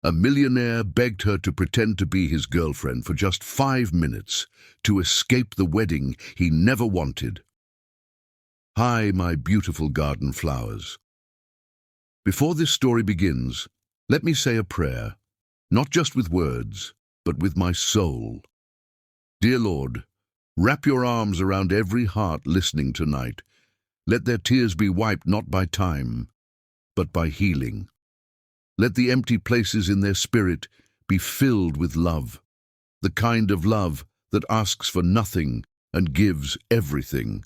A millionaire begged her to pretend to be his girlfriend for just 5 minutes to escape the wedding he never wanted. Hi, my beautiful garden flowers. Before this story begins, let me say a prayer, not just with words, but with my soul. Dear Lord, wrap your arms around every heart listening tonight. Let their tears be wiped not by time, but by healing. Let the empty places in their spirit be filled with love, the kind of love that asks for nothing and gives everything.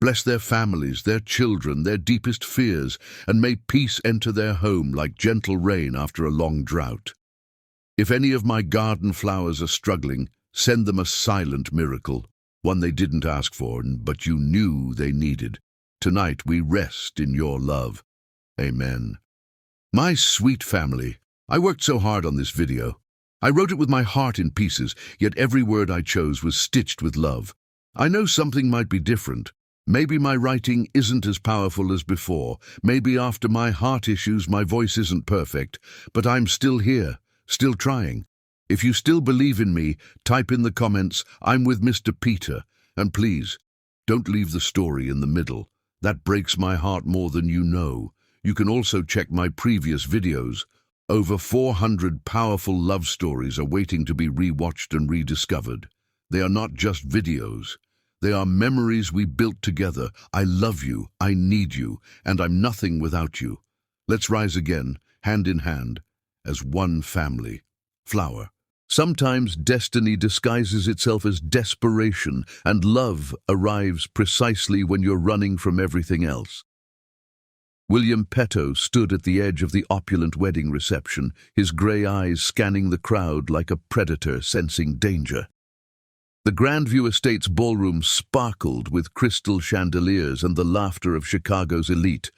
Bless their families, their children, their deepest fears, and may peace enter their home like gentle rain after a long drought. If any of my garden flowers are struggling, send them a silent miracle, one they didn't ask for, but you knew they needed. Tonight we rest in your love. Amen. My sweet family, I worked so hard on this video. I wrote it with my heart in pieces, yet every word I chose was stitched with love. I know something might be different. Maybe my writing isn't as powerful as before. Maybe after my heart issues my voice isn't perfect, but I'm still here, still trying. If you still believe in me, type in the comments, "I'm with Mr. Peter," and please, don't leave the story in the middle. That breaks my heart more than you know. You can also check my previous videos. Over 400 powerful love stories are waiting to be rewatched and rediscovered. They are not just videos. They are memories we built together. I love you, I need you, and I'm nothing without you. Let's rise again, hand in hand, as one family. Flower. Sometimes destiny disguises itself as desperation, and love arrives precisely when you're running from everything else. William Petto stood at the edge of the opulent wedding reception, his grey eyes scanning the crowd like a predator sensing danger. The Grandview Estate's ballroom sparkled with crystal chandeliers and the laughter of Chicago's elite,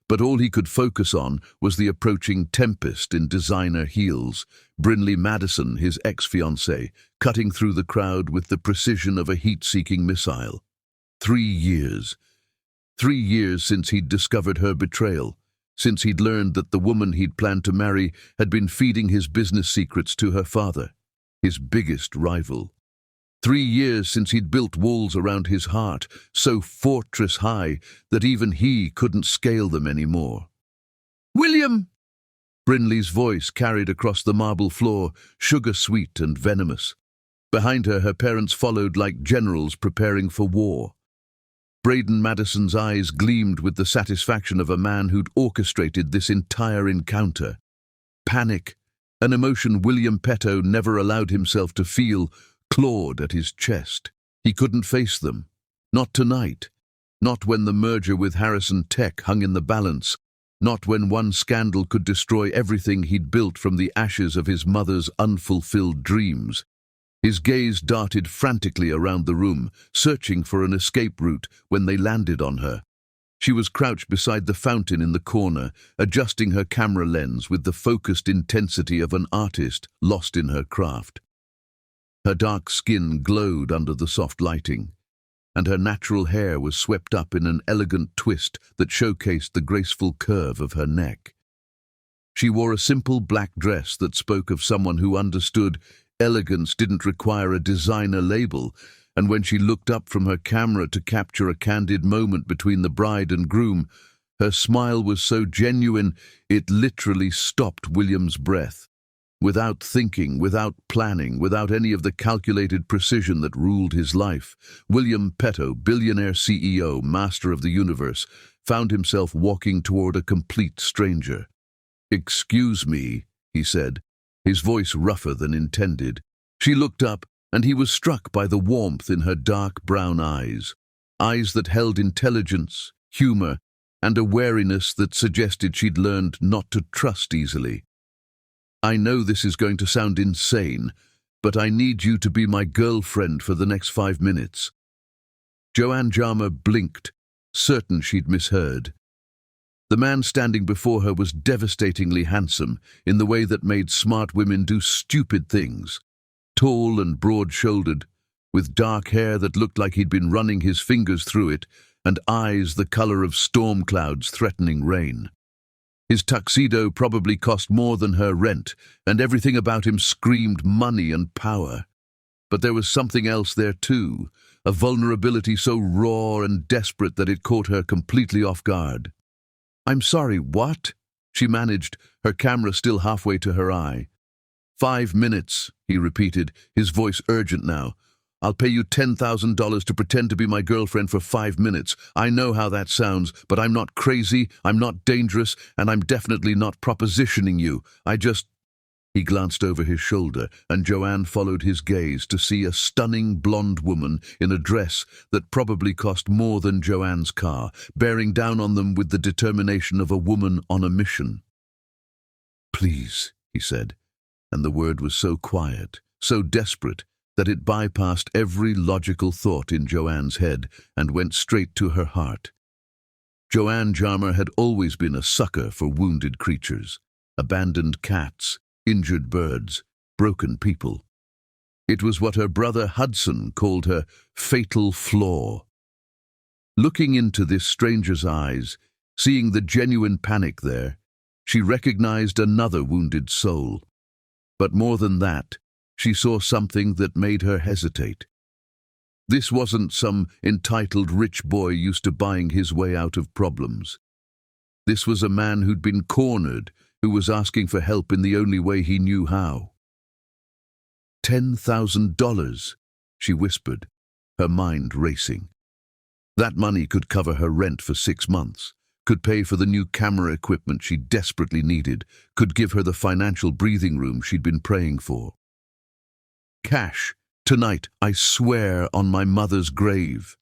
but all he could focus on was the approaching tempest in designer heels, Brinley Madison, his ex-fiancée, cutting through the crowd with the precision of a heat-seeking missile. 3 years. 3 years since he'd discovered her betrayal, since he'd learned that the woman he'd planned to marry had been feeding his business secrets to her father, his biggest rival. 3 years since he'd built walls around his heart, so fortress high that even he couldn't scale them anymore. "William!" Brinley's voice carried across the marble floor, sugar-sweet and venomous. Behind her, her parents followed like generals preparing for war. Braden Madison's eyes gleamed with the satisfaction of a man who'd orchestrated this entire encounter. Panic, an emotion William Petto never allowed himself to feel, clawed at his chest. He couldn't face them. Not tonight. Not when the merger with Harrison Tech hung in the balance. Not when one scandal could destroy everything he'd built from the ashes of his mother's unfulfilled dreams. His gaze darted frantically around the room, searching for an escape route when they landed on her. She was crouched beside the fountain in the corner, adjusting her camera lens with the focused intensity of an artist lost in her craft. Her dark skin glowed under the soft lighting, and her natural hair was swept up in an elegant twist that showcased the graceful curve of her neck. She wore a simple black dress that spoke of someone who understood elegance didn't require a designer label, and when she looked up from her camera to capture a candid moment between the bride and groom, her smile was so genuine it literally stopped William's breath. Without thinking, without planning, without any of the calculated precision that ruled his life, William Petto, billionaire CEO, master of the universe, found himself walking toward a complete stranger. "Excuse me," he said, his voice rougher than intended. She looked up, and he was struck by the warmth in her dark brown eyes that held intelligence, humor, and a wariness that suggested she'd learned not to trust easily. "I know this is going to sound insane, but I need you to be my girlfriend for the next 5 minutes." Joanne Jarmer blinked, certain she'd misheard. The man standing before her was devastatingly handsome in the way that made smart women do stupid things. Tall and broad-shouldered, with dark hair that looked like he'd been running his fingers through it, and eyes the color of storm clouds threatening rain. His tuxedo probably cost more than her rent, and everything about him screamed money and power. But there was something else there too, a vulnerability so raw and desperate that it caught her completely off guard. "I'm sorry, what?" she managed, her camera still halfway to her eye. "5 minutes, he repeated, his voice urgent now. "I'll pay you $10,000 to pretend to be my girlfriend for 5 minutes. I know how that sounds, but I'm not crazy, I'm not dangerous, and I'm definitely not propositioning you. I just—" He glanced over his shoulder, and Joanne followed his gaze to see a stunning blonde woman in a dress that probably cost more than Joanne's car, bearing down on them with the determination of a woman on a mission. "Please," he said, and the word was so quiet, so desperate, that it bypassed every logical thought in Joanne's head and went straight to her heart. Joanne Jarmer had always been a sucker for wounded creatures, abandoned cats, injured birds, broken people. It was what her brother Hudson called her fatal flaw. Looking into this stranger's eyes, seeing the genuine panic there, she recognized another wounded soul. But more than that, she saw something that made her hesitate. This wasn't some entitled rich boy used to buying his way out of problems. This was a man who'd been cornered, who was asking for help in the only way he knew how. $10,000, she whispered, her mind racing. That money could cover her rent for 6 months, could pay for the new camera equipment she desperately needed, could give her the financial breathing room she'd been praying for. "Cash, tonight, I swear on my mother's grave."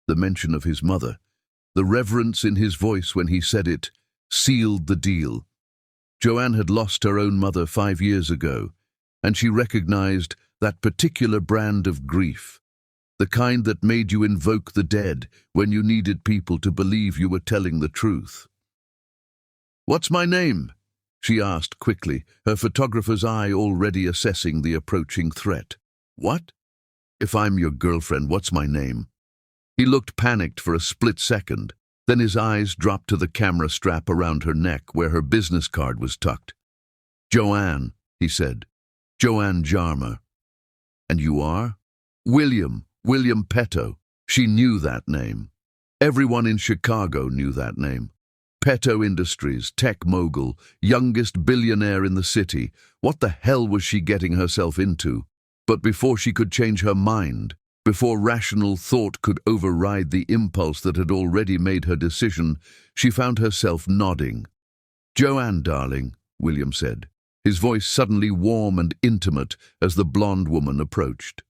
The mention of his mother, the reverence in his voice when he said it, sealed the deal. Joanne had lost her own mother 5 years ago, and she recognized that particular brand of grief, the kind that made you invoke the dead when you needed people to believe you were telling the truth. "What's my name?" she asked quickly, her photographer's eye already assessing the approaching threat. "What? If I'm your girlfriend, what's my name?" He looked panicked for a split second, then his eyes dropped to the camera strap around her neck where her business card was tucked. "Joanne," he said. "Joanne Jarmer." "And you are?" William Petto." She knew that name. Everyone in Chicago knew that name. Petto Industries, tech mogul, youngest billionaire in the city. What the hell was she getting herself into? But before she could change her mind, before rational thought could override the impulse that had already made her decision, she found herself nodding. "Joanne, darling," William said, his voice suddenly warm and intimate as the blonde woman approached.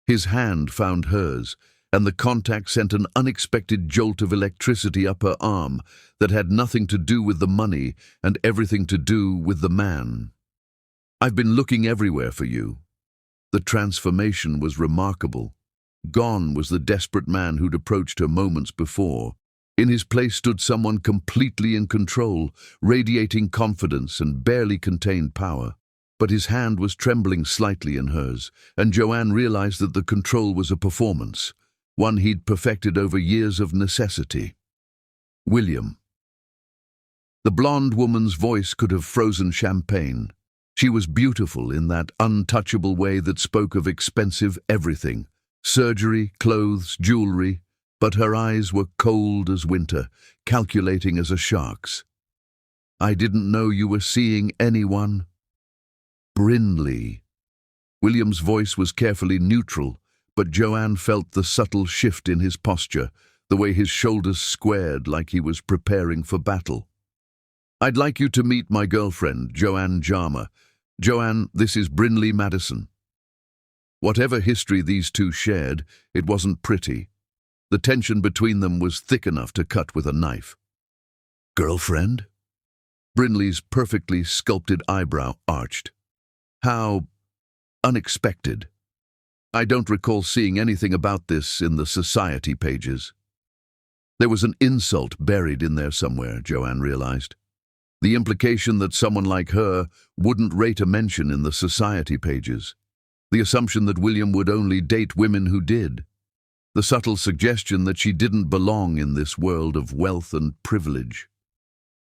His hand found hers, and the contact sent an unexpected jolt of electricity up her arm that had nothing to do with the money and everything to do with the man. "I've been looking everywhere for you." The transformation was remarkable. Gone was the desperate man who'd approached her moments before. In his place stood someone completely in control, radiating confidence and barely contained power. But his hand was trembling slightly in hers, and Joanne realized that the control was a performance, one he'd perfected over years of necessity. "William." The blonde woman's voice could have frozen champagne. She was beautiful in that untouchable way that spoke of expensive everything, surgery, clothes, jewelry, but her eyes were cold as winter, calculating as a shark's. "I didn't know you were seeing anyone." "Brinley." William's voice was carefully neutral, but Joanne felt the subtle shift in his posture, the way his shoulders squared like he was preparing for battle. "I'd like you to meet my girlfriend, Joanne Jarmer. Joanne, this is Brinley Madison." Whatever history these two shared, it wasn't pretty. The tension between them was thick enough to cut with a knife. "Girlfriend?" Brinley's perfectly sculpted eyebrow arched. "How unexpected. I don't recall seeing anything about this in the society pages." There was an insult buried in there somewhere, Joanne realized. The implication that someone like her wouldn't rate a mention in the society pages. The assumption that William would only date women who did. The subtle suggestion that she didn't belong in this world of wealth and privilege.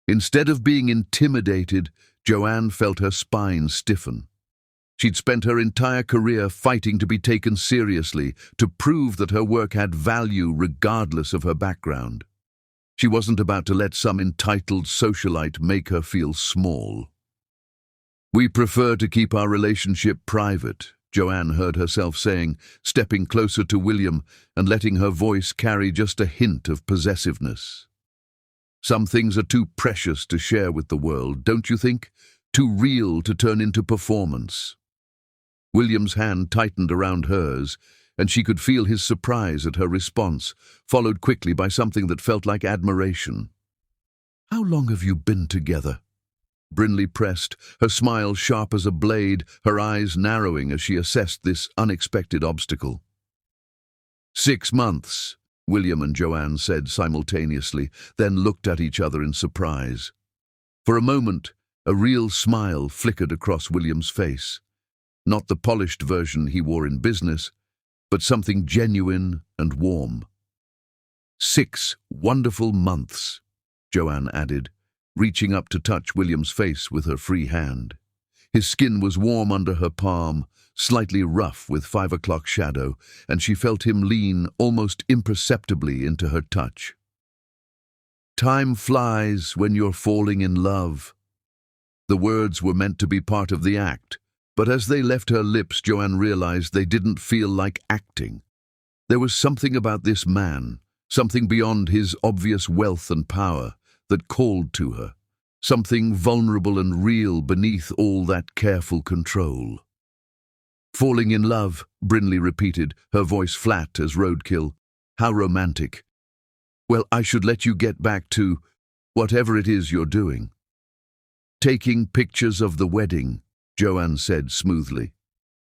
Instead of being intimidated, Joanne felt her spine stiffen. She'd spent her entire career fighting to be taken seriously, to prove that her work had value regardless of her background. She wasn't about to let some entitled socialite make her feel small. "We prefer to keep our relationship private," Joanne heard herself saying, stepping closer to William and letting her voice carry just a hint of possessiveness. "Some things are too precious to share with the world, don't you think? Too real to turn into performance." William's hand tightened around hers, and she could feel his surprise at her response, followed quickly by something that felt like admiration. "How long have you been together?" Brinley pressed, her smile sharp as a blade, her eyes narrowing as she assessed this unexpected obstacle. 6 months, William and Joanne said simultaneously, then looked at each other in surprise. For a moment, a real smile flickered across William's face. Not the polished version he wore in business, but something genuine and warm. 6 wonderful months, Joanne added, reaching up to touch William's face with her free hand. His skin was warm under her palm, slightly rough with 5 o'clock shadow, and she felt him lean almost imperceptibly into her touch. "Time flies when you're falling in love." The words were meant to be part of the act, but as they left her lips, Joanne realized they didn't feel like acting. There was something about this man, something beyond his obvious wealth and power, that called to her, something vulnerable and real beneath all that careful control. "Falling in love," Brinley repeated, her voice flat as roadkill. "How romantic. Well, I should let you get back to whatever it is you're doing." "Taking pictures of the wedding," Joanne said smoothly.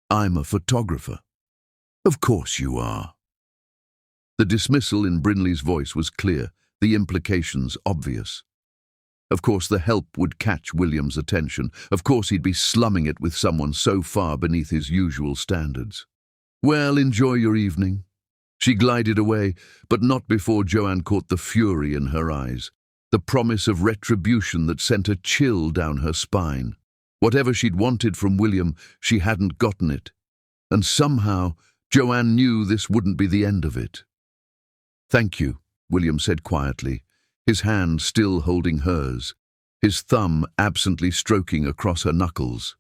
"I'm a photographer." "Of course you are." The dismissal in Brinley's voice was clear, the implications obvious. Of course the help would catch William's attention. Of course he'd be slumming it with someone so far beneath his usual standards. "Well, enjoy your evening." She glided away, but not before Joanne caught the fury in her eyes, the promise of retribution that sent a chill down her spine. Whatever she'd wanted from William, she hadn't gotten it. And somehow, Joanne knew this wouldn't be the end of it. "Thank you," William said quietly, his hand still holding hers, his thumb absently stroking across her knuckles.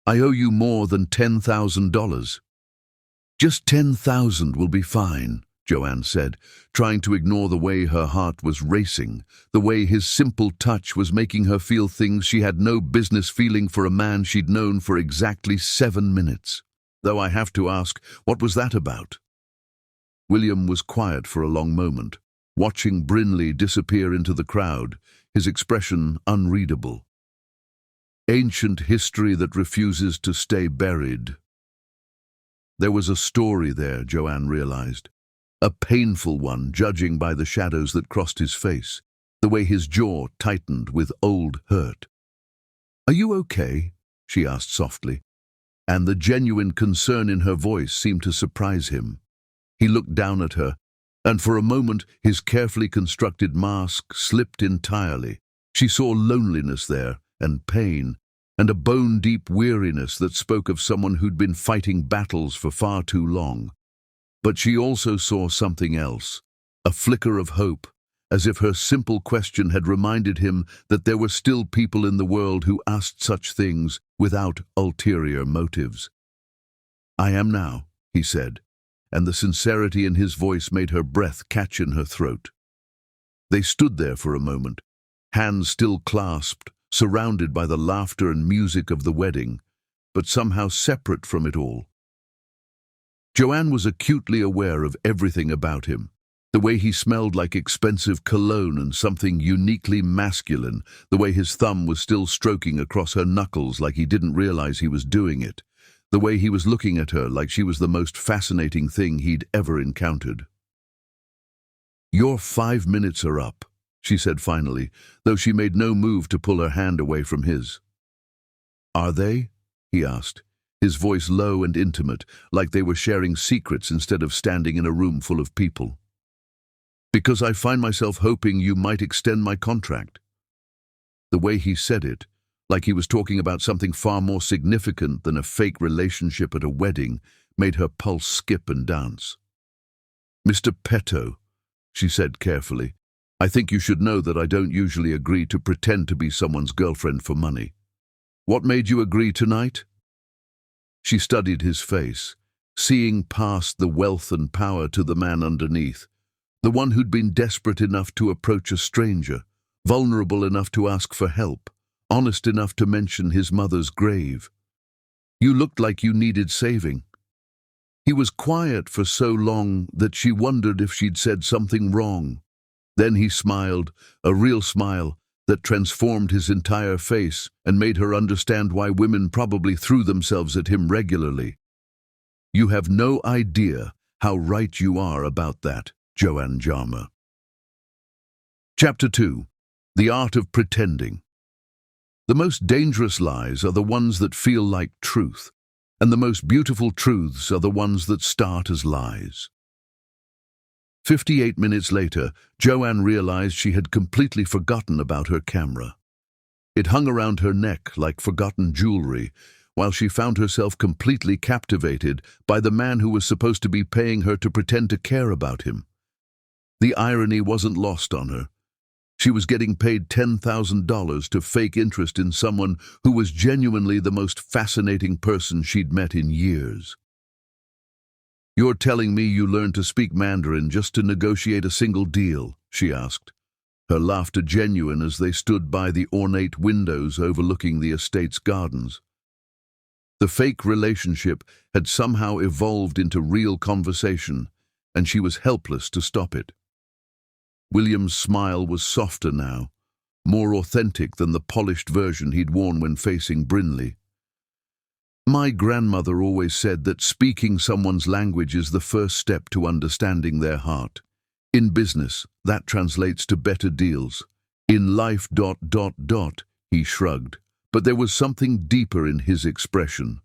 "I owe you more than $10,000. "Just 10,000 will be fine," Joanne said, trying to ignore the way her heart was racing, the way his simple touch was making her feel things she had no business feeling for a man she'd known for exactly 7 minutes. "Though I have to ask, what was that about?" William was quiet for a long moment, watching Brinley disappear into the crowd, his expression unreadable. "Ancient history that refuses to stay buried." There was a story there, Joanne realized. A painful one, judging by the shadows that crossed his face, the way his jaw tightened with old hurt. "Are you okay?" she asked softly, and the genuine concern in her voice seemed to surprise him. He looked down at her, and for a moment his carefully constructed mask slipped entirely. She saw loneliness there, and pain, and a bone-deep weariness that spoke of someone who'd been fighting battles for far too long. But she also saw something else, a flicker of hope, as if her simple question had reminded him that there were still people in the world who asked such things without ulterior motives. "I am now," he said, and the sincerity in his voice made her breath catch in her throat. They stood there for a moment, hands still clasped, surrounded by the laughter and music of the wedding, but somehow separate from it all. Joanne was acutely aware of everything about him, the way he smelled like expensive cologne and something uniquely masculine, the way his thumb was still stroking across her knuckles like he didn't realize he was doing it, the way he was looking at her like she was the most fascinating thing he'd ever encountered. "Your 5 minutes are up," she said finally, though she made no move to pull her hand away from his. "Are they?" he asked, his voice low and intimate, like they were sharing secrets instead of standing in a room full of people. "Because I find myself hoping you might extend my contract." The way he said it, like he was talking about something far more significant than a fake relationship at a wedding, made her pulse skip and dance. "Mr. Petto," she said carefully, "I think you should know that I don't usually agree to pretend to be someone's girlfriend for money. What made you agree tonight?" She studied his face, seeing past the wealth and power to the man underneath, the one who'd been desperate enough to approach a stranger, vulnerable enough to ask for help, honest enough to mention his mother's grave. "You looked like you needed saving." He was quiet for so long that she wondered if she'd said something wrong. Then he smiled, a real smile that transformed his entire face and made her understand why women probably threw themselves at him regularly. "You have no idea how right you are about that, Joanne Jarmer." Chapter 2. The Art of Pretending. The most dangerous lies are the ones that feel like truth, and the most beautiful truths are the ones that start as lies. 58 minutes later, Joanne realized she had completely forgotten about her camera. It hung around her neck like forgotten jewelry, while she found herself completely captivated by the man who was supposed to be paying her to pretend to care about him. The irony wasn't lost on her. She was getting paid $10,000 to fake interest in someone who was genuinely the most fascinating person she'd met in years. "You're telling me you learned to speak Mandarin just to negotiate a single deal?" she asked, her laughter genuine as they stood by the ornate windows overlooking the estate's gardens. The fake relationship had somehow evolved into real conversation, and she was helpless to stop it. William's smile was softer now, more authentic than the polished version he'd worn when facing Brinley. "My grandmother always said that speaking someone's language is the first step to understanding their heart. In business, that translates to better deals. In life, ... he shrugged, but there was something deeper in his expression.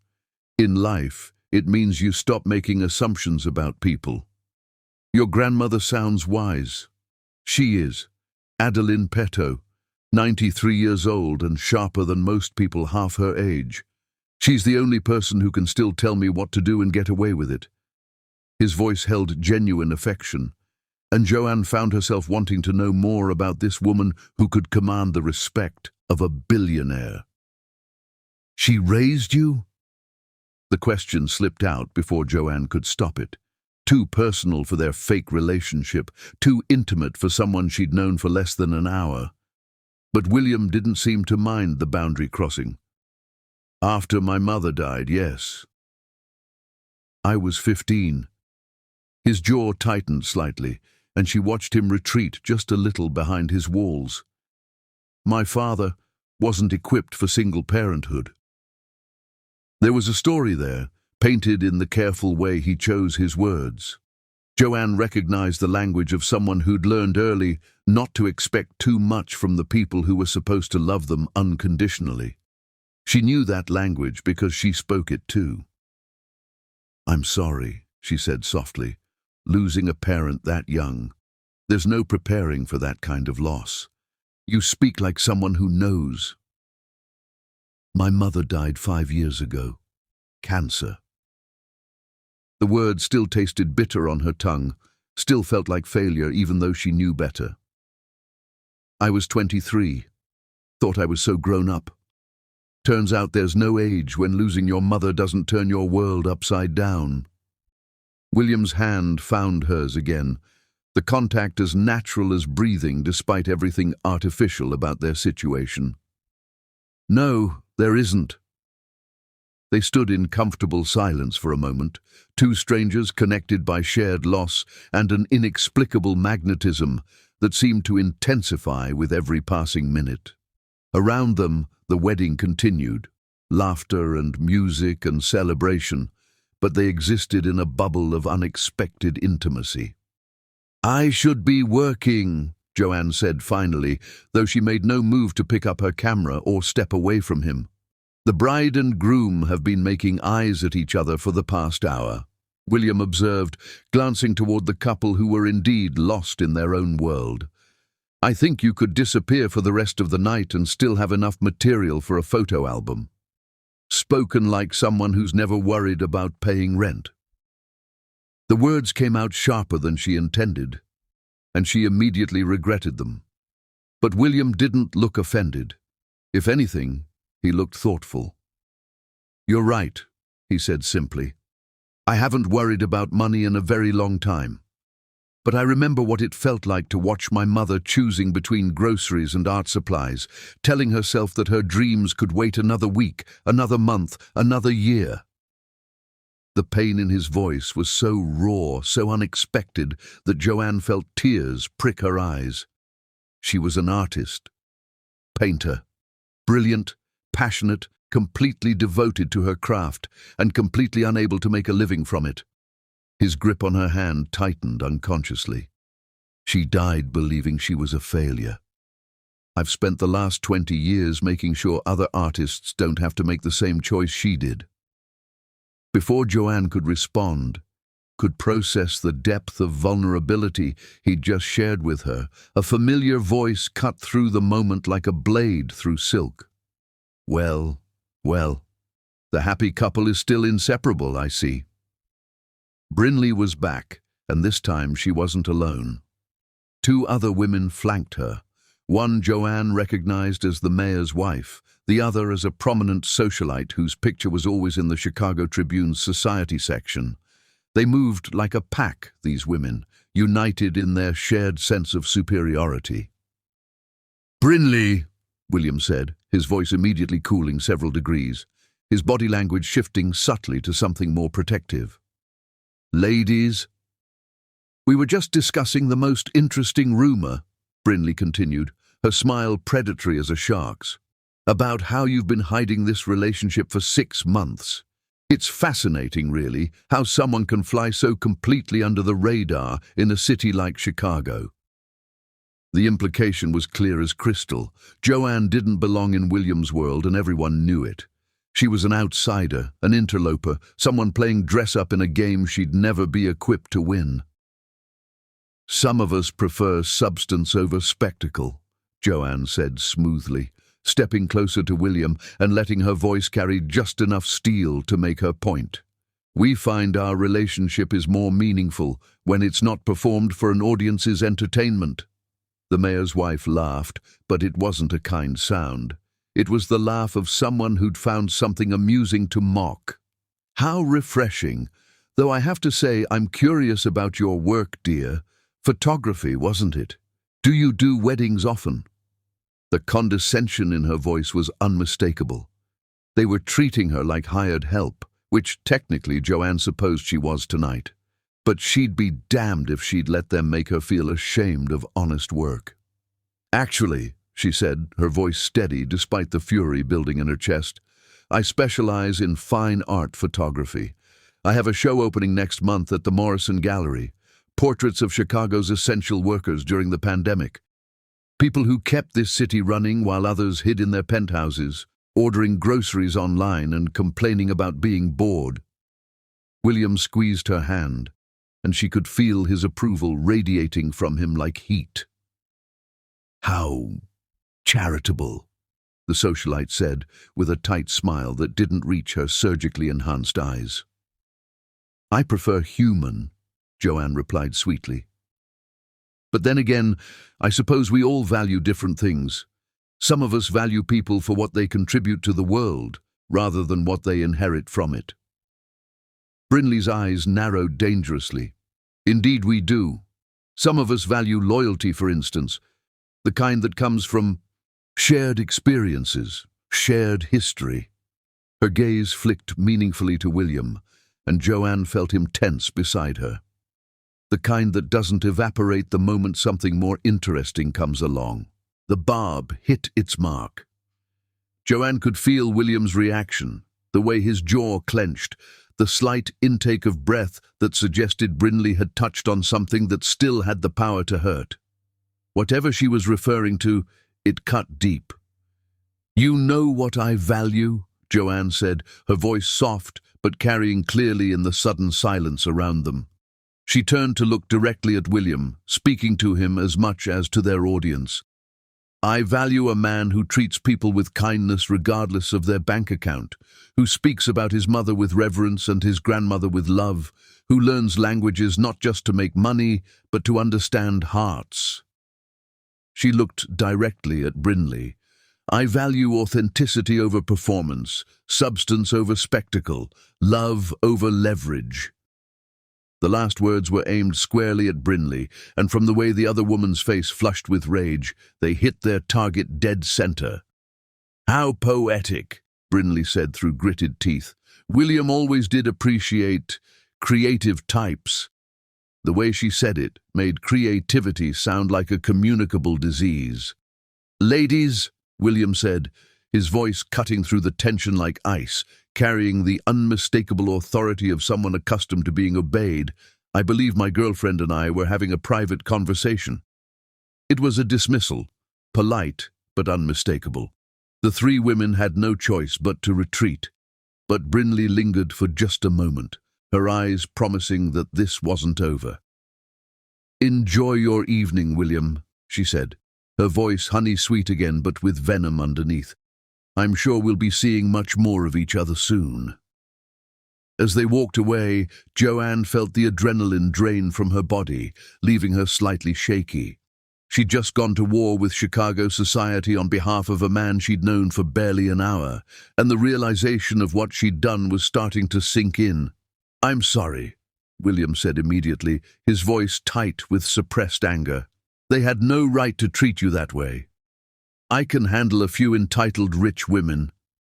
In life, it means you stop making assumptions about people. Your grandmother sounds wise. She is. Adeline Petto, 93 years old and sharper than most people half her age. She's the only person who can still tell me what to do and get away with it." His voice held genuine affection, and Joanne found herself wanting to know more about this woman who could command the respect of a billionaire. "She raised you?" The question slipped out before Joanne could stop it. Too personal for their fake relationship, too intimate for someone she'd known for less than an hour. But William didn't seem to mind the boundary crossing. "After my mother died, yes. I was 15. His jaw tightened slightly, and she watched him retreat just a little behind his walls. "My father wasn't equipped for single parenthood." There was a story there, painted in the careful way he chose his words. Joanne recognized the language of someone who'd learned early not to expect too much from the people who were supposed to love them unconditionally. She knew that language because she spoke it too. "I'm sorry," she said softly, "losing a parent that young. There's no preparing for that kind of loss. You speak like someone who knows." "My mother died 5 years ago. Cancer." The word still tasted bitter on her tongue, still felt like failure even though she knew better. "I was 23. Thought I was so grown up. Turns out there's no age when losing your mother doesn't turn your world upside down." William's hand found hers again, the contact as natural as breathing despite everything artificial about their situation. "No, there isn't." They stood in comfortable silence for a moment, two strangers connected by shared loss and an inexplicable magnetism that seemed to intensify with every passing minute. Around them, the wedding continued, laughter and music and celebration, but they existed in a bubble of unexpected intimacy. "I should be working," Joanne said finally, though she made no move to pick up her camera or step away from him. "The bride and groom have been making eyes at each other for the past hour," William observed, glancing toward the couple who were indeed lost in their own world. I think you could disappear for the rest of the night and still have enough material for a photo album. Spoken like someone who's never worried about paying rent. The words came out sharper than she intended, and she immediately regretted them. But William didn't look offended. If anything, he looked thoughtful. "You're right," he said simply. "I haven't worried about money in a very long time. But I remember what it felt like to watch my mother choosing between groceries and art supplies, telling herself that her dreams could wait another week, another month, another year." The pain in his voice was so raw, so unexpected, that Joanne felt tears prick her eyes. She was an artist, painter, brilliant, passionate, completely devoted to her craft, and completely unable to make a living from it. His grip on her hand tightened unconsciously. She died believing she was a failure. "I've spent the last 20 years making sure other artists don't have to make the same choice she did." Before Joanne could respond, could process the depth of vulnerability he'd just shared with her, a familiar voice cut through the moment like a blade through silk. Well, the happy couple is still inseparable, I see." Brinley was back, and this time she wasn't alone. 2 other women flanked her. One Joanne recognized as the mayor's wife, the other as a prominent socialite whose picture was always in the Chicago Tribune's society section. They moved like a pack, these women, united in their shared sense of superiority. "Brinley," William said, his voice immediately cooling several degrees, his body language shifting subtly to something more protective. "Ladies." "We were just discussing the most interesting rumor," Brinley continued, her smile predatory as a shark's, "about how you've been hiding this relationship for 6 months. It's fascinating, really, how someone can fly so completely under the radar in a city like Chicago." The implication was clear as crystal. Joanne didn't belong in William's world, and everyone knew it. She was an outsider, an interloper, someone playing dress-up in a game she'd never be equipped to win. "Some of us prefer substance over spectacle," Joanne said smoothly, stepping closer to William and letting her voice carry just enough steel to make her point. "We find our relationship is more meaningful when it's not performed for an audience's entertainment." The mayor's wife laughed, but it wasn't a kind sound. It was the laugh of someone who'd found something amusing to mock. "How refreshing. Though I have to say I'm curious about your work, dear. Photography, wasn't it? Do you do weddings often?" The condescension in her voice was unmistakable. They were treating her like hired help, which technically Joanne supposed she was tonight. But she'd be damned if she'd let them make her feel ashamed of honest work. "Actually," she said, her voice steady despite the fury building in her chest, "I specialize in fine art photography. I have a show opening next month at the Morrison Gallery. Portraits of Chicago's essential workers during the pandemic. People who kept this city running while others hid in their penthouses, ordering groceries online and complaining about being bored." William squeezed her hand, and she could feel his approval radiating from him like heat. "How charitable," the socialite said, with a tight smile that didn't reach her surgically enhanced eyes. "I prefer human," Joanne replied sweetly. "But then again, I suppose we all value different things. Some of us value people for what they contribute to the world, rather than what they inherit from it." Brinley's eyes narrowed dangerously. "Indeed we do. Some of us value loyalty, for instance, the kind that comes from shared experiences, shared history." Her gaze flicked meaningfully to William, and Joanne felt him tense beside her. The kind that doesn't evaporate the moment something more interesting comes along. The barb hit its mark. Joanne could feel William's reaction, the way his jaw clenched, the slight intake of breath that suggested Brinley had touched on something that still had the power to hurt. Whatever she was referring to, it cut deep. "You know what I value," Joanne said, her voice soft but carrying clearly in the sudden silence around them. She turned to look directly at William, speaking to him as much as to their audience. I value a man who treats people with kindness regardless of their bank account, who speaks about his mother with reverence and his grandmother with love, who learns languages not just to make money, but to understand hearts. She looked directly at Brinley. I value authenticity over performance, substance over spectacle, love over leverage. The last words were aimed squarely at Brinley, and from the way the other woman's face flushed with rage, they hit their target dead center. How poetic, Brinley said through gritted teeth. William always did appreciate creative types. The way she said it made creativity sound like a communicable disease. Ladies, William said, his voice cutting through the tension like ice, carrying the unmistakable authority of someone accustomed to being obeyed, I believe my girlfriend and I were having a private conversation. It was a dismissal, polite but unmistakable. The three women had no choice but to retreat, but Brinley lingered for just a moment, her eyes promising that this wasn't over. Enjoy your evening, William, she said, her voice honey-sweet again but with venom underneath. I'm sure we'll be seeing much more of each other soon. As they walked away, Joanne felt the adrenaline drain from her body, leaving her slightly shaky. She'd just gone to war with Chicago society on behalf of a man she'd known for barely an hour, and the realization of what she'd done was starting to sink in. I'm sorry, William said immediately, his voice tight with suppressed anger. They had no right to treat you that way. I can handle a few entitled rich women,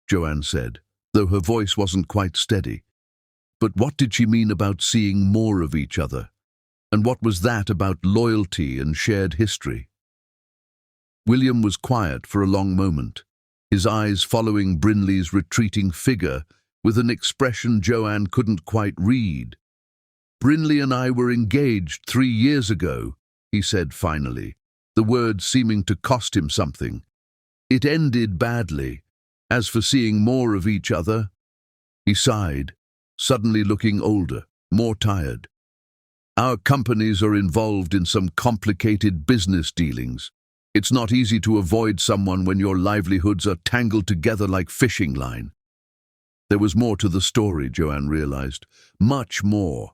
Joanne said, though her voice wasn't quite steady. But what did she mean about seeing more of each other? And what was that about loyalty and shared history? William was quiet for a long moment, his eyes following Brinley's retreating figure with an expression Joanne couldn't quite read. Brinley and I were engaged 3 years ago, he said finally, the words seeming to cost him something. It ended badly. As for seeing more of each other, he sighed, suddenly looking older, more tired. Our companies are involved in some complicated business dealings. It's not easy to avoid someone when your livelihoods are tangled together like fishing line. There was more to the story, Joanne realized. Much more.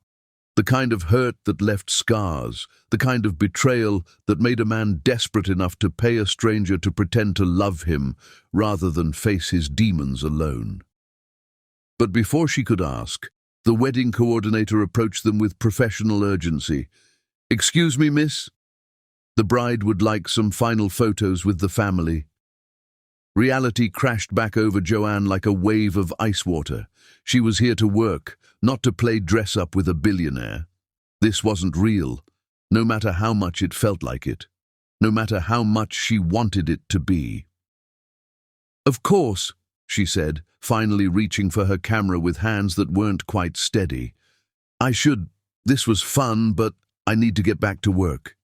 The kind of hurt that left scars, the kind of betrayal that made a man desperate enough to pay a stranger to pretend to love him rather than face his demons alone. But before she could ask, the wedding coordinator approached them with professional urgency. Excuse me, miss? The bride would like some final photos with the family. Reality crashed back over Joanne like a wave of ice water. She was here to work, not to play dress-up with a billionaire. This wasn't real, no matter how much it felt like it, no matter how much she wanted it to be. Of course, she said, finally reaching for her camera with hands that weren't quite steady. This was fun, but I need to get back to work.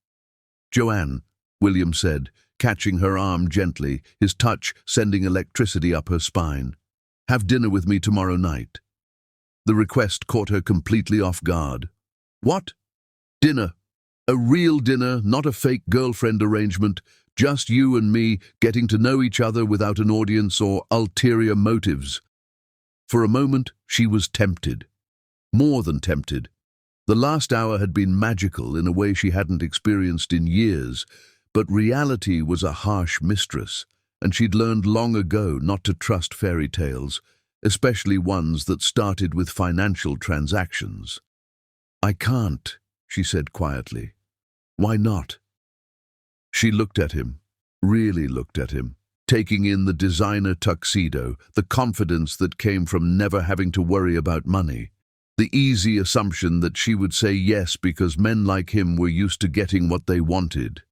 Joanne, William said, catching her arm gently, his touch sending electricity up her spine. Have dinner with me tomorrow night. The request caught her completely off guard. What? Dinner? A real dinner, not a fake girlfriend arrangement, just you and me getting to know each other without an audience or ulterior motives. For a moment, she was tempted. More than tempted. The last hour had been magical in a way she hadn't experienced in years, but reality was a harsh mistress, and she'd learned long ago not to trust fairy tales, especially ones that started with financial transactions. I can't, she said quietly. Why not? She looked at him, really looked at him, taking in the designer tuxedo, the confidence that came from never having to worry about money, the easy assumption that she would say yes because men like him were used to getting what they wanted.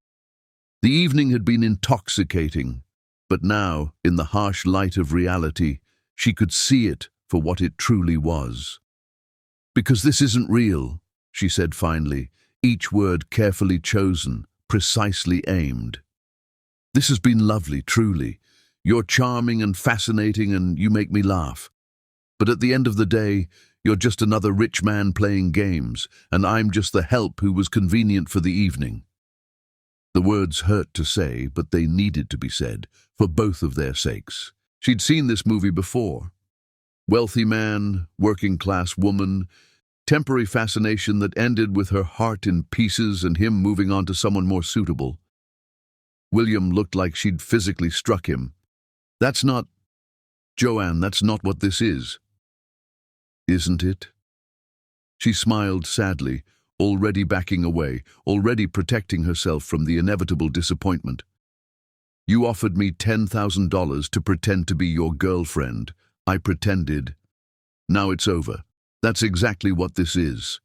The evening had been intoxicating, but now, in the harsh light of reality, she could see it for what it truly was. Because this isn't real, she said finally, each word carefully chosen, precisely aimed. This has been lovely, truly. You're charming and fascinating and you make me laugh. But at the end of the day, You're just another rich man playing games, and I'm just the help who was convenient for the evening." The words hurt to say, but they needed to be said, for both of their sakes. She'd seen this movie before. Wealthy man, working-class woman, temporary fascination that ended with her heart in pieces and him moving on to someone more suitable. William looked like she'd physically struck him. "That's not... Joanne, that's not what this is." "Isn't it?" She smiled sadly, already backing away, already protecting herself from the inevitable disappointment. "You offered me $10,000 to pretend to be your girlfriend. I pretended. Now it's over. That's exactly what this is."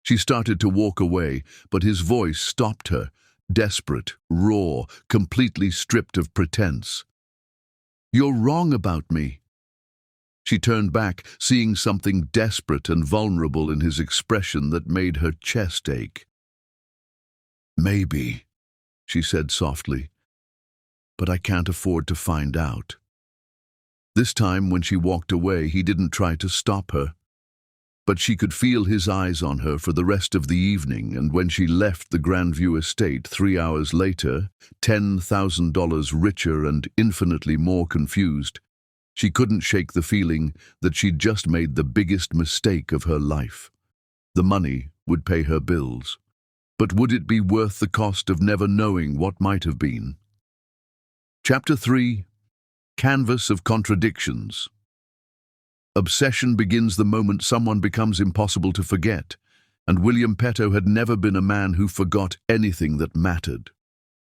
She started to walk away, but his voice stopped her, desperate, raw, completely stripped of pretense. "You're wrong about me." She turned back, seeing something desperate and vulnerable in his expression that made her chest ache. "Maybe," she said softly, "but I can't afford to find out." This time, when she walked away, he didn't try to stop her. But she could feel his eyes on her for the rest of the evening, and when she left the Grandview estate 3 hours later, $10,000 richer and infinitely more confused, she couldn't shake the feeling that she'd just made the biggest mistake of her life. The money would pay her bills, but would it be worth the cost of never knowing what might have been? Chapter 3. Canvas of Contradictions. Obsession begins the moment someone becomes impossible to forget, and William Petto had never been a man who forgot anything that mattered.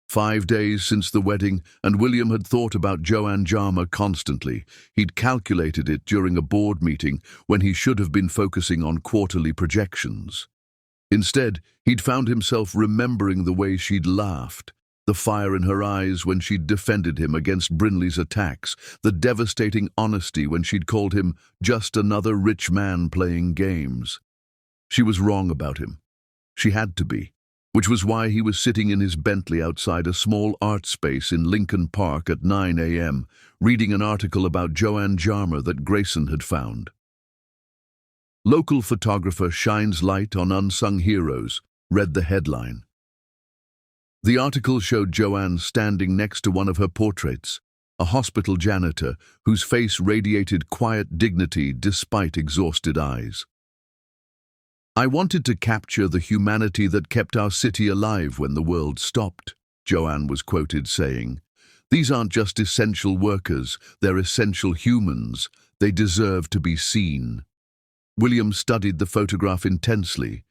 5 days since the wedding, and William had thought about Joanne Jarmer constantly. He'd calculated it during a board meeting when he should have been focusing on quarterly projections. Instead, he'd found himself remembering the way she'd laughed, the fire in her eyes when she'd defended him against Brinley's attacks, the devastating honesty when she'd called him just another rich man playing games. She was wrong about him. She had to be, which was why he was sitting in his Bentley outside a small art space in Lincoln Park at 9 a.m., reading an article about Joanne Jarmer that Grayson had found. "Local photographer shines light on unsung heroes," read the headline. The article showed Joanne standing next to one of her portraits, a hospital janitor whose face radiated quiet dignity despite exhausted eyes. "I wanted to capture the humanity that kept our city alive when the world stopped," Joanne was quoted saying. "These aren't just essential workers, they're essential humans. They deserve to be seen." William studied the photograph intensely.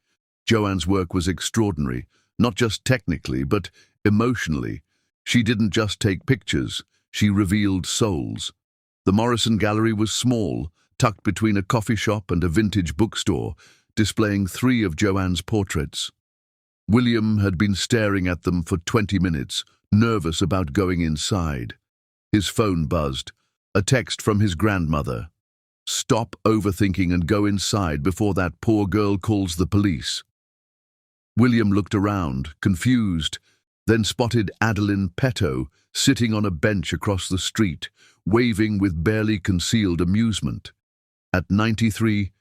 Joanne's work was extraordinary, not just technically, but emotionally. She didn't just take pictures, she revealed souls. The Morrison Gallery was small, tucked between a coffee shop and a vintage bookstore, displaying 3 of Joanne's portraits. William had been staring at them for 20 minutes, nervous about going inside. His phone buzzed, a text from his grandmother. "Stop overthinking and go inside before that poor girl calls the police." William looked around, confused, then spotted Adeline Petto sitting on a bench across the street, waving with barely concealed amusement. At 93,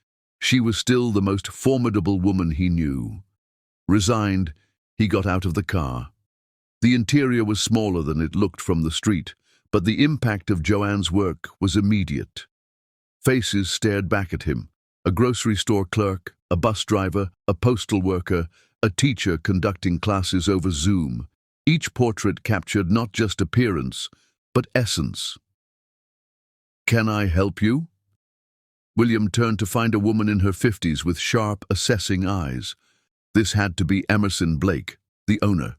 she was still the most formidable woman he knew. Resigned, he got out of the car. The interior was smaller than it looked from the street, but the impact of Joanne's work was immediate. Faces stared back at him: a grocery store clerk, a bus driver, a postal worker, a teacher conducting classes over Zoom. Each portrait captured not just appearance, but essence. "Can I help you?" William turned to find a woman in her 50s with sharp, assessing eyes. This had to be Emerson Blake, the owner.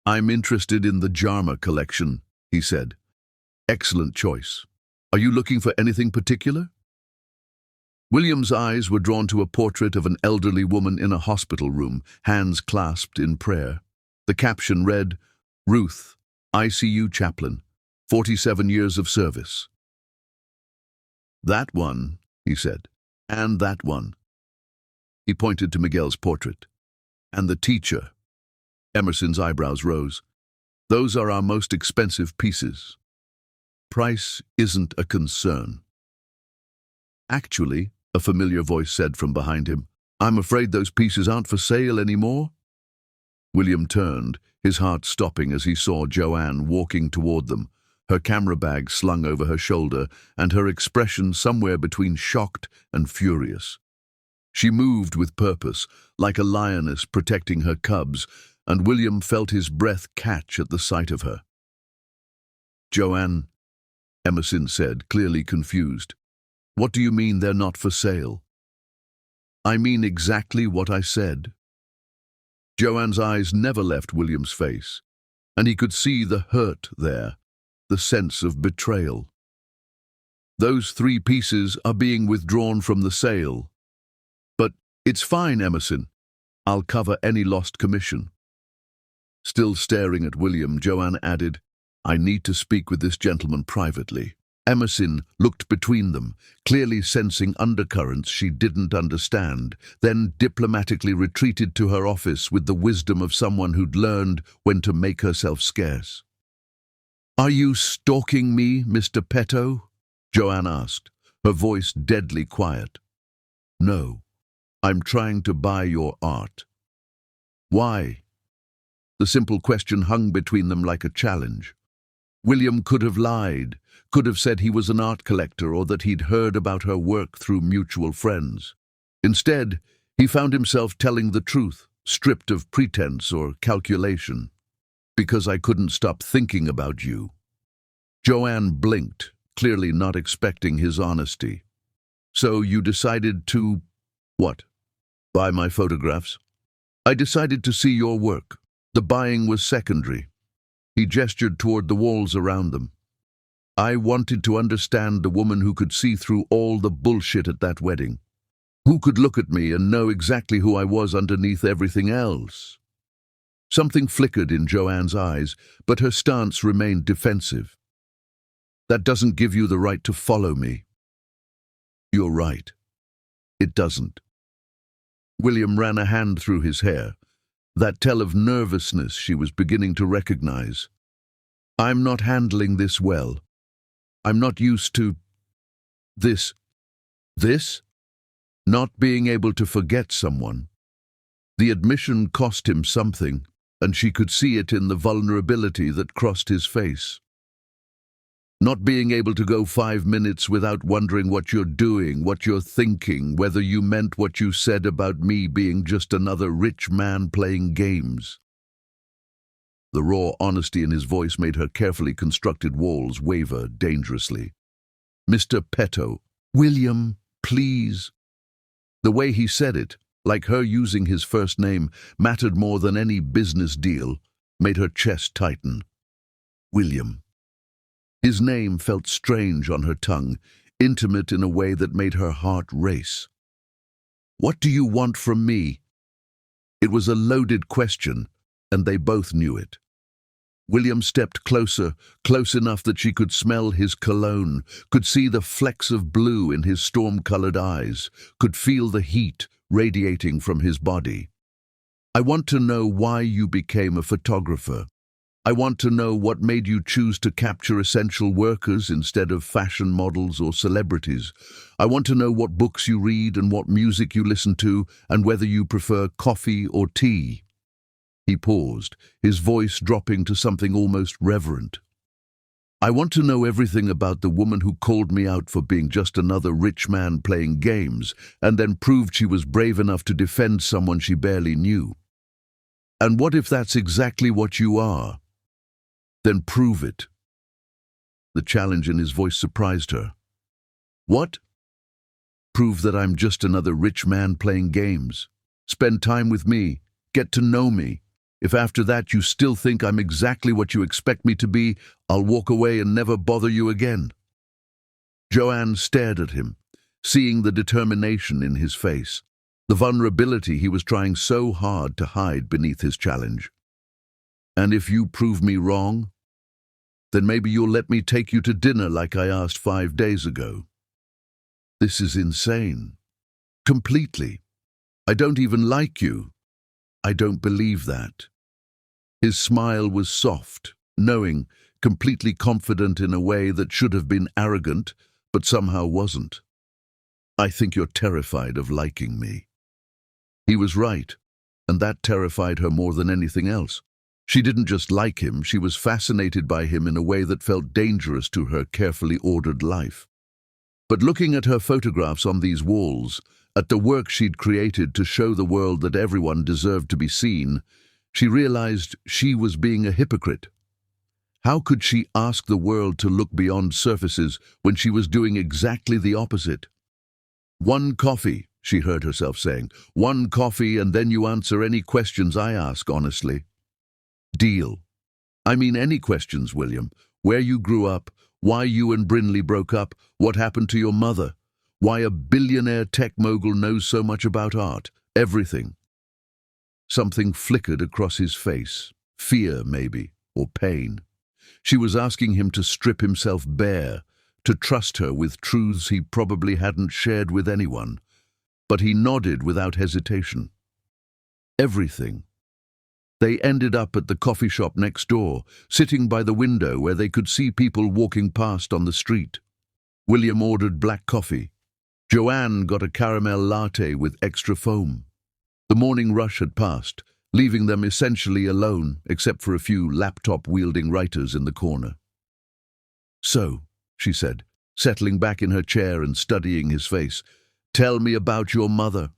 "I'm interested in the Jarmer collection," he said. "Excellent choice. Are you looking for anything particular?" William's eyes were drawn to a portrait of an elderly woman in a hospital room, hands clasped in prayer. The caption read, "Ruth, ICU chaplain, 47 years of service." "That one," he said, "and that one." He pointed to Miguel's portrait. "And the teacher." Emerson's eyebrows rose. "Those are our most expensive pieces." "Price isn't a concern." Actually, a familiar voice said from behind him, I'm afraid those pieces aren't for sale anymore. William turned, his heart stopping as he saw Joanne walking toward them, her camera bag slung over her shoulder and her expression somewhere between shocked and furious. She moved with purpose, like a lioness protecting her cubs, and William felt his breath catch at the sight of her. Joanne, Emerson said, clearly confused. What do you mean they're not for sale? I mean exactly what I said. Joanne's eyes never left William's face, and he could see the hurt there, the sense of betrayal. Those 3 pieces are being withdrawn from the sale. But it's fine, Emerson. I'll cover any lost commission. Still staring at William, Joanne added, I need to speak with this gentleman privately. Emerson looked between them, clearly sensing undercurrents she didn't understand, then diplomatically retreated to her office with the wisdom of someone who'd learned when to make herself scarce. Are you stalking me, Mr. Petto? Joanne asked, her voice deadly quiet. No, I'm trying to buy your art. Why? The simple question hung between them like a challenge. William could have lied, could have said he was an art collector or that he'd heard about her work through mutual friends. Instead, he found himself telling the truth, stripped of pretense or calculation. Because I couldn't stop thinking about you. Joanne blinked, clearly not expecting his honesty. So you decided to, what? Buy my photographs? I decided to see your work. The buying was secondary. He gestured toward the walls around them. I wanted to understand the woman who could see through all the bullshit at that wedding. Who could look at me and know exactly who I was underneath everything else? Something flickered in Joanne's eyes, but her stance remained defensive. That doesn't give you the right to follow me. You're right. It doesn't. William ran a hand through his hair, that tell of nervousness she was beginning to recognize. I'm not handling this well. I'm not used to this. This? Not being able to forget someone. The admission cost him something, and she could see it in the vulnerability that crossed his face. Not being able to go 5 minutes without wondering what you're doing, what you're thinking, whether you meant what you said about me being just another rich man playing games. The raw honesty in his voice made her carefully constructed walls waver dangerously. Mr. Petto, William, please. The way he said it, like her using his first name, mattered more than any business deal, made her chest tighten. William. His name felt strange on her tongue, intimate in a way that made her heart race. What do you want from me? It was a loaded question, and they both knew it. William stepped closer, close enough that she could smell his cologne, could see the flecks of blue in his storm-colored eyes, could feel the heat radiating from his body. I want to know why you became a photographer. I want to know what made you choose to capture essential workers instead of fashion models or celebrities. I want to know what books you read and what music you listen to and whether you prefer coffee or tea. He paused, his voice dropping to something almost reverent. I want to know everything about the woman who called me out for being just another rich man playing games and then proved she was brave enough to defend someone she barely knew. And what if that's exactly what you are? Then prove it. The challenge in his voice surprised her. What? Prove that I'm just another rich man playing games. Spend time with me. Get to know me. If after that you still think I'm exactly what you expect me to be, I'll walk away and never bother you again. Joanne stared at him, seeing the determination in his face, the vulnerability he was trying so hard to hide beneath his challenge. And if you prove me wrong, then maybe you'll let me take you to dinner like I asked 5 days ago. This is insane. Completely. I don't even like you. I don't believe that. His smile was soft, knowing, completely confident in a way that should have been arrogant, but somehow wasn't. I think you're terrified of liking me." He was right, and that terrified her more than anything else. She didn't just like him, she was fascinated by him in a way that felt dangerous to her carefully ordered life. But looking at her photographs on these walls, at the work she'd created to show the world that everyone deserved to be seen, she realized she was being a hypocrite. How could she ask the world to look beyond surfaces when she was doing exactly the opposite? "One coffee," she heard herself saying. "One coffee, and then you answer any questions I ask honestly." Deal. I mean any questions, William. Where you grew up, why you and Brinley broke up, what happened to your mother, why a billionaire tech mogul knows so much about art, everything. Something flickered across his face. Fear, maybe, or pain. She was asking him to strip himself bare, to trust her with truths he probably hadn't shared with anyone. But he nodded without hesitation. Everything. They ended up at the coffee shop next door, sitting by the window where they could see people walking past on the street. William ordered black coffee. Joanne got a caramel latte with extra foam. The morning rush had passed, leaving them essentially alone, except for a few laptop-wielding writers in the corner. "So," she said, settling back in her chair and studying his face, "tell me about your mother."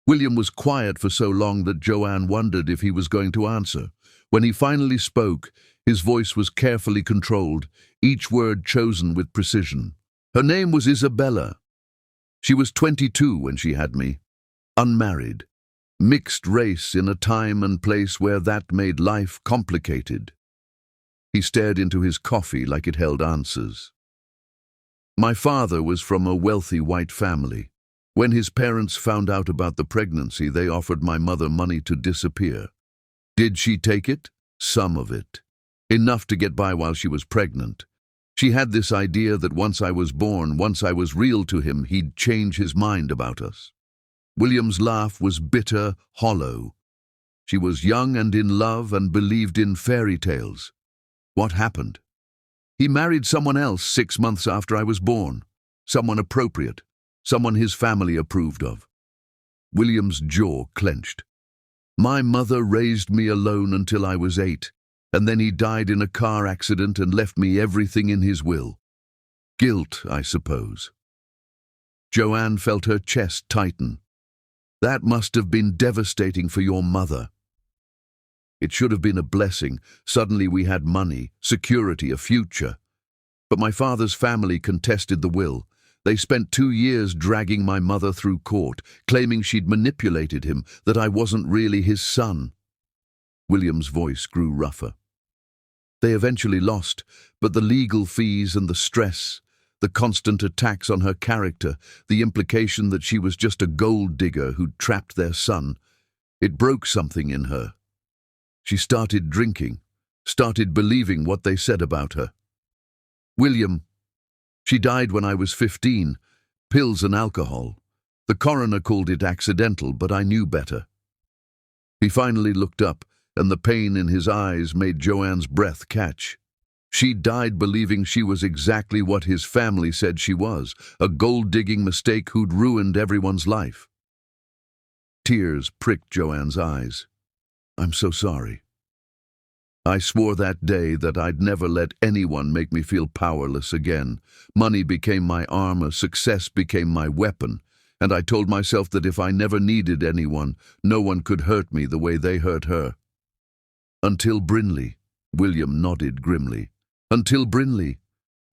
William was quiet for so long that Joanne wondered if he was going to answer. When he finally spoke, his voice was carefully controlled, each word chosen with precision. "Her name was Isabella. She was 22 when she had me. Unmarried. Mixed race in a time and place where that made life complicated." He stared into his coffee like it held answers. "My father was from a wealthy white family. When his parents found out about the pregnancy, they offered my mother money to disappear. Did she take it? Some of it. Enough to get by while she was pregnant. She had this idea that once I was born, once I was real to him, he'd change his mind about us." William's laugh was bitter, hollow. "She was young and in love and believed in fairy tales. What happened?" "He married someone else 6 months after I was born. Someone appropriate. Someone his family approved of." William's jaw clenched. "My mother raised me alone until I was 8, and then he died in a car accident and left me everything in his will. Guilt, I suppose." Joanne felt her chest tighten. "That must have been devastating for your mother." "It should have been a blessing. Suddenly we had money, security, a future. But my father's family contested the will. They spent 2 years dragging my mother through court, claiming she'd manipulated him, that I wasn't really his son." William's voice grew rougher. "They eventually lost, but the legal fees and the stress, the constant attacks on her character, the implication that she was just a gold digger who'd trapped their son, it broke something in her. She started drinking, started believing what they said about her. William, she died when I was 15, pills and alcohol. The coroner called it accidental, but I knew better." He finally looked up, and the pain in his eyes made Joanne's breath catch. She died believing she was exactly what his family said she was, a gold-digging mistake who'd ruined everyone's life. Tears pricked Joanne's eyes. "I'm so sorry. I swore that day that I'd never let anyone make me feel powerless again. Money became my armor, success became my weapon, and I told myself that if I never needed anyone, no one could hurt me the way they hurt her. Until Brinley." William nodded grimly. "Until Brinley.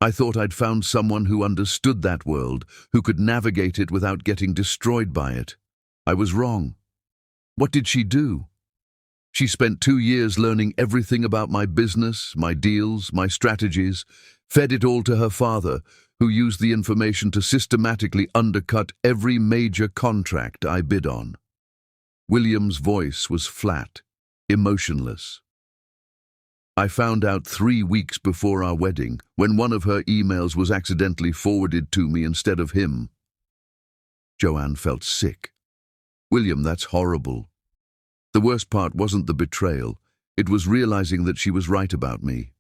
I thought I'd found someone who understood that world, who could navigate it without getting destroyed by it. I was wrong. What did she do? She spent 2 years learning everything about my business, my deals, my strategies, fed it all to her father, who used the information to systematically undercut every major contract I bid on." William's voice was flat, emotionless. "I found out 3 weeks before our wedding, when one of her emails was accidentally forwarded to me instead of him." Joanne felt sick. "William, that's horrible. The worst part wasn't the betrayal. It was realizing that she was right about me.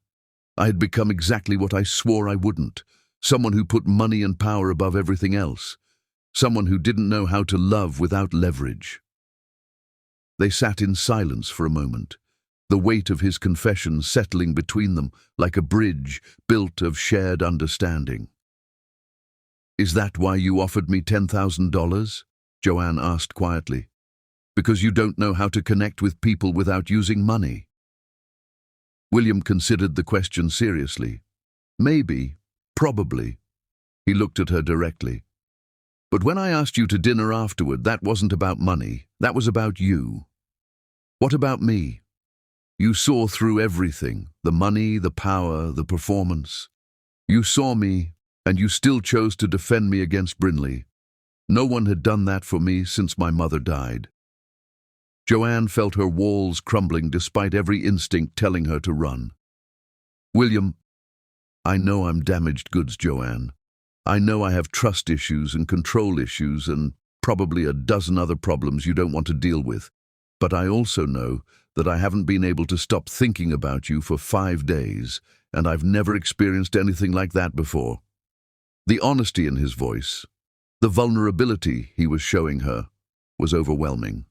I had become exactly what I swore I wouldn't, someone who put money and power above everything else. someone who didn't know how to love without leverage. They sat in silence for a moment, the weight of his confession settling between them like a bridge built of shared understanding. "Is that why you offered me $10,000? Joanne asked quietly. "Because you don't know how to connect with people without using money?" William considered the question seriously. "Maybe, probably." He looked at her directly. "But when I asked you to dinner afterward, that wasn't about money. That was about you. What about me? You saw through everything, the money, the power, the performance. You saw me, and you still chose to defend me against Brinley. No one had done that for me since my mother died." Joanne felt her walls crumbling despite every instinct telling her to run. "William, I know I'm damaged goods, Joanne. I know I have trust issues and control issues and probably a dozen other problems you don't want to deal with. But I also know that I haven't been able to stop thinking about you for 5 days, and I've never experienced anything like that before." The honesty in his voice, the vulnerability he was showing her, was overwhelming.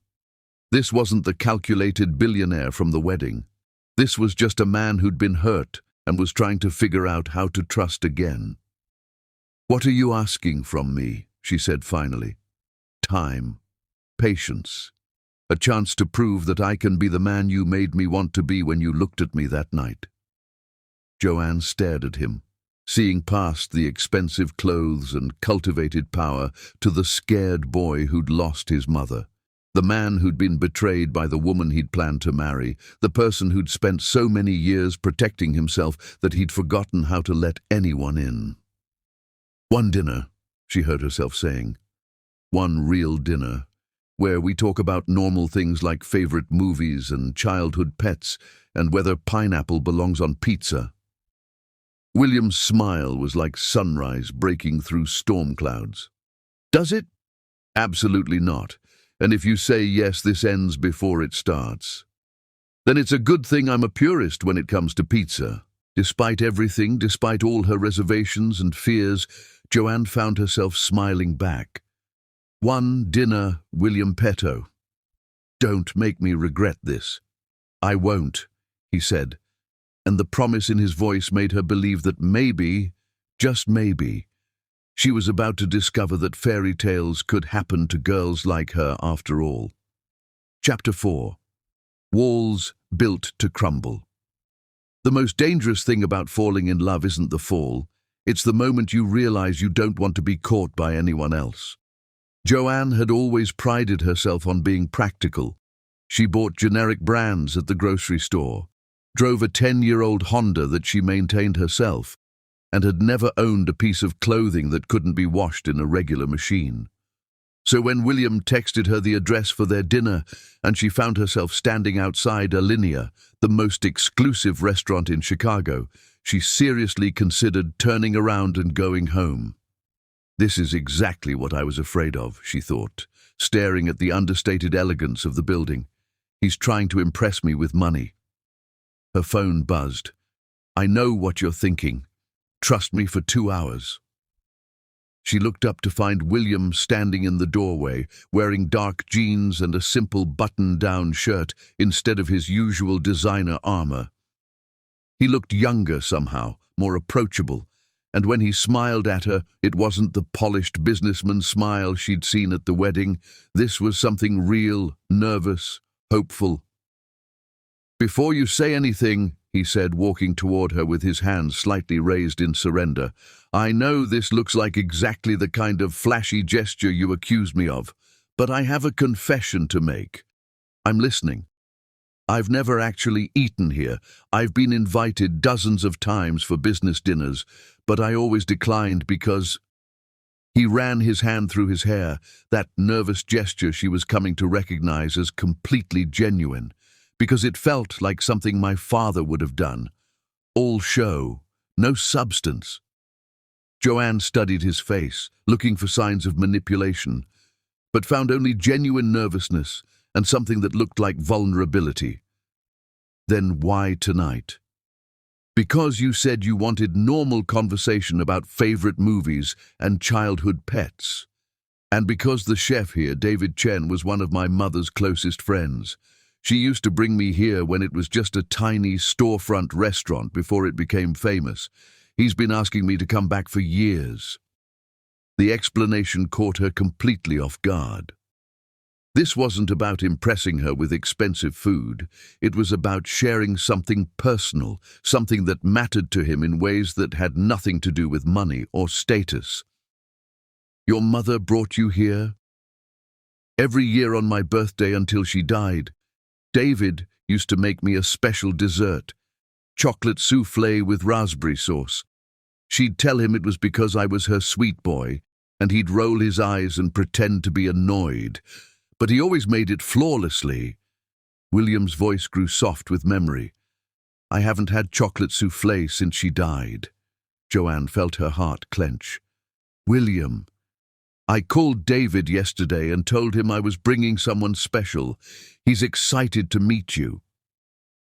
This wasn't the calculated billionaire from the wedding. This was just a man who'd been hurt and was trying to figure out how to trust again. "What are you asking from me?" she said finally. "Time, patience, a chance to prove that I can be the man you made me want to be when you looked at me that night." Joanne stared at him, seeing past the expensive clothes and cultivated power to the scared boy who'd lost his mother, the man who'd been betrayed by the woman he'd planned to marry, the person who'd spent so many years protecting himself that he'd forgotten how to let anyone in. "One dinner," she heard herself saying. "One real dinner, where we talk about normal things like favorite movies and childhood pets and whether pineapple belongs on pizza." William's smile was like sunrise breaking through storm clouds. "Does it?" "Absolutely not. And if you say yes, this ends before it starts. Then it's a good thing I'm a purist when it comes to pizza." Despite everything, despite all her reservations and fears, Joanne found herself smiling back. "One dinner, William Petto. Don't make me regret this." "I won't," he said, and the promise in his voice made her believe that maybe, just maybe, she was about to discover that fairy tales could happen to girls like her after all. Chapter 4. Walls Built to Crumble. The most dangerous thing about falling in love isn't the fall. It's the moment you realize you don't want to be caught by anyone else. Joanne had always prided herself on being practical. She bought generic brands at the grocery store, drove a 10-year-old Honda that she maintained herself, and had never owned a piece of clothing that couldn't be washed in a regular machine. So when William texted her the address for their dinner and she found herself standing outside Alinea, the most exclusive restaurant in Chicago, she seriously considered turning around and going home. "This is exactly what I was afraid of," she thought, staring at the understated elegance of the building. "He's trying to impress me with money." Her phone buzzed. "I know what you're thinking. Trust me for 2 hours." She looked up to find William standing in the doorway, wearing dark jeans and a simple button-down shirt instead of his usual designer armor. He looked younger somehow, more approachable, and when he smiled at her, it wasn't the polished businessman smile she'd seen at the wedding. This was something real, nervous, hopeful. "Before you say anything," he said, walking toward her with his hands slightly raised in surrender, "I know this looks like exactly the kind of flashy gesture you accuse me of, but I have a confession to make. I'm listening. I've never actually eaten here. I've been invited dozens of times for business dinners, but I always declined because—" He ran his hand through his hair, that nervous gesture she was coming to recognize as completely genuine, because it felt like something my father would have done. All show, no substance. Joanne studied his face, looking for signs of manipulation, but found only genuine nervousness and something that looked like vulnerability. "Then why tonight?" "Because you said you wanted normal conversation about favorite movies and childhood pets." And because the chef here, David Chen, was one of my mother's closest friends. She used to bring me here when it was just a tiny storefront restaurant before it became famous. He's been asking me to come back for years. The explanation caught her completely off guard. This wasn't about impressing her with expensive food. It was about sharing something personal, something that mattered to him in ways that had nothing to do with money or status. Your mother brought you here? Every year on my birthday until she died, David used to make me a special dessert, chocolate soufflé with raspberry sauce. She'd tell him it was because I was her sweet boy, and he'd roll his eyes and pretend to be annoyed. But he always made it flawlessly. William's voice grew soft with memory. I haven't had chocolate soufflé since she died. Joanne felt her heart clench. William, I called David yesterday and told him I was bringing someone special. He's excited to meet you.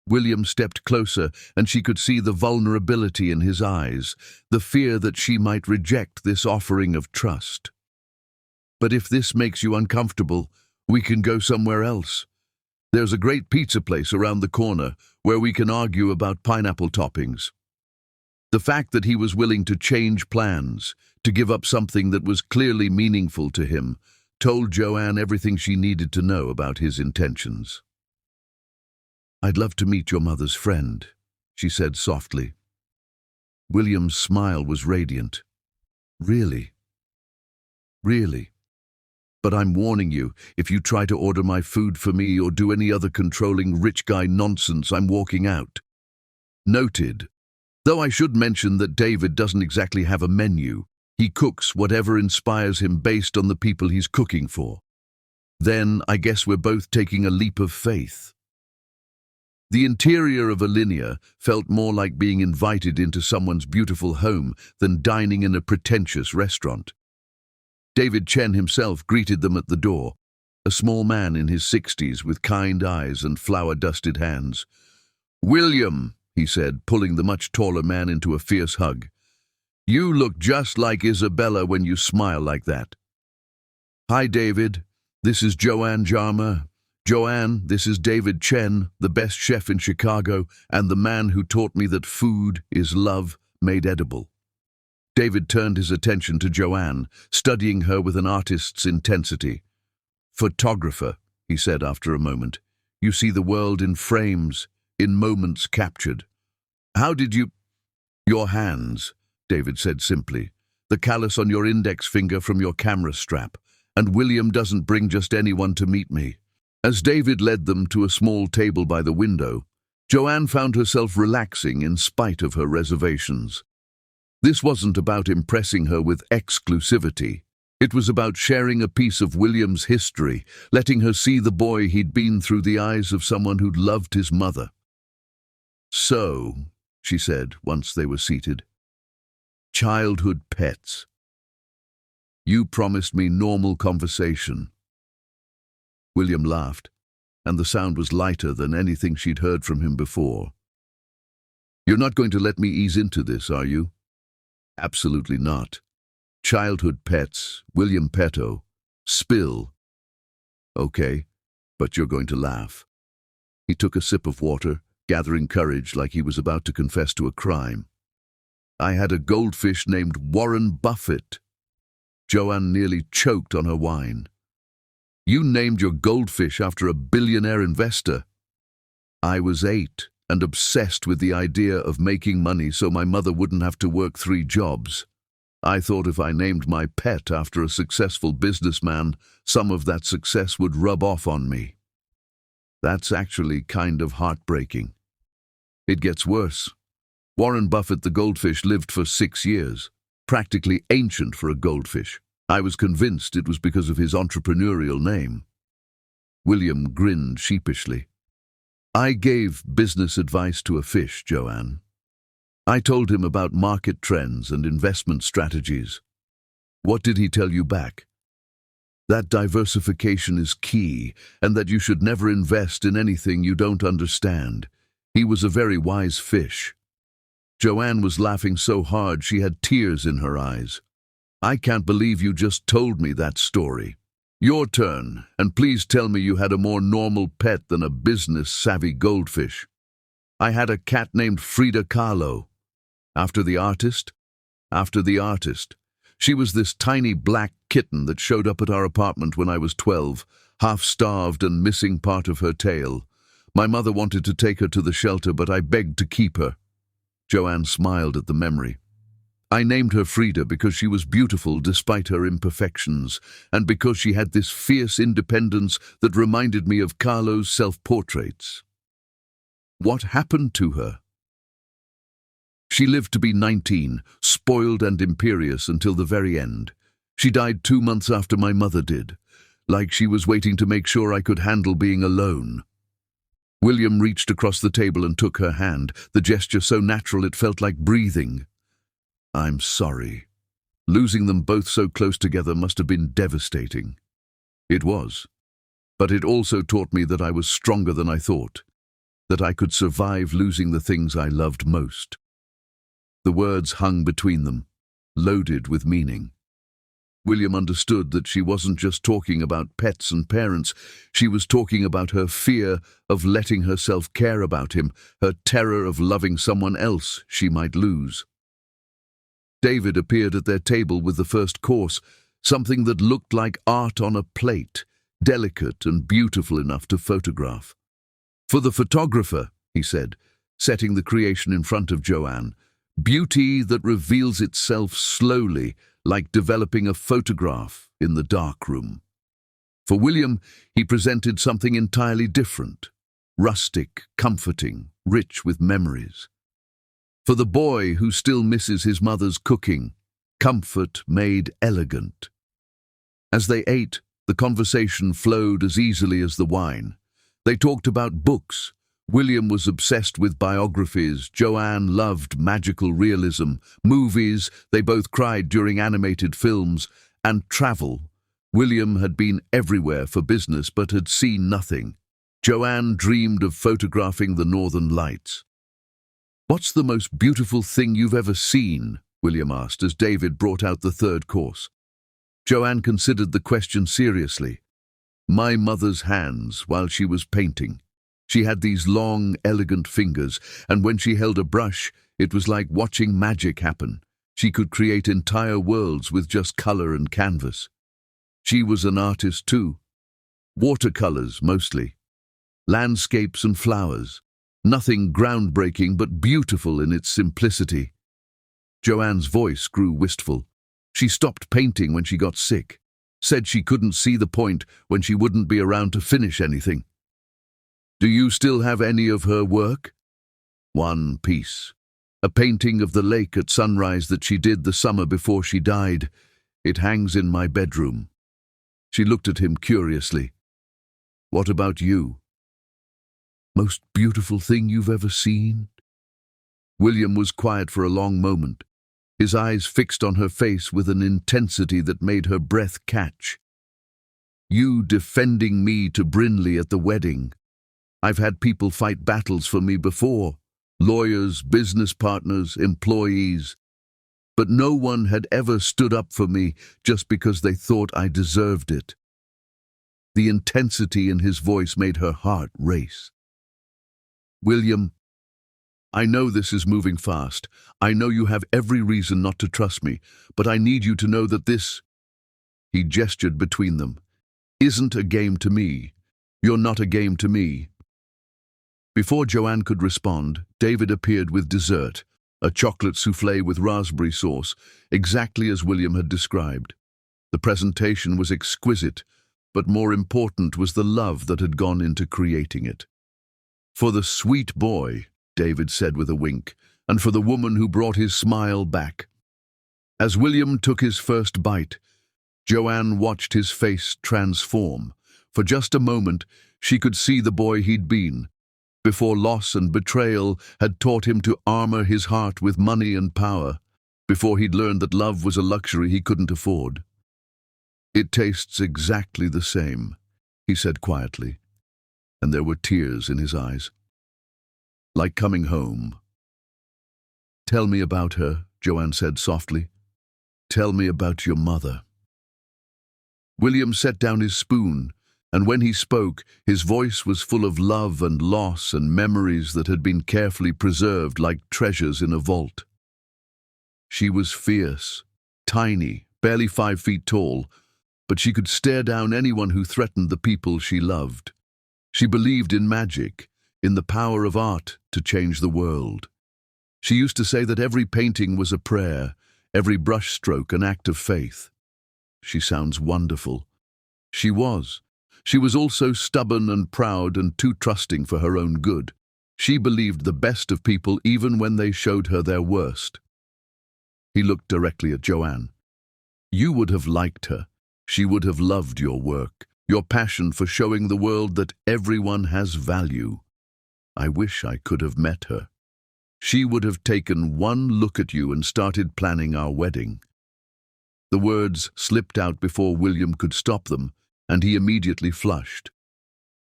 William stepped closer, and she could see the vulnerability in his eyes, the fear that she might reject this offering of trust. But if this makes you uncomfortable, we can go somewhere else. There's a great pizza place around the corner where we can argue about pineapple toppings. The fact that he was willing to change plans, to give up something that was clearly meaningful to him, told Joanne everything she needed to know about his intentions. I'd love to meet your mother's friend, she said softly. William's smile was radiant. Really? Really? But I'm warning you, if you try to order my food for me or do any other controlling rich guy nonsense, I'm walking out. Noted. Though I should mention that David doesn't exactly have a menu. He cooks whatever inspires him based on the people he's cooking for. Then I guess we're both taking a leap of faith. The interior of Alinea felt more like being invited into someone's beautiful home than dining in a pretentious restaurant. David Chen himself greeted them at the door, a small man in his 60s with kind eyes and flour-dusted hands. William, he said, pulling the much taller man into a fierce hug. You look just like Isabella when you smile like that. Hi, David. This is Joanne Jarmer. Joanne, this is David Chen, the best chef in Chicago and the man who taught me that food is love made edible. David turned his attention to Joanne, studying her with an artist's intensity. Photographer, he said after a moment. You see the world in frames, in moments captured. How did you... Your hands, David said simply. The callus on your index finger from your camera strap. And William doesn't bring just anyone to meet me. As David led them to a small table by the window, Joanne found herself relaxing in spite of her reservations. This wasn't about impressing her with exclusivity. It was about sharing a piece of William's history, letting her see the boy he'd been through the eyes of someone who'd loved his mother. So, she said once they were seated, childhood pets. You promised me normal conversation. William laughed, and the sound was lighter than anything she'd heard from him before. You're not going to let me ease into this, are you? Absolutely not. Childhood pets, William Petto, spill. Okay, but you're going to laugh. He took a sip of water, gathering courage like he was about to confess to a crime. I had a goldfish named Warren Buffett. Joanne nearly choked on her wine. You named your goldfish after a billionaire investor. I was 8 and obsessed with the idea of making money so my mother wouldn't have to work 3 jobs. I thought if I named my pet after a successful businessman, some of that success would rub off on me. That's actually kind of heartbreaking. It gets worse. Warren Buffett the goldfish lived for 6 years, practically ancient for a goldfish. I was convinced it was because of his entrepreneurial name. William grinned sheepishly. I gave business advice to a fish, Joanne. I told him about market trends and investment strategies. What did he tell you back? That diversification is key, and that you should never invest in anything you don't understand. He was a very wise fish. Joanne was laughing so hard she had tears in her eyes. I can't believe you just told me that story. Your turn, and please tell me you had a more normal pet than a business-savvy goldfish. I had a cat named Frida Kahlo. After the artist? After the artist. She was this tiny black kitten that showed up at our apartment when I was 12, half-starved and missing part of her tail. My mother wanted to take her to the shelter, but I begged to keep her. Joanne smiled at the memory. I named her Frida because she was beautiful despite her imperfections, and because she had this fierce independence that reminded me of Kahlo's self-portraits. What happened to her? She lived to be 19, spoiled and imperious until the very end. She died 2 months after my mother did, like she was waiting to make sure I could handle being alone. William reached across the table and took her hand, the gesture so natural it felt like breathing. I'm sorry. Losing them both so close together must have been devastating. It was. But it also taught me that I was stronger than I thought, that I could survive losing the things I loved most. The words hung between them, loaded with meaning. William understood that she wasn't just talking about pets and parents, she was talking about her fear of letting herself care about him, her terror of loving someone else she might lose. David appeared at their table with the first course, something that looked like art on a plate, delicate and beautiful enough to photograph. For the photographer, he said, setting the creation in front of Joanne, beauty that reveals itself slowly, like developing a photograph in the darkroom. For William, he presented something entirely different, rustic, comforting, rich with memories. For the boy who still misses his mother's cooking, comfort made elegant. As they ate, the conversation flowed as easily as the wine. They talked about books. William was obsessed with biographies, Joanne loved magical realism, movies, they both cried during animated films, and travel. William had been everywhere for business but had seen nothing. Joanne dreamed of photographing the Northern Lights. What's the most beautiful thing you've ever seen? William asked as David brought out the third course. Joanne considered the question seriously. My mother's hands while she was painting. She had these long, elegant fingers, and when she held a brush, it was like watching magic happen. She could create entire worlds with just color and canvas. She was an artist too. Watercolors, mostly. Landscapes and flowers. Nothing groundbreaking but beautiful in its simplicity. Joanne's voice grew wistful. She stopped painting when she got sick. Said she couldn't see the point when she wouldn't be around to finish anything. Do you still have any of her work? One piece. A painting of the lake at sunrise that she did the summer before she died. It hangs in my bedroom. She looked at him curiously. What about you? Most beautiful thing you've ever seen? William was quiet for a long moment, his eyes fixed on her face with an intensity that made her breath catch. You defending me to Brinley at the wedding. I've had people fight battles for me before, lawyers, business partners, employees, but no one had ever stood up for me just because they thought I deserved it. The intensity in his voice made her heart race. William, I know this is moving fast. I know you have every reason not to trust me, but I need you to know that this, he gestured between them, isn't a game to me. You're not a game to me. Before Joanne could respond, David appeared with dessert, a chocolate soufflé with raspberry sauce, exactly as William had described. The presentation was exquisite, but more important was the love that had gone into creating it. For the sweet boy, David said with a wink, and for the woman who brought his smile back. As William took his first bite, Joanne watched his face transform. For just a moment, she could see the boy he'd been, before loss and betrayal had taught him to armor his heart with money and power, before he'd learned that love was a luxury he couldn't afford. It tastes exactly the same, he said quietly, and there were tears in his eyes. Like coming home. Tell me about her, Joanne said softly. Tell me about your mother." William set down his spoon, and when he spoke, his voice was full of love and loss and memories that had been carefully preserved like treasures in a vault. She was fierce, tiny, barely 5 feet tall, but she could stare down anyone who threatened the people she loved. She believed in magic, in the power of art to change the world. She used to say that every painting was a prayer, every brushstroke an act of faith. She sounds wonderful. She was. She was also stubborn and proud and too trusting for her own good. She believed the best of people even when they showed her their worst. He looked directly at Joanne. "You would have liked her. She would have loved your work, your passion for showing the world that everyone has value. I wish I could have met her. She would have taken one look at you and started planning our wedding." The words slipped out before William could stop them, and he immediately flushed.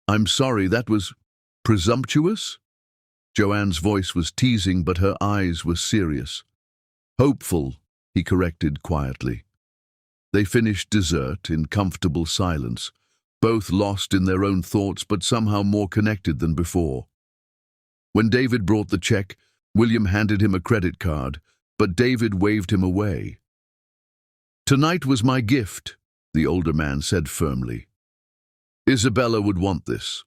"I'm sorry, that was presumptuous?" Joanne's voice was teasing, but her eyes were serious. "Hopeful," he corrected quietly. They finished dessert in comfortable silence, both lost in their own thoughts but somehow more connected than before. When David brought the check, William handed him a credit card, but David waved him away. "Tonight was my gift," the older man said firmly. "Isabella would want this."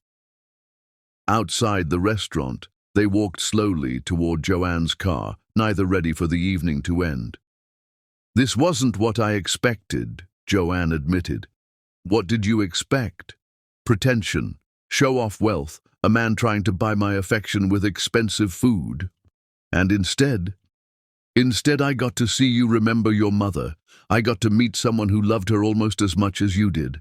Outside the restaurant, they walked slowly toward Joanne's car, neither ready for the evening to end. "This wasn't what I expected," Joanne admitted. "What did you expect? Pretension, show-off wealth, a man trying to buy my affection with expensive food. And instead I got to see you remember your mother. I got to meet someone who loved her almost as much as you did.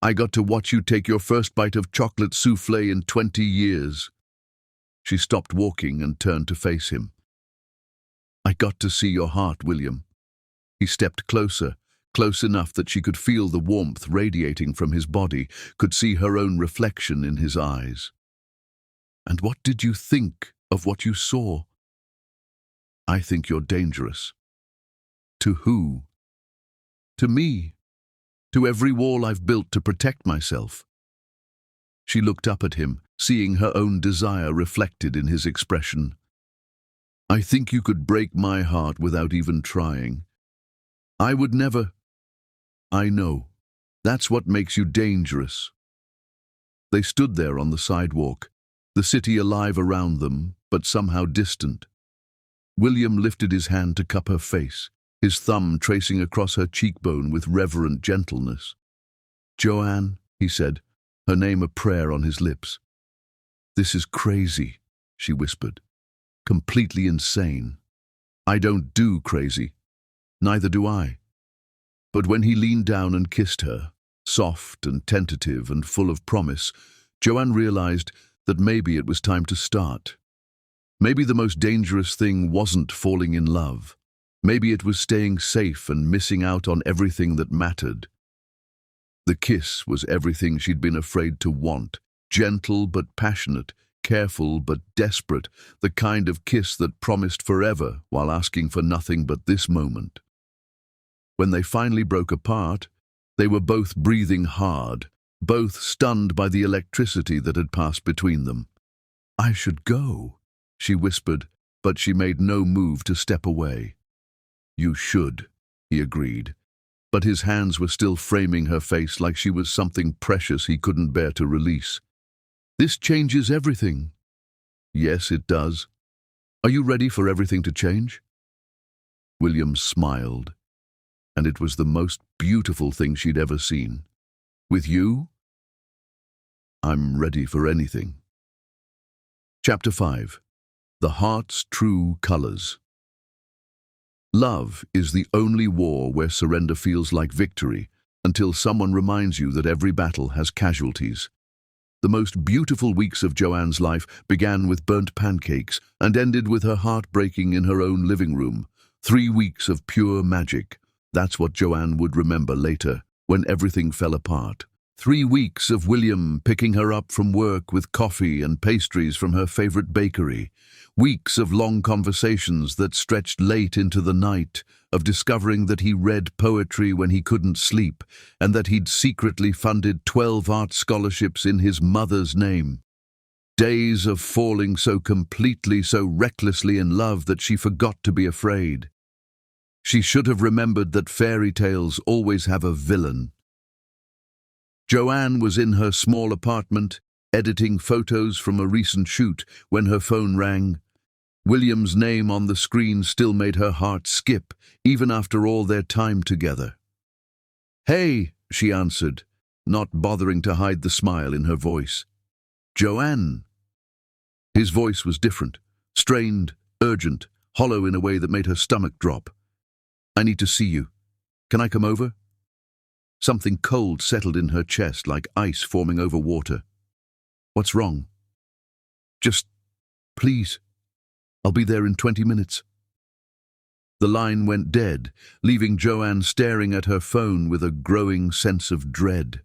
I got to watch you take your first bite of chocolate soufflé in 20 years. She stopped walking and turned to face him. "I got to see your heart, William." He stepped closer, close enough that she could feel the warmth radiating from his body, could see her own reflection in his eyes. "And what did you think of what you saw?" "I think you're dangerous." "To who?" "To me. To every wall I've built to protect myself." She looked up at him, seeing her own desire reflected in his expression. "I think you could break my heart without even trying. I would never." "I know. That's what makes you dangerous." They stood there on the sidewalk, the city alive around them, but somehow distant. William lifted his hand to cup her face, his thumb tracing across her cheekbone with reverent gentleness. "Joanne," he said, her name a prayer on his lips. "This is crazy," she whispered. "Completely insane. I don't do crazy. Neither do I." But when he leaned down and kissed her, soft and tentative and full of promise, Joanne realized that maybe it was time to start. Maybe the most dangerous thing wasn't falling in love. Maybe it was staying safe and missing out on everything that mattered. The kiss was everything she'd been afraid to want, gentle but passionate, careful but desperate, the kind of kiss that promised forever while asking for nothing but this moment. When they finally broke apart, they were both breathing hard, both stunned by the electricity that had passed between them. "I should go," she whispered, but she made no move to step away. "You should," he agreed, but his hands were still framing her face like she was something precious he couldn't bear to release. "This changes everything." "Yes, it does. Are you ready for everything to change?" William smiled, and it was the most beautiful thing she'd ever seen. "With you, I'm ready for anything." Chapter 5. The Heart's True Colors. Love is the only war where surrender feels like victory until someone reminds you that every battle has casualties. The most beautiful weeks of Joanne's life began with burnt pancakes and ended with her heart breaking in her own living room. 3 weeks of pure magic. That's what Joanne would remember later, when everything fell apart. 3 weeks of William picking her up from work with coffee and pastries from her favorite bakery. Weeks of long conversations that stretched late into the night, of discovering that he read poetry when he couldn't sleep, and that he'd secretly funded 12 art scholarships in his mother's name. Days of falling so completely, so recklessly in love that she forgot to be afraid. She should have remembered that fairy tales always have a villain. Joanne was in her small apartment, editing photos from a recent shoot, when her phone rang. William's name on the screen still made her heart skip, even after all their time together. "Hey," she answered, not bothering to hide the smile in her voice. "Joanne." His voice was different, strained, urgent, hollow in a way that made her stomach drop. "I need to see you. Can I come over?" Something cold settled in her chest like ice forming over water. "What's wrong?" "Just, please. I'll be there in 20 minutes. The line went dead, leaving Joanne staring at her phone with a growing sense of dread.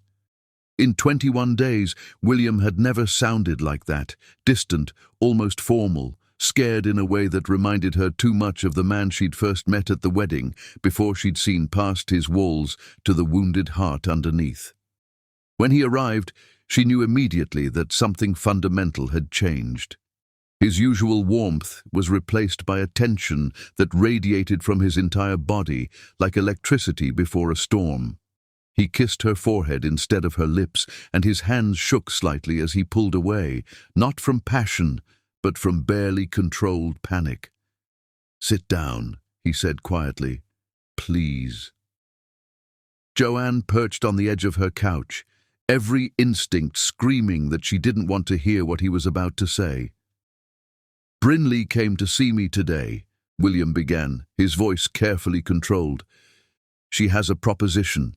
In 21 days, William had never sounded like that, distant, almost formal, scared in a way that reminded her too much of the man she'd first met at the wedding, before she'd seen past his walls to the wounded heart underneath. When he arrived, she knew immediately that something fundamental had changed. His usual warmth was replaced by a tension that radiated from his entire body like electricity before a storm. He kissed her forehead instead of her lips, and his hands shook slightly as he pulled away, not from passion, but from barely controlled panic. "Sit down," he said quietly. "Please." Joanne perched on the edge of her couch, every instinct screaming that she didn't want to hear what he was about to say. "Brinley came to see me today," William began, his voice carefully controlled. "She has a proposition."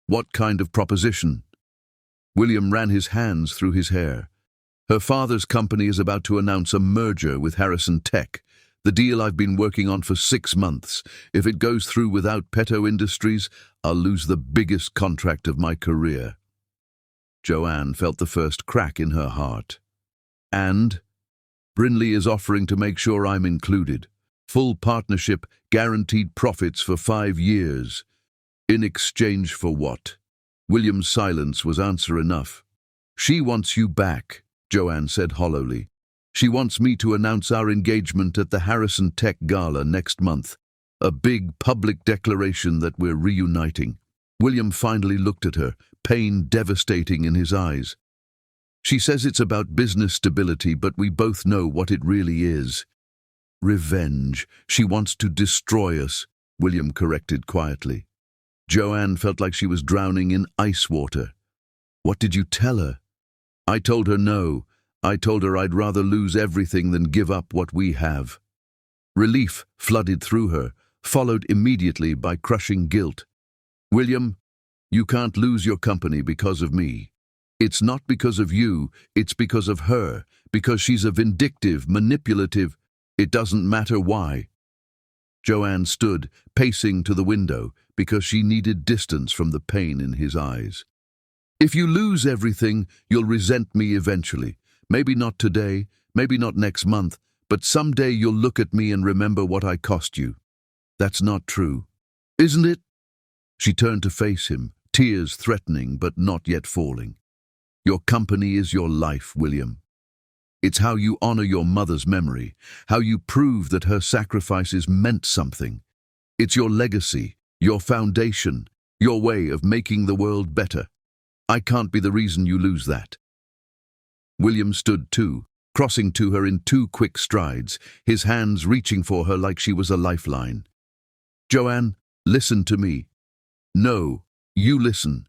"What kind of proposition?" William ran his hands through his hair. "Her father's company is about to announce a merger with Harrison Tech, the deal I've been working on for 6 months. If it goes through without Peto Industries, I'll lose the biggest contract of my career." Joanne felt the first crack in her heart. "And Brinley is offering to make sure I'm included. Full partnership, guaranteed profits for 5 years. In exchange for what?" William's silence was answer enough. "She wants you back," Joanne said hollowly. "She wants me to announce our engagement at the Harrison Tech Gala next month. A big public declaration that we're reuniting." William finally looked at her, pain devastating in his eyes. "She says it's about business stability, but we both know what it really is. Revenge. She wants to destroy us," William corrected quietly. Joanne felt like she was drowning in ice water. "What did you tell her?" "I told her no. I told her I'd rather lose everything than give up what we have." Relief flooded through her, followed immediately by crushing guilt. "William, you can't lose your company because of me. It's not because of you, it's because of her, because she's a vindictive, manipulative. It doesn't matter why." Joanne stood, pacing to the window, because she needed distance from the pain in his eyes. "If you lose everything, you'll resent me eventually. Maybe not today, maybe not next month, but someday you'll look at me and remember what I cost you. That's not true, isn't it?" She turned to face him, tears threatening but not yet falling. "Your company is your life, William. It's how you honor your mother's memory, how you prove that her sacrifices meant something. It's your legacy, your foundation, your way of making the world better. I can't be the reason you lose that." William stood too, crossing to her in 2 quick strides, his hands reaching for her like she was a lifeline. "Joanne, listen to me." "No, you listen."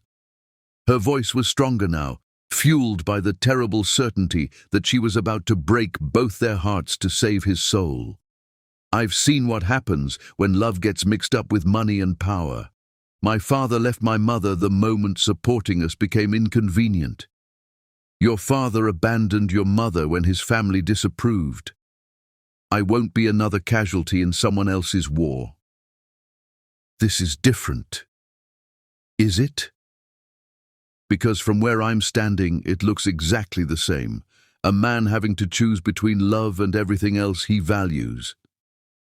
Her voice was stronger now, fueled by the terrible certainty that she was about to break both their hearts to save his soul. "I've seen what happens when love gets mixed up with money and power. My father left my mother the moment supporting us became inconvenient. Your father abandoned your mother when his family disapproved. I won't be another casualty in someone else's war." "This is different. Is it?" Because from where I'm standing, it looks exactly the same. A man having to choose between love and everything else he values.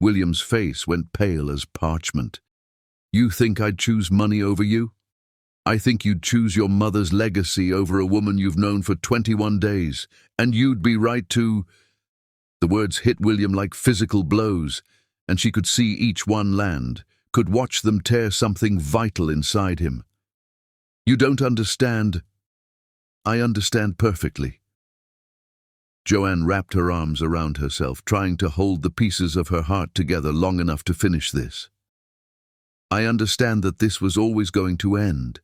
William's face went pale as parchment. You think I'd choose money over you? I think you'd choose your mother's legacy over a woman you've known for 21 days, and you'd be right to... The words hit William like physical blows, and she could see each one land, could watch them tear something vital inside him. You don't understand. I understand perfectly. Joanne wrapped her arms around herself, trying to hold the pieces of her heart together long enough to finish this. I understand that this was always going to end.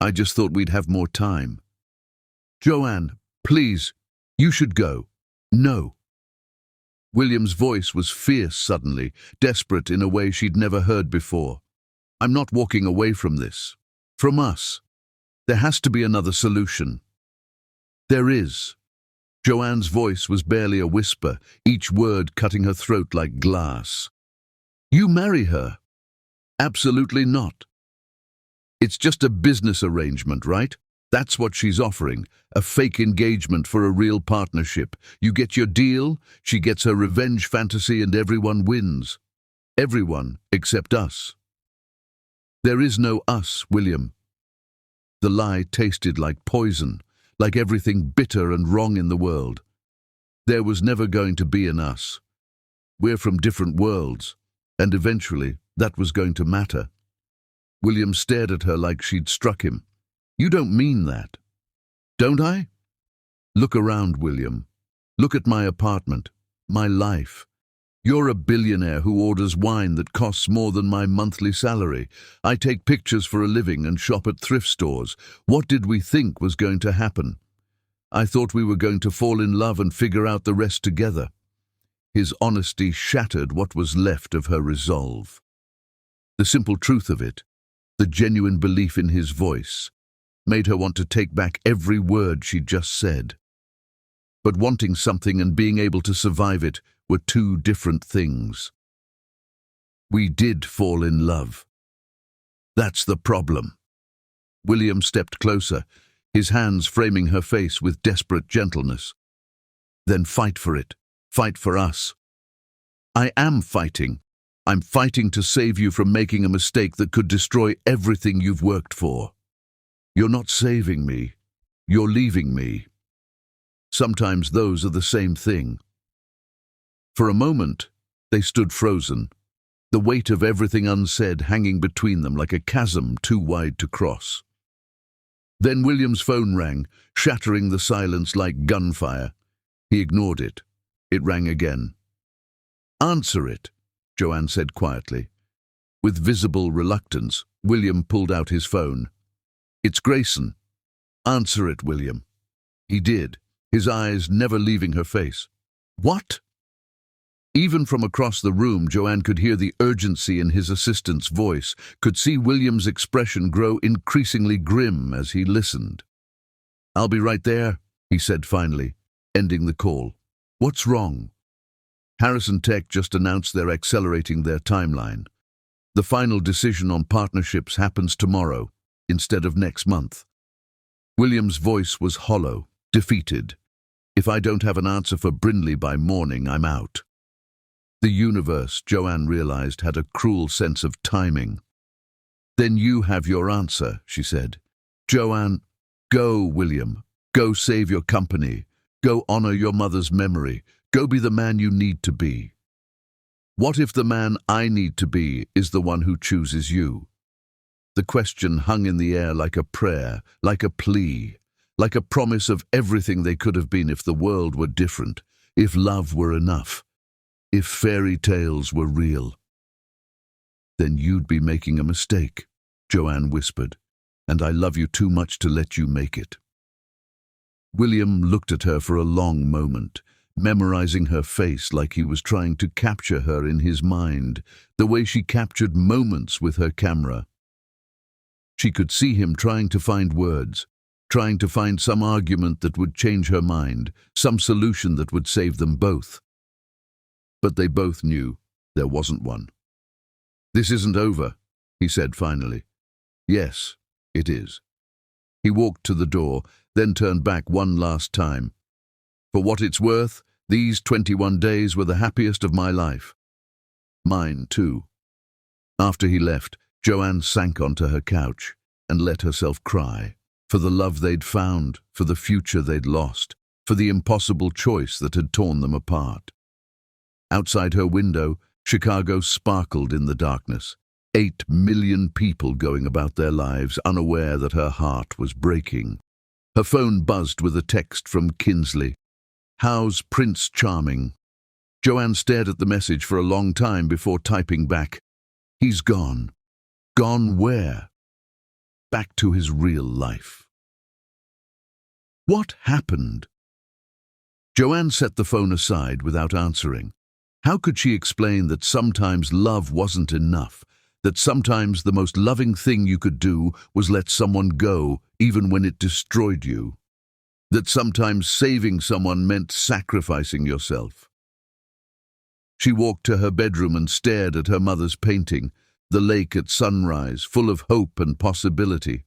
I just thought we'd have more time. Joanne, please, you should go. No. William's voice was fierce suddenly, desperate in a way she'd never heard before. I'm not walking away from this. From us. There has to be another solution. There is. Joanne's voice was barely a whisper, each word cutting her throat like glass. You marry her? Absolutely not. It's just a business arrangement, right? That's what she's offering, a fake engagement for a real partnership. You get your deal, she gets her revenge fantasy, and everyone wins. Everyone except us. There is no us, William. The lie tasted like poison, like everything bitter and wrong in the world. There was never going to be an us. We're from different worlds, and eventually that was going to matter. William stared at her like she'd struck him. You don't mean that. Don't I? Look around, William. Look at my apartment, my life. You're a billionaire who orders wine that costs more than my monthly salary. I take pictures for a living and shop at thrift stores. What did we think was going to happen? I thought we were going to fall in love and figure out the rest together. His honesty shattered what was left of her resolve. The simple truth of it, the genuine belief in his voice, made her want to take back every word she'd just said. But wanting something and being able to survive it were two different things. We did fall in love. That's the problem. William stepped closer, his hands framing her face with desperate gentleness. Then fight for it. Fight for us. I am fighting. I'm fighting to save you from making a mistake that could destroy everything you've worked for. You're not saving me. You're leaving me. Sometimes those are the same thing. For a moment, they stood frozen, the weight of everything unsaid hanging between them like a chasm too wide to cross. Then William's phone rang, shattering the silence like gunfire. He ignored it. It rang again. Answer it, Joanne said quietly. With visible reluctance, William pulled out his phone. It's Grayson. Answer it, William. He did, his eyes never leaving her face. What? Even from across the room, Joanne could hear the urgency in his assistant's voice, could see William's expression grow increasingly grim as he listened. I'll be right there, he said finally, ending the call. What's wrong? Harrison Tech just announced they're accelerating their timeline. The final decision on partnerships happens tomorrow, instead of next month. William's voice was hollow, defeated. If I don't have an answer for Brindley by morning, I'm out. The universe, Joanne realized, had a cruel sense of timing. Then you have your answer, she said. Joanne, go, William. Go save your company. Go honor your mother's memory. Go be the man you need to be. What if the man I need to be is the one who chooses you? The question hung in the air like a prayer, like a plea, like a promise of everything they could have been if the world were different, if love were enough. If fairy tales were real. Then you'd be making a mistake, Joanne whispered, and I love you too much to let you make it. William looked at her for a long moment, memorizing her face like he was trying to capture her in his mind, the way she captured moments with her camera. She could see him trying to find words, trying to find some argument that would change her mind, some solution that would save them both. But they both knew there wasn't one. This isn't over, he said finally. Yes, it is. He walked to the door, then turned back one last time. For what it's worth, these 21 days were the happiest of my life. Mine, too. After he left, Joanne sank onto her couch and let herself cry. For the love they'd found, for the future they'd lost, for the impossible choice that had torn them apart. Outside her window, Chicago sparkled in the darkness. 8 million people going about their lives, unaware that her heart was breaking. Her phone buzzed with a text from Kinsley. "How's Prince Charming?" Joanne stared at the message for a long time before typing back, "He's gone." Gone where? Back to his real life. What happened? Joanne set the phone aside without answering. How could she explain that sometimes love wasn't enough, that sometimes the most loving thing you could do was let someone go, even when it destroyed you? That sometimes saving someone meant sacrificing yourself? She walked to her bedroom and stared at her mother's painting, the lake at sunrise, full of hope and possibility.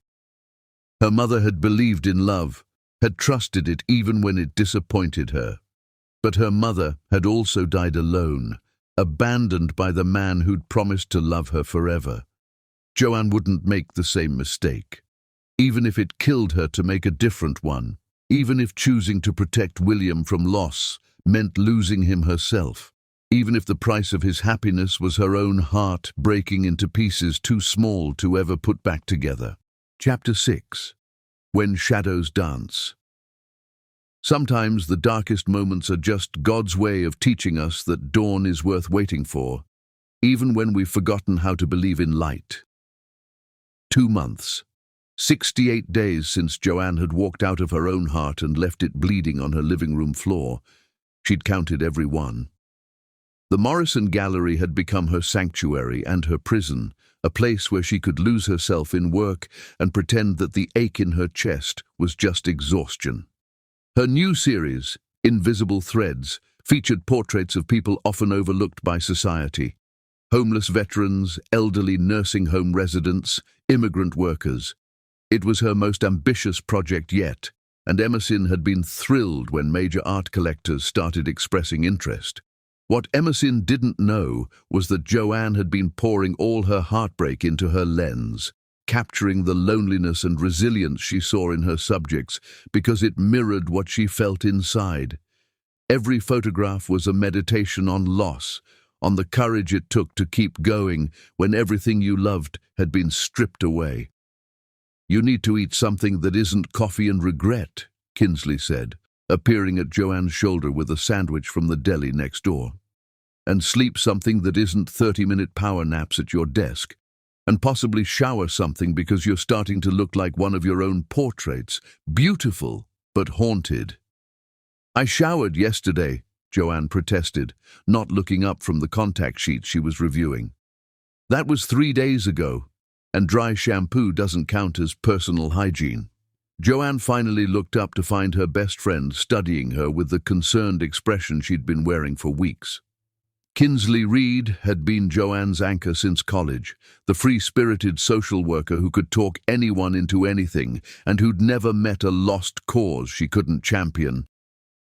Her mother had believed in love, had trusted it even when it disappointed her. But her mother had also died alone, abandoned by the man who'd promised to love her forever. Joanne wouldn't make the same mistake, even if it killed her to make a different one, even if choosing to protect William from loss meant losing him herself, even if the price of his happiness was her own heart breaking into pieces too small to ever put back together. Chapter 6. When Shadows Dance. Sometimes the darkest moments are just God's way of teaching us that dawn is worth waiting for, even when we've forgotten how to believe in light. 2 months. 68 days since Joanne had walked out of her own heart and left it bleeding on her living room floor. She'd counted every one. The Morrison Gallery had become her sanctuary and her prison, a place where she could lose herself in work and pretend that the ache in her chest was just exhaustion. Her new series, Invisible Threads, featured portraits of people often overlooked by society. Homeless veterans, elderly nursing home residents, immigrant workers. It was her most ambitious project yet, and Emerson had been thrilled when major art collectors started expressing interest. What Emerson didn't know was that Joanne had been pouring all her heartbreak into her lens, capturing the loneliness and resilience she saw in her subjects because it mirrored what she felt inside. Every photograph was a meditation on loss, on the courage it took to keep going when everything you loved had been stripped away. "You need to eat something that isn't coffee and regret," Kinsley said, appearing at Joanne's shoulder with a sandwich from the deli next door. "And sleep something that isn't 30-minute power naps at your desk. And possibly shower something because you're starting to look like one of your own portraits, beautiful but haunted." "I showered yesterday," Joanne protested, not looking up from the contact sheet she was reviewing. "That was 3 days ago, and dry shampoo doesn't count as personal hygiene." Joanne finally looked up to find her best friend studying her with the concerned expression she'd been wearing for weeks. Kinsley Reed had been Joanne's anchor since college, the free-spirited social worker who could talk anyone into anything and who'd never met a lost cause she couldn't champion.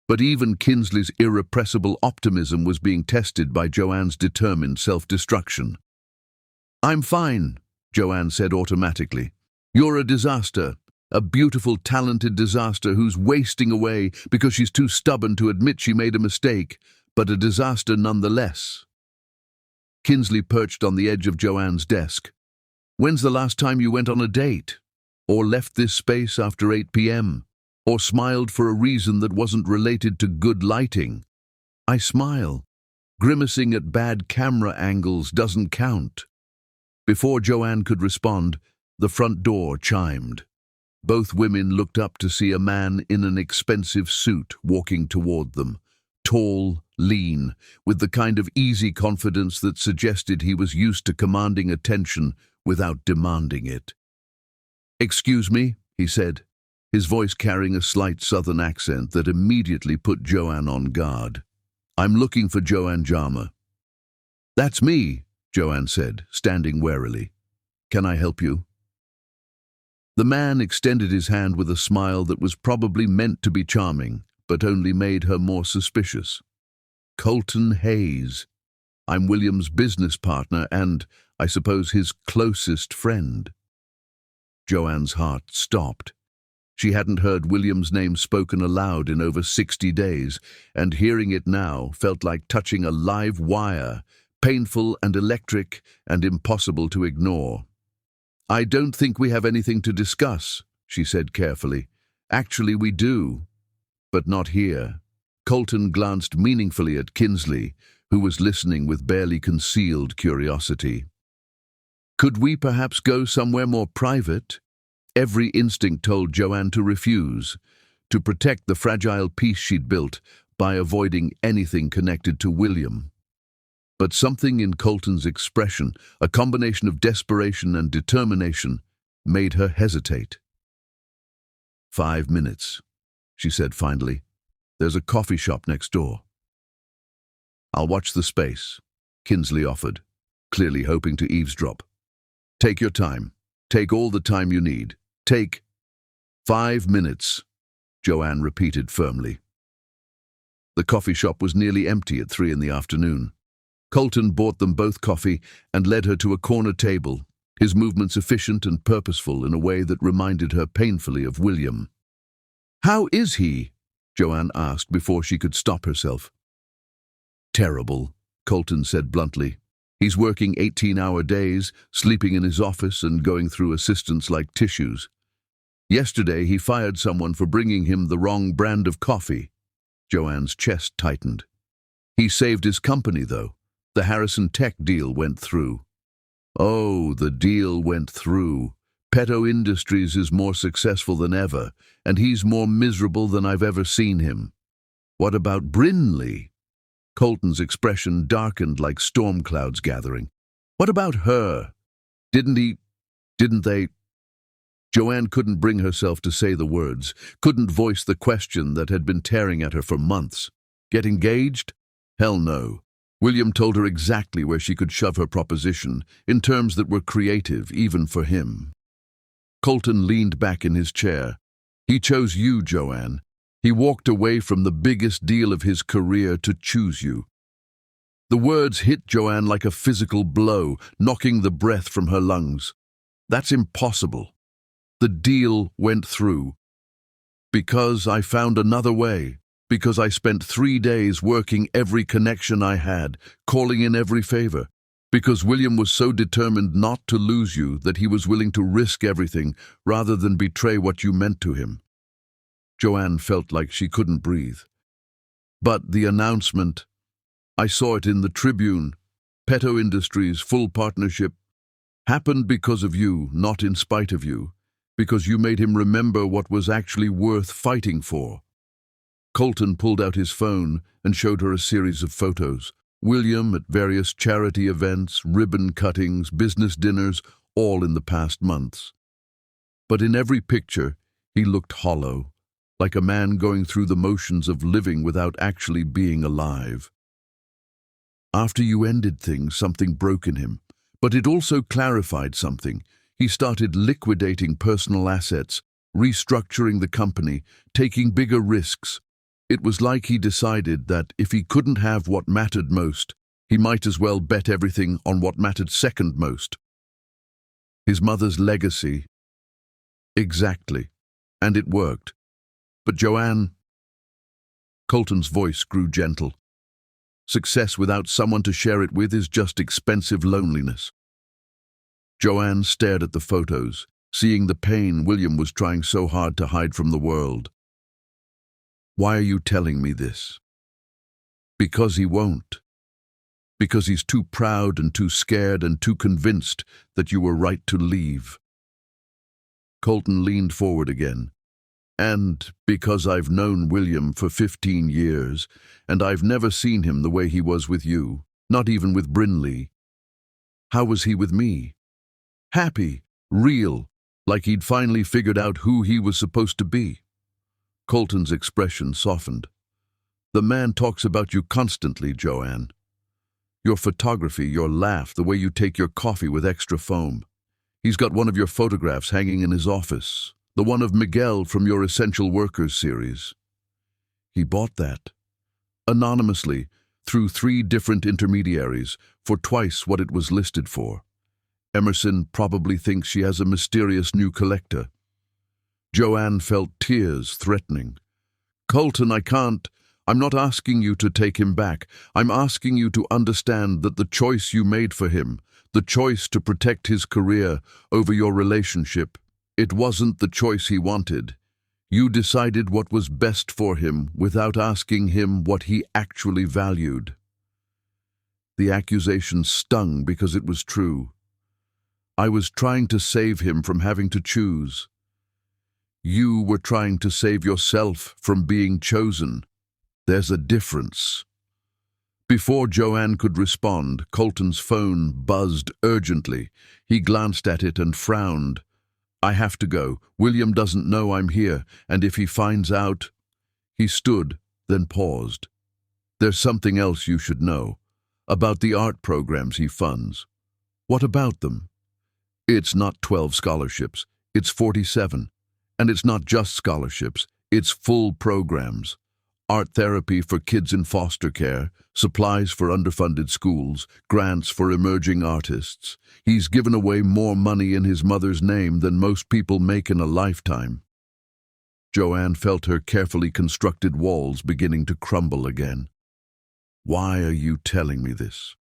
But even Kinsley's irrepressible optimism was being tested by Joanne's determined self-destruction. "I'm fine," Joanne said automatically. "You're a disaster, a beautiful, talented disaster who's wasting away because she's too stubborn to admit she made a mistake, but a disaster nonetheless." Kinsley perched on the edge of Joanne's desk. "When's the last time you went on a date? Or left this space after 8 p.m.? Or smiled for a reason that wasn't related to good lighting?" "I smile. Grimacing at bad camera angles doesn't count." Before Joanne could respond, the front door chimed. Both women looked up to see a man in an expensive suit walking toward them. Tall, lean, with the kind of easy confidence that suggested he was used to commanding attention without demanding it. "Excuse me," he said, his voice carrying a slight southern accent that immediately put Joanne on guard. "I'm looking for Joanne Jarmer." "That's me," Joanne said, standing warily. "Can I help you?" The man extended his hand with a smile that was probably meant to be charming, but only made her more suspicious. Colton Hayes. I'm William's business partner and, I suppose, his closest friend. Joanne's heart stopped. She hadn't heard William's name spoken aloud in over 60 days, and hearing it now felt like touching a live wire, painful and electric and impossible to ignore. I don't think we have anything to discuss, she said carefully. Actually, we do, but not here. Colton glanced meaningfully at Kinsley, who was listening with barely concealed curiosity. Could we perhaps go somewhere more private? Every instinct told Joanne to refuse, to protect the fragile peace she'd built by avoiding anything connected to William. But something in Colton's expression, a combination of desperation and determination, made her hesitate. 5 minutes, she said finally. There's a coffee shop next door. I'll watch the space, Kinsley offered, clearly hoping to eavesdrop. Take your time. Take all the time you need. Take 5 minutes, Joanne repeated firmly. The coffee shop was nearly empty at 3 in the afternoon. Colton bought them both coffee and led her to a corner table, his movements efficient and purposeful in a way that reminded her painfully of William. How is he? Joanne asked before she could stop herself. Terrible, Colton said bluntly. He's working 18-hour days, sleeping in his office and going through assistants like tissues. Yesterday he fired someone for bringing him the wrong brand of coffee. Joanne's chest tightened. He saved his company, though. The Harrison Tech deal went through. Oh, the deal went through. Peto Industries is more successful than ever, and he's more miserable than I've ever seen him. What about Brinley? Colton's expression darkened like storm clouds gathering. What about her? Didn't they? Joanne couldn't bring herself to say the words, couldn't voice the question that had been tearing at her for months. Get engaged? Hell no. William told her exactly where she could shove her proposition, in terms that were creative, even for him. Colton leaned back in his chair. He chose you, Joanne. He walked away from the biggest deal of his career to choose you. The words hit Joanne like a physical blow, knocking the breath from her lungs. That's impossible. The deal went through. Because I found another way. Because I spent 3 days working every connection I had, calling in every favor. Because William was so determined not to lose you that he was willing to risk everything rather than betray what you meant to him. Joanne felt like she couldn't breathe. But the announcement, I saw it in the Tribune, Peto Industries' full partnership, happened because of you, not in spite of you, because you made him remember what was actually worth fighting for. Colton pulled out his phone and showed her a series of photos. William at various charity events, ribbon cuttings, business dinners, all in the past months. But in every picture, he looked hollow, like a man going through the motions of living without actually being alive. After you ended things, something broke in him, but it also clarified something. He started liquidating personal assets, restructuring the company, taking bigger risks. It was like he decided that if he couldn't have what mattered most, he might as well bet everything on what mattered second most. His mother's legacy. Exactly. And it worked. But Joanne... Colton's voice grew gentle. Success without someone to share it with is just expensive loneliness. Joanne stared at the photos, seeing the pain William was trying so hard to hide from the world. Why are you telling me this? Because he won't. Because he's too proud and too scared and too convinced that you were right to leave. Colton leaned forward again. And because I've known William for 15 years, and I've never seen him the way he was with you, not even with Brinley. How was he with me? Happy, real, like he'd finally figured out who he was supposed to be. Colton's expression softened. The man talks about you constantly, Joanne. Your photography, your laugh, the way you take your coffee with extra foam. He's got one of your photographs hanging in his office, the one of Miguel from your Essential Workers series. He bought that, anonymously, through 3 different intermediaries, for twice what it was listed for. Emerson probably thinks she has a mysterious new collector. Joanne felt tears threatening. Colton, I'm not asking you to take him back. I'm asking you to understand that the choice you made for him, the choice to protect his career over your relationship, it wasn't the choice he wanted. You decided what was best for him without asking him what he actually valued. The accusation stung because it was true. I was trying to save him from having to choose. You were trying to save yourself from being chosen. There's a difference. Before Joanne could respond, Colton's phone buzzed urgently. He glanced at it and frowned. I have to go. William doesn't know I'm here, and if he finds out... He stood, then paused. There's something else you should know. About the art programs he funds. What about them? It's not 12 scholarships. It's 47. And it's not just scholarships. It's full programs. Art therapy for kids in foster care, supplies for underfunded schools, grants for emerging artists. He's given away more money in his mother's name than most people make in a lifetime. Joanne felt her carefully constructed walls beginning to crumble again. Why are you telling me this?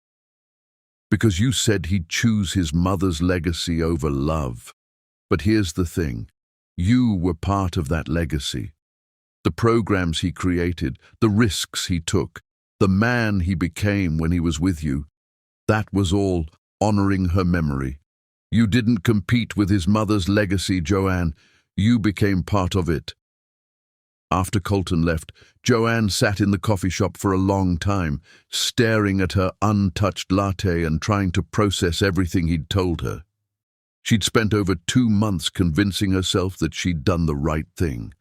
Because you said he'd choose his mother's legacy over love. But here's the thing. You were part of that legacy. The programs he created, the risks he took, the man he became when he was with you, that was all honoring her memory. You didn't compete with his mother's legacy, Joanne. You became part of it. After Colton left, Joanne sat in the coffee shop for a long time, staring at her untouched latte and trying to process everything he'd told her. She'd spent over 2 months convincing herself that she'd done the right thing,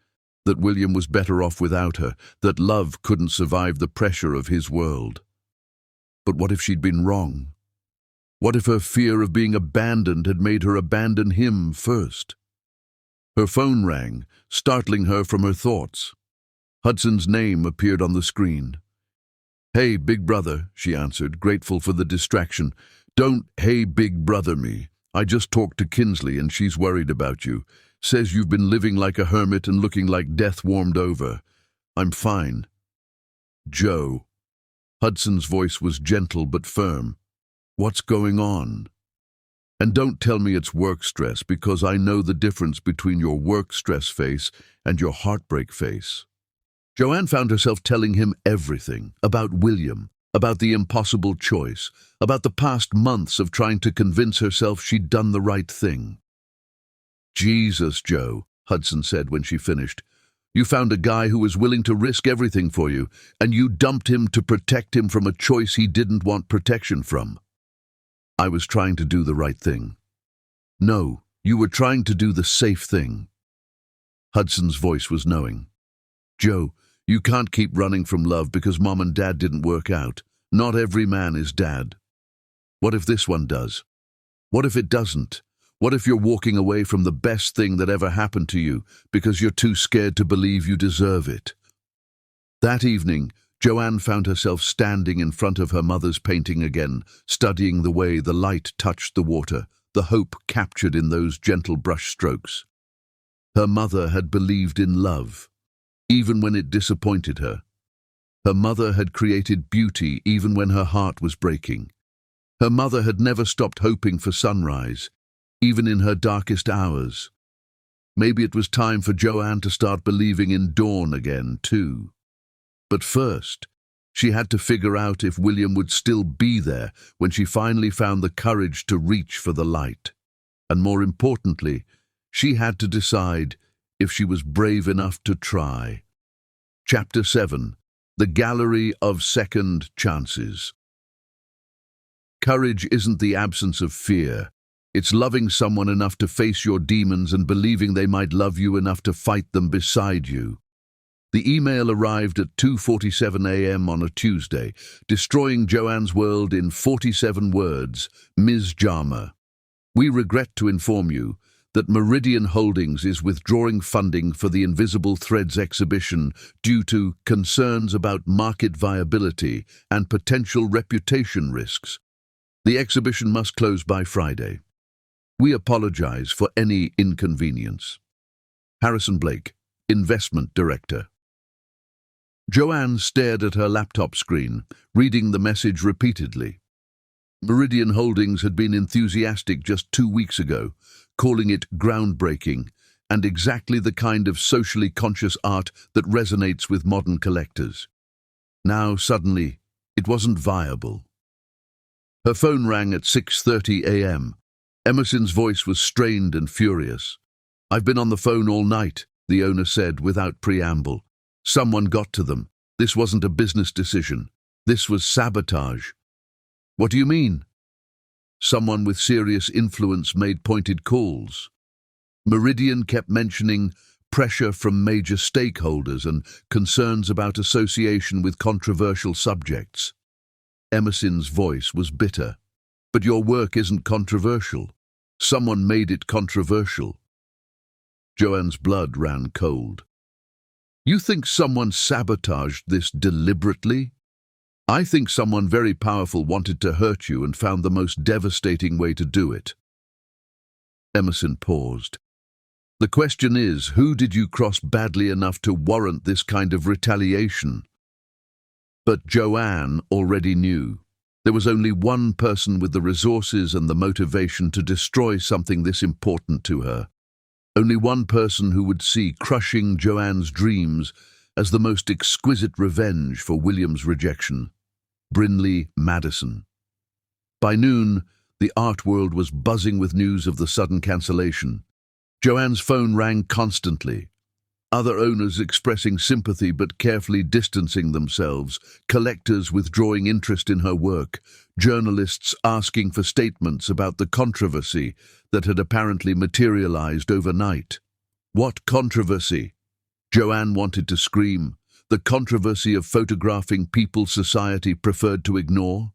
that William was better off without her, that love couldn't survive the pressure of his world. But what if she'd been wrong? What if her fear of being abandoned had made her abandon him first? Her phone rang, startling her from her thoughts. Hudson's name appeared on the screen. "Hey, big brother," she answered, grateful for the distraction. "Don't hey big brother me. I just talked to Kinsley and she's worried about you. Says you've been living like a hermit and looking like death warmed over. I'm fine." "Joe." Hudson's voice was gentle but firm. "What's going on? And don't tell me it's work stress, because I know the difference between your work stress face and your heartbreak face." Joanne found herself telling him everything about William, about the impossible choice, about the past months of trying to convince herself she'd done the right thing. "Jesus, Joe," Hudson said when she finished. "You found a guy who was willing to risk everything for you, and you dumped him to protect him from a choice he didn't want protection from." "I was trying to do the right thing." "No, you were trying to do the safe thing." Hudson's voice was knowing. "Joe, you can't keep running from love because Mom and Dad didn't work out. Not every man is Dad. What if this one does? What if it doesn't? What if you're walking away from the best thing that ever happened to you because you're too scared to believe you deserve it?" That evening, Joanne found herself standing in front of her mother's painting again, studying the way the light touched the water, the hope captured in those gentle brush strokes. Her mother had believed in love, even when it disappointed her. Her mother had created beauty even when her heart was breaking. Her mother had never stopped hoping for sunrise, even in her darkest hours. Maybe it was time for Joanne to start believing in dawn again, too. But first, she had to figure out if William would still be there when she finally found the courage to reach for the light. And more importantly, she had to decide if she was brave enough to try. Chapter 7. The Gallery of Second Chances. Courage isn't the absence of fear. It's loving someone enough to face your demons and believing they might love you enough to fight them beside you. The email arrived at 2:47 a.m. on a Tuesday, destroying Joanne's world in 47 words. Ms. Jama. We regret to inform you that Meridian Holdings is withdrawing funding for the Invisible Threads exhibition due to concerns about market viability and potential reputation risks. The exhibition must close by Friday. We apologize for any inconvenience. Harrison Blake, Investment Director. Joanne stared at her laptop screen, reading the message repeatedly. Meridian Holdings had been enthusiastic just 2 weeks ago, calling it groundbreaking and exactly the kind of socially conscious art that resonates with modern collectors. Now, suddenly, it wasn't viable. Her phone rang at 6:30 a.m. Emerson's voice was strained and furious. "I've been on the phone all night," the owner said without preamble. "Someone got to them. This wasn't a business decision. This was sabotage." "What do you mean?" "Someone with serious influence made pointed calls. Meridian kept mentioning pressure from major stakeholders and concerns about association with controversial subjects." Emerson's voice was bitter. "But your work isn't controversial. Someone made it controversial." Joanne's blood ran cold. "You think someone sabotaged this deliberately?" "I think someone very powerful wanted to hurt you and found the most devastating way to do it." Emerson paused. "The question is, who did you cross badly enough to warrant this kind of retaliation?" But Joanne already knew. There was only one person with the resources and the motivation to destroy something this important to her. Only one person who would see crushing Joanne's dreams as the most exquisite revenge for William's rejection: Brinley Madison. By noon, the art world was buzzing with news of the sudden cancellation. Joanne's phone rang constantly. Other owners expressing sympathy but carefully distancing themselves, collectors withdrawing interest in her work, journalists asking for statements about the controversy that had apparently materialized overnight. What controversy? Joanne wanted to scream. The controversy of photographing people society preferred to ignore?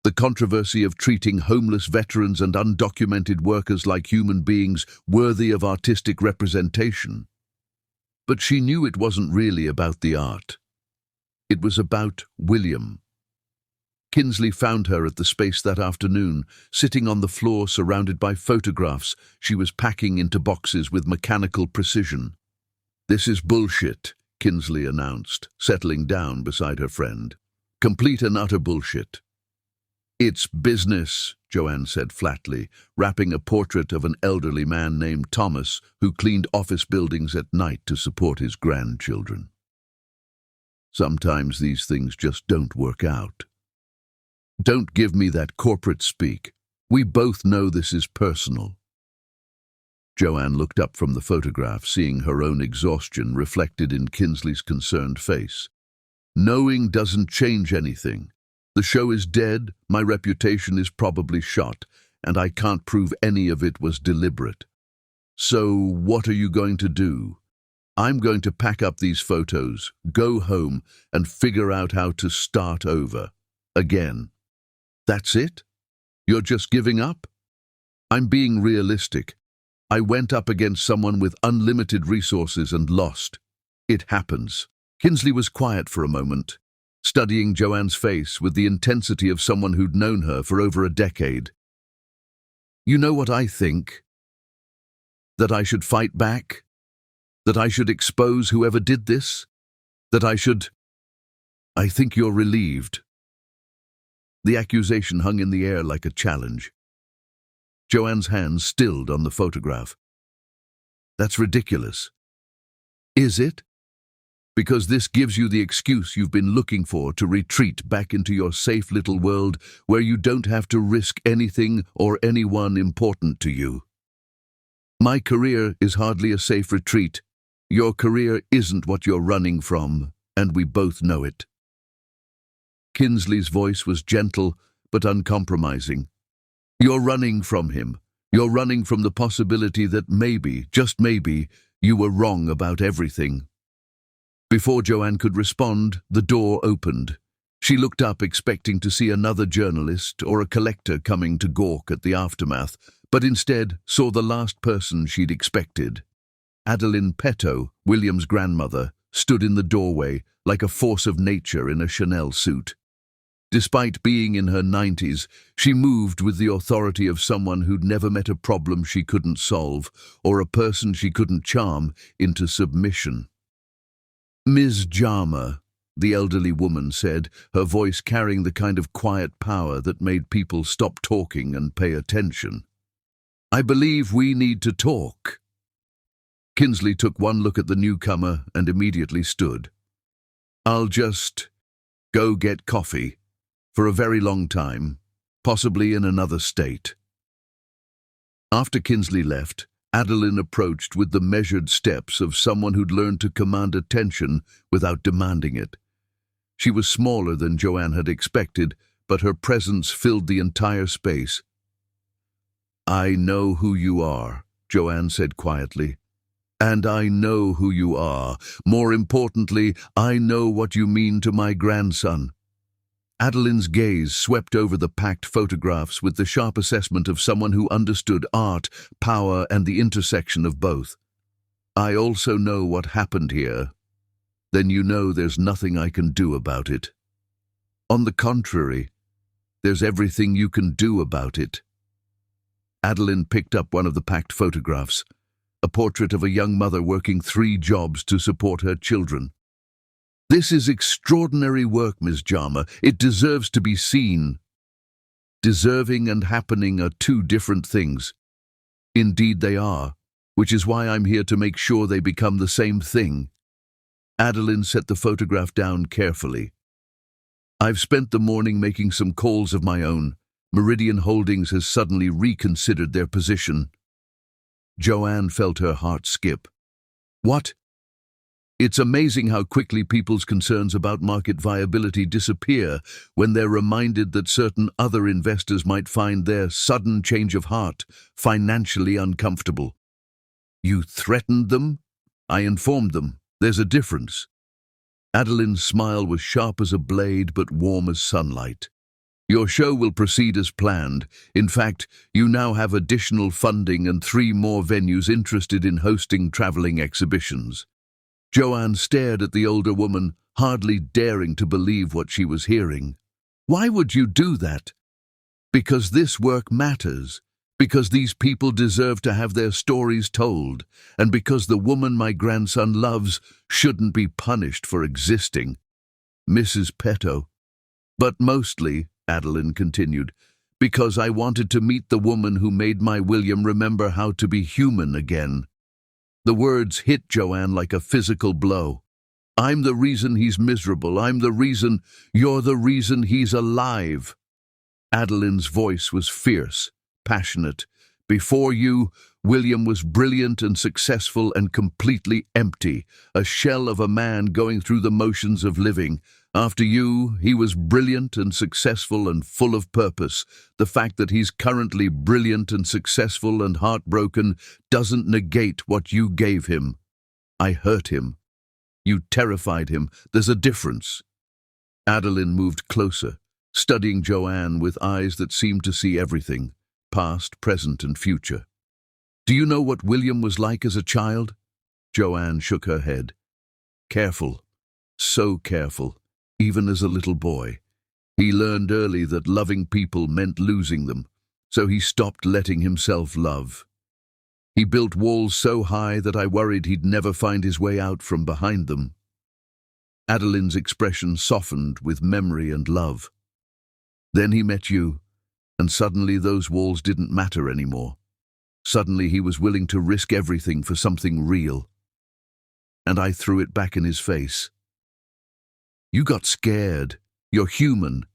The controversy of treating homeless veterans and undocumented workers like human beings worthy of artistic representation? But she knew it wasn't really about the art. It was about William. Kinsley found her at the space that afternoon, sitting on the floor surrounded by photographs she was packing into boxes with mechanical precision. "This is bullshit," Kinsley announced, settling down beside her friend. "Complete and utter bullshit." "It's business," Joanne said flatly, wrapping a portrait of an elderly man named Thomas who cleaned office buildings at night to support his grandchildren. "Sometimes these things just don't work out." "Don't give me that corporate speak. We both know this is personal." Joanne looked up from the photograph, seeing her own exhaustion reflected in Kinsley's concerned face. "Knowing doesn't change anything. The show is dead, my reputation is probably shot, and I can't prove any of it was deliberate. So what are you going to do?" "I'm going to pack up these photos, go home, and figure out how to start over. Again." "That's it? You're just giving up?" "I'm being realistic. I went up against someone with unlimited resources and lost. It happens." Kinsley was quiet for a moment, studying Joanne's face with the intensity of someone who'd known her for over a decade. "You know what I think? That I should fight back? That I should expose whoever did this? That I should—" "I think you're relieved." The accusation hung in the air like a challenge. Joanne's hands stilled on the photograph. "That's ridiculous." "Is it? Because this gives you the excuse you've been looking for to retreat back into your safe little world where you don't have to risk anything or anyone important to you." "My career is hardly a safe retreat. Your career isn't what you're running from, and we both know it." Kinsley's voice was gentle but uncompromising. "You're running from him. You're running from the possibility that maybe, just maybe, you were wrong about everything." Before Joanne could respond, the door opened. She looked up expecting to see another journalist or a collector coming to gawk at the aftermath, but instead saw the last person she'd expected. Adeline Petto, William's grandmother, stood in the doorway like a force of nature in a Chanel suit. Despite being in her 90s, she moved with the authority of someone who'd never met a problem she couldn't solve or a person she couldn't charm into submission. "Ms. Jama," the elderly woman said, her voice carrying the kind of quiet power that made people stop talking and pay attention. "I believe we need to talk." Kinsley took one look at the newcomer and immediately stood. "I'll just go get coffee. For a very long time, possibly in another state." After Kinsley left, Adeline approached with the measured steps of someone who'd learned to command attention without demanding it. She was smaller than Joanne had expected, but her presence filled the entire space. "I know who you are," Joanne said quietly. "And I know who you are. More importantly, I know what you mean to my grandson." Adeline's gaze swept over the packed photographs with the sharp assessment of someone who understood art, power, and the intersection of both. "I also know what happened here. Then you know there's nothing I can do about it." "On the contrary, there's everything you can do about it." Adeline picked up one of the packed photographs, a portrait of a young mother working 3 jobs to support her children. "This is extraordinary work, Ms. Jama. It deserves to be seen." "Deserving and happening are 2 different things." "Indeed they are, which is why I'm here to make sure they become the same thing." Adeline set the photograph down carefully. "I've spent the morning making some calls of my own. Meridian Holdings has suddenly reconsidered their position." Joanne felt her heart skip. "What?" "It's amazing how quickly people's concerns about market viability disappear when they're reminded that certain other investors might find their sudden change of heart financially uncomfortable." "You threatened them?" "I informed them. There's a difference." Adeline's smile was sharp as a blade but warm as sunlight. "Your show will proceed as planned. In fact, you now have additional funding and 3 more venues interested in hosting traveling exhibitions." Joanne stared at the older woman, hardly daring to believe what she was hearing. "Why would you do that?" "Because this work matters. Because these people deserve to have their stories told. And because the woman my grandson loves shouldn't be punished for existing." "Mrs. Petto." "But mostly," Adeline continued, "because I wanted to meet the woman who made my William remember how to be human again." The words hit Joanne like a physical blow. "I'm the reason he's miserable. You're the reason he's alive." Adeline's voice was fierce, passionate. "Before you, William was brilliant and successful and completely empty, a shell of a man going through the motions of living. After you, he was brilliant and successful and full of purpose. The fact that he's currently brilliant and successful and heartbroken doesn't negate what you gave him. I hurt him. You terrified him. There's a difference." Adeline moved closer, studying Joanne with eyes that seemed to see everything, past, present, and future. "Do you know what William was like as a child?" Joanne shook her head. "Careful, so careful. Even as a little boy, he learned early that loving people meant losing them, so he stopped letting himself love. He built walls so high that I worried he'd never find his way out from behind them." Adeline's expression softened with memory and love. "Then he met you, and suddenly those walls didn't matter anymore. Suddenly he was willing to risk everything for something real. And I threw it back in his face. You got scared. You're human.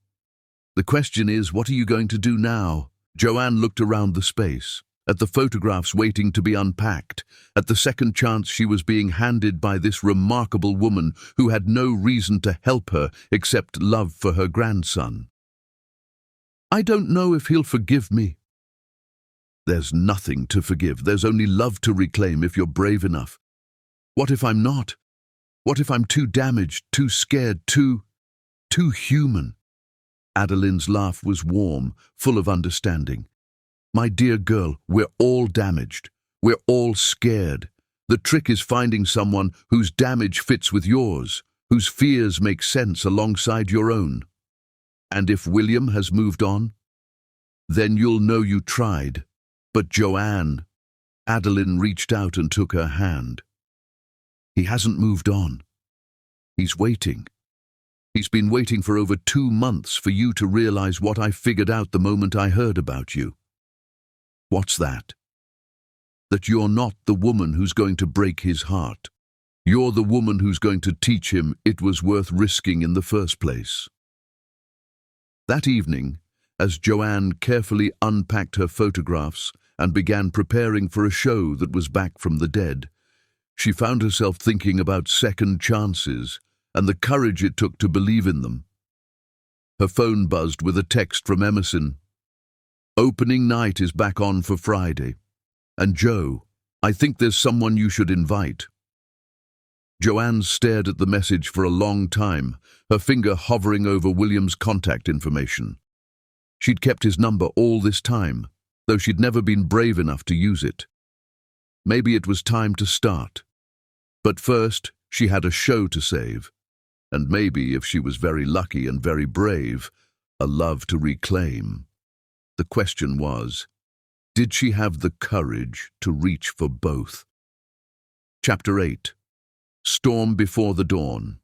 The question is, what are you going to do now?" Joanne looked around the space, at the photographs waiting to be unpacked, at the second chance she was being handed by this remarkable woman who had no reason to help her except love for her grandson. "I don't know if he'll forgive me." "There's nothing to forgive. There's only love to reclaim if you're brave enough. What if I'm not? What if I'm too damaged, too scared, too human?" Adeline's laugh was warm, full of understanding. My dear girl, we're all damaged. We're all scared. The trick is finding someone whose damage fits with yours, whose fears make sense alongside your own. And if William has moved on, then you'll know you tried. But Joanne, Adeline reached out and took her hand. He hasn't moved on. He's waiting. He's been waiting for over 2 months for you to realize what I figured out the moment I heard about you. What's that? That you're not the woman who's going to break his heart. You're the woman who's going to teach him it was worth risking in the first place. That evening, as Joanne carefully unpacked her photographs and began preparing for a show that was back from the dead, she found herself thinking about second chances and the courage it took to believe in them. Her phone buzzed with a text from Emerson. Opening night is back on for Friday. And Joe, I think there's someone you should invite. Joanne stared at the message for a long time, her finger hovering over William's contact information. She'd kept his number all this time, though she'd never been brave enough to use it. Maybe it was time to start. But first, she had a show to save. And maybe, if she was very lucky and very brave, a love to reclaim. The question was, did she have the courage to reach for both? Chapter 8. Storm Before the Dawn.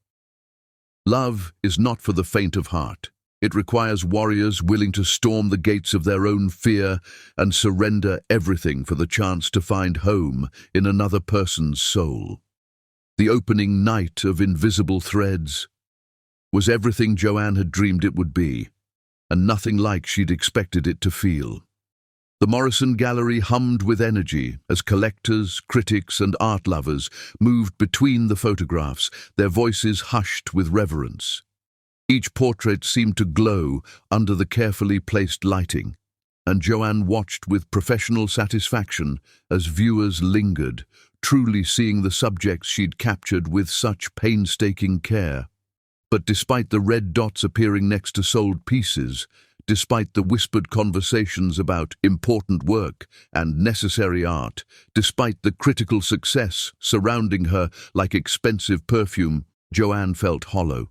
Love is not for the faint of heart. It requires warriors willing to storm the gates of their own fear and surrender everything for the chance to find home in another person's soul. The opening night of Invisible Threads was everything Joanne had dreamed it would be, and nothing like she'd expected it to feel. The Morrison Gallery hummed with energy as collectors, critics, and art lovers moved between the photographs, their voices hushed with reverence. Each portrait seemed to glow under the carefully placed lighting, and Joanne watched with professional satisfaction as viewers lingered, truly seeing the subjects she'd captured with such painstaking care. But despite the red dots appearing next to sold pieces, despite the whispered conversations about important work and necessary art, despite the critical success surrounding her like expensive perfume, Joanne felt hollow.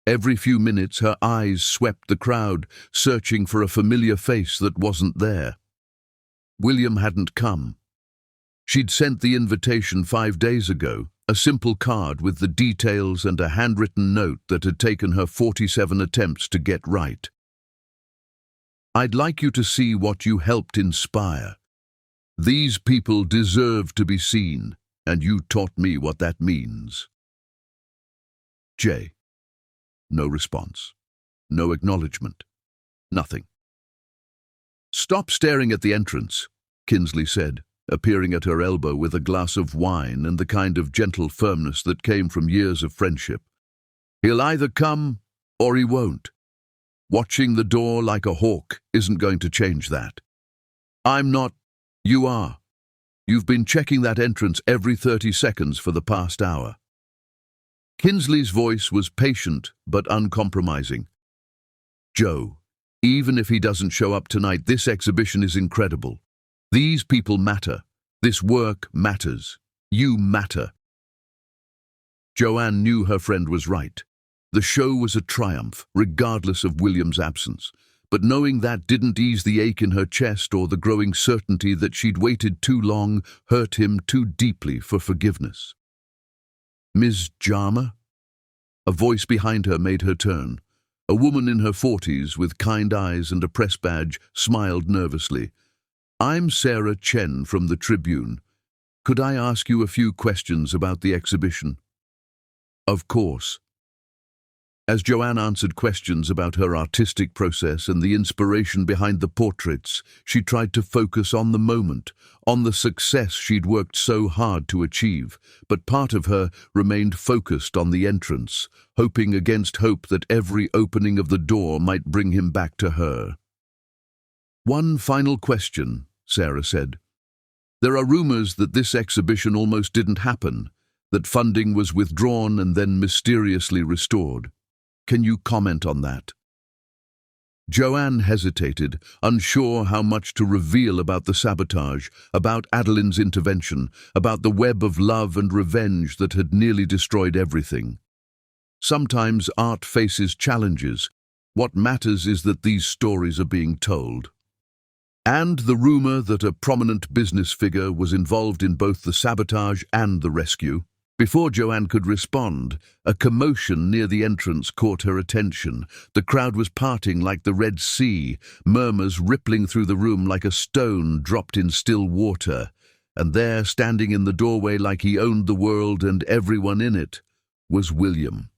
Every few minutes her eyes swept the crowd, searching for a familiar face that wasn't there. William hadn't come. She'd sent the invitation 5 days ago, a simple card with the details and a handwritten note that had taken her 47 attempts to get right. I'd like you to see what you helped inspire. These people deserve to be seen, and you taught me what that means. J. No response. No acknowledgement. Nothing. Stop staring at the entrance, Kinsley said, appearing at her elbow with a glass of wine and the kind of gentle firmness that came from years of friendship. He'll either come or he won't. Watching the door like a hawk isn't going to change that. I'm not. You are. You've been checking that entrance every 30 seconds for the past hour. Kinsley's voice was patient but uncompromising. Joe, even if he doesn't show up tonight, this exhibition is incredible. These people matter. This work matters. You matter. Joanne knew her friend was right. The show was a triumph, regardless of William's absence. But knowing that didn't ease the ache in her chest or the growing certainty that she'd waited too long, hurt him too deeply for forgiveness. Ms. Jarmer? A voice behind her made her turn. A woman in her 40s with kind eyes and a press badge smiled nervously. I'm Sarah Chen from the Tribune. Could I ask you a few questions about the exhibition? Of course. As Joanne answered questions about her artistic process and the inspiration behind the portraits, she tried to focus on the moment, on the success she'd worked so hard to achieve, but part of her remained focused on the entrance, hoping against hope that every opening of the door might bring him back to her. One final question, Sarah said. There are rumors that this exhibition almost didn't happen, that funding was withdrawn and then mysteriously restored. Can you comment on that? Joanne hesitated, unsure how much to reveal about the sabotage, about Adeline's intervention, about the web of love and revenge that had nearly destroyed everything. Sometimes art faces challenges. What matters is that these stories are being told. And the rumor that a prominent business figure was involved in both the sabotage and the rescue. Before Joanne could respond, a commotion near the entrance caught her attention. The crowd was parting like the Red Sea, murmurs rippling through the room like a stone dropped in still water. And there, standing in the doorway like he owned the world and everyone in it, was William.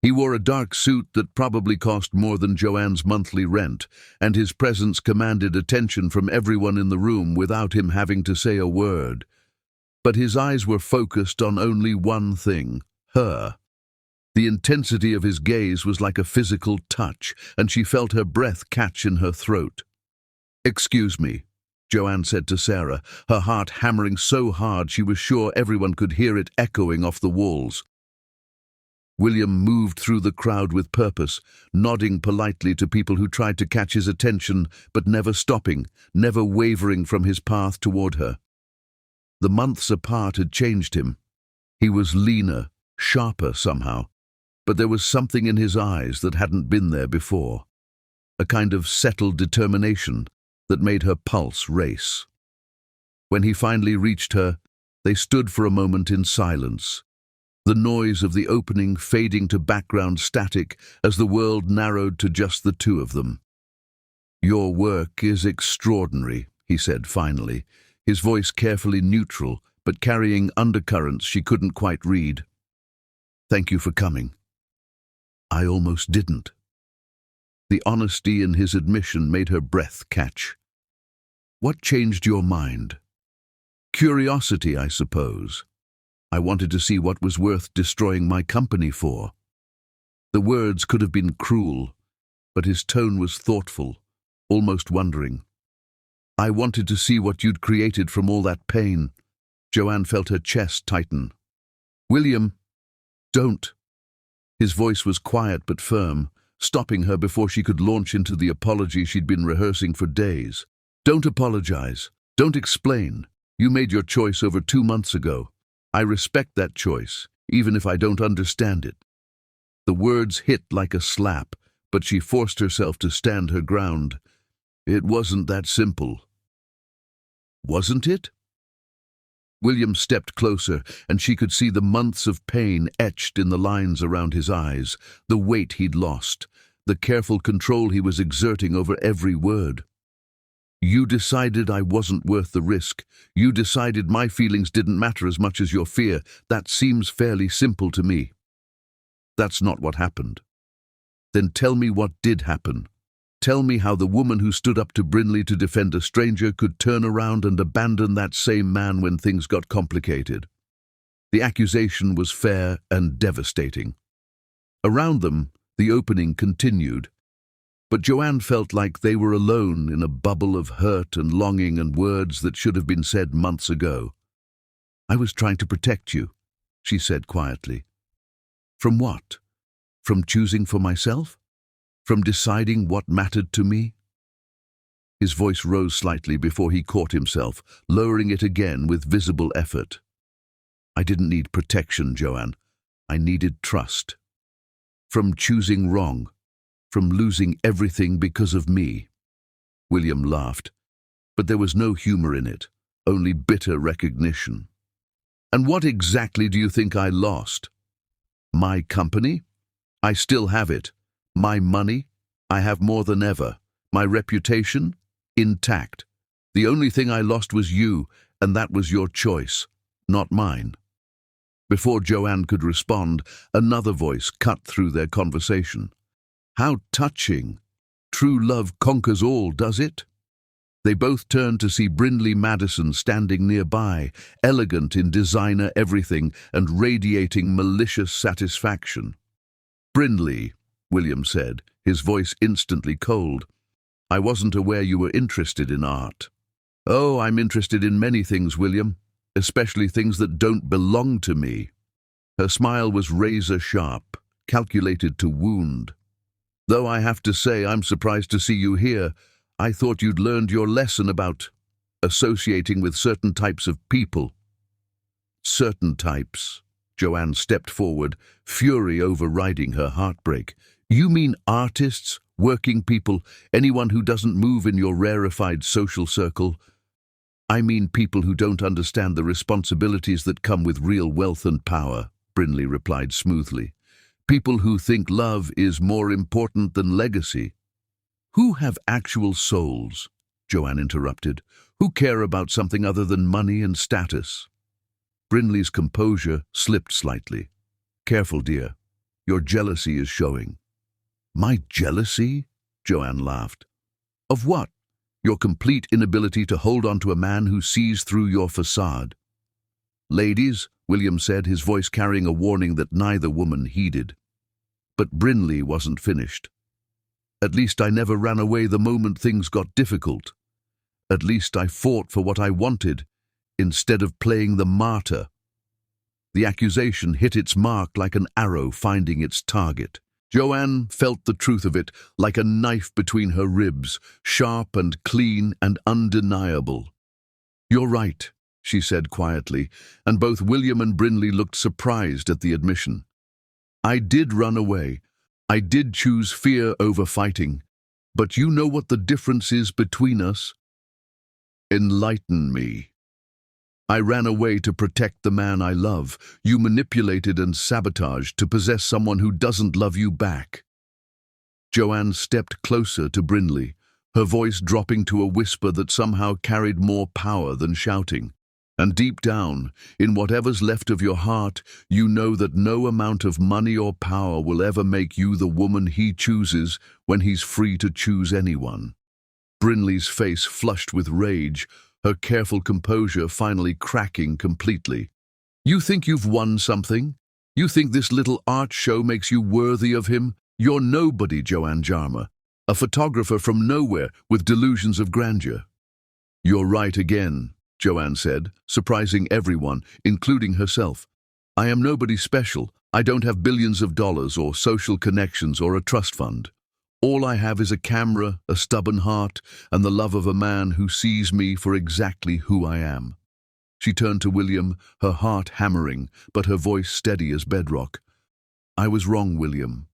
He wore a dark suit that probably cost more than Joanne's monthly rent, and his presence commanded attention from everyone in the room without him having to say a word. But his eyes were focused on only one thing, her. The intensity of his gaze was like a physical touch, and she felt her breath catch in her throat. "Excuse me," Joanne said to Sarah, her heart hammering so hard she was sure everyone could hear it echoing off the walls. William moved through the crowd with purpose, nodding politely to people who tried to catch his attention, but never stopping, never wavering from his path toward her. The months apart had changed him. He was leaner, sharper somehow, but there was something in his eyes that hadn't been there before, a kind of settled determination that made her pulse race. When he finally reached her, they stood for a moment in silence, the noise of the opening fading to background static as the world narrowed to just the two of them. "Your work is extraordinary," he said finally, his voice carefully neutral, but carrying undercurrents she couldn't quite read. "Thank you for coming." "I almost didn't." The honesty in his admission made her breath catch. "What changed your mind?" "Curiosity, I suppose. I wanted to see what was worth destroying my company for." The words could have been cruel, but his tone was thoughtful, almost wondering. "I wanted to see what you'd created from all that pain." Joanne felt her chest tighten. "William, don't." His voice was quiet but firm, stopping her before she could launch into the apology she'd been rehearsing for days. "Don't apologize. Don't explain. You made your choice over 2 months ago. I respect that choice, even if I don't understand it." The words hit like a slap, but she forced herself to stand her ground. "It wasn't that simple." "Wasn't it?" William stepped closer, and she could see the months of pain etched in the lines around his eyes, the weight he'd lost, the careful control he was exerting over every word. "You decided I wasn't worth the risk. You decided my feelings didn't matter as much as your fear. That seems fairly simple to me." "That's not what happened." "Then tell me what did happen. Tell me how the woman who stood up to Brinley to defend a stranger could turn around and abandon that same man when things got complicated." The accusation was fair and devastating. Around them, the opening continued, but Joanne felt like they were alone in a bubble of hurt and longing and words that should have been said months ago. "I was trying to protect you," she said quietly. "From what? From choosing for myself? From deciding what mattered to me?" His voice rose slightly before he caught himself, lowering it again with visible effort. "I didn't need protection, Joanne. I needed trust. From choosing wrong. From losing everything because of me." William laughed, but there was no humor in it, only bitter recognition. "And what exactly do you think I lost? My company? I still have it. My money? I have more than ever. My reputation? Intact. The only thing I lost was you, and that was your choice, not mine." Before Joanne could respond, another voice cut through their conversation. "How touching. True love conquers all, does it?" They both turned to see Brinley Madison standing nearby, elegant in designer everything and radiating malicious satisfaction. "Brinley," William said, his voice instantly cold, "I wasn't aware you were interested in art." "Oh, I'm interested in many things, William, especially things that don't belong to me." Her smile was razor-sharp, calculated to wound. Though I have to say I'm surprised to see you here. I thought you'd learned your lesson about associating with certain types of people. Certain types. Joanne stepped forward, fury overriding her heartbreak. You mean artists, working people, anyone who doesn't move in your rarefied social circle? I mean people who don't understand the responsibilities that come with real wealth and power, Brinley replied smoothly. People who think love is more important than legacy. Who have actual souls, Joanne interrupted, who care about something other than money and status. Brinley's composure slipped slightly. Careful, dear. Your jealousy is showing. My jealousy? Joanne laughed. Of what? Your complete inability to hold on to a man who sees through your facade. Ladies, William said, his voice carrying a warning that neither woman heeded. But Brinley wasn't finished. At least I never ran away the moment things got difficult. At least I fought for what I wanted, instead of playing the martyr. The accusation hit its mark like an arrow finding its target. Joanne felt the truth of it like a knife between her ribs, sharp and clean and undeniable. You're right, she said quietly, and both William and Brinley looked surprised at the admission. I did run away. I did choose fear over fighting. But you know what the difference is between us? Enlighten me. I ran away to protect the man I love. You manipulated and sabotaged to possess someone who doesn't love you back. Joanne stepped closer to Brinley, her voice dropping to a whisper that somehow carried more power than shouting. And deep down, in whatever's left of your heart, you know that no amount of money or power will ever make you the woman he chooses when he's free to choose anyone. Brinley's face flushed with rage, her careful composure finally cracking completely. You think you've won something? You think this little art show makes you worthy of him? You're nobody, Joanne Jarmer, a photographer from nowhere with delusions of grandeur. You're right again, Joanne said, surprising everyone, including herself. I am nobody special. I don't have billions of dollars or social connections or a trust fund. All I have is a camera, a stubborn heart, and the love of a man who sees me for exactly who I am. She turned to William, her heart hammering, but her voice steady as bedrock. I was wrong, William.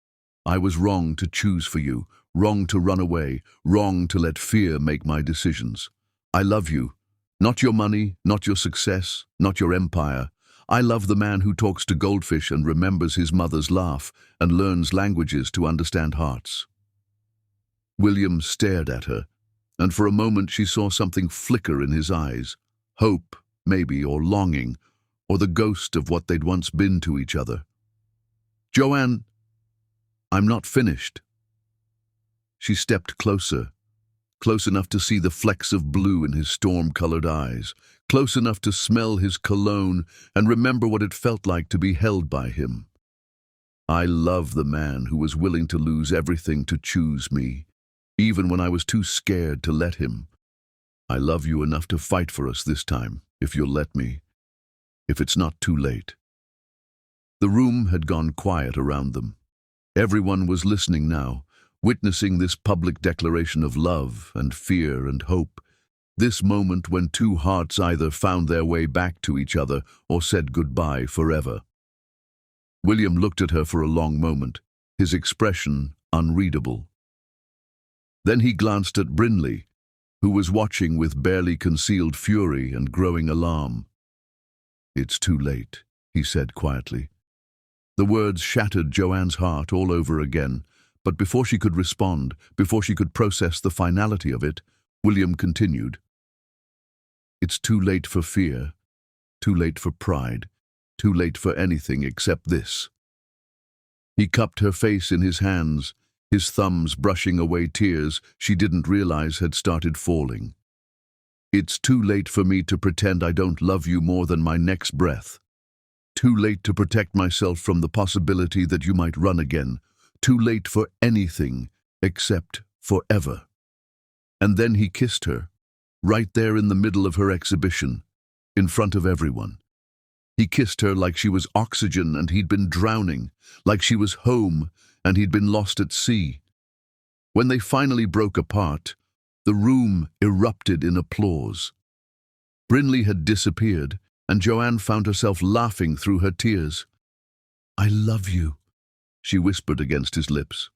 I was wrong to choose for you, wrong to run away, wrong to let fear make my decisions. I love you. Not your money, not your success, not your empire. I love the man who talks to goldfish and remembers his mother's laugh and learns languages to understand hearts. William stared at her, and for a moment she saw something flicker in his eyes. Hope, maybe, or longing, or the ghost of what they'd once been to each other. Joanne, I'm not finished. She stepped closer, close enough to see the flecks of blue in his storm-colored eyes, close enough to smell his cologne and remember what it felt like to be held by him. I love the man who was willing to lose everything to choose me, even when I was too scared to let him. I love you enough to fight for us this time, if you'll let me, if it's not too late. The room had gone quiet around them. Everyone was listening now, witnessing this public declaration of love and fear and hope, this moment when two hearts either found their way back to each other or said goodbye forever. William looked at her for a long moment, his expression unreadable. Then he glanced at Brinley, who was watching with barely concealed fury and growing alarm. It's too late, he said quietly. The words shattered Joanne's heart all over again, but before she could respond, before she could process the finality of it, William continued. It's too late for fear, too late for pride, too late for anything except this. He cupped her face in his hands, his thumbs brushing away tears she didn't realize had started falling. It's too late for me to pretend I don't love you more than my next breath. Too late to protect myself from the possibility that you might run again. Too late for anything except forever. And then he kissed her, right there in the middle of her exhibition, in front of everyone. He kissed her like she was oxygen and he'd been drowning, like she was home and he'd been lost at sea. When they finally broke apart, the room erupted in applause. Brinley had disappeared, and Joanne found herself laughing through her tears. "I love you," she whispered against his lips.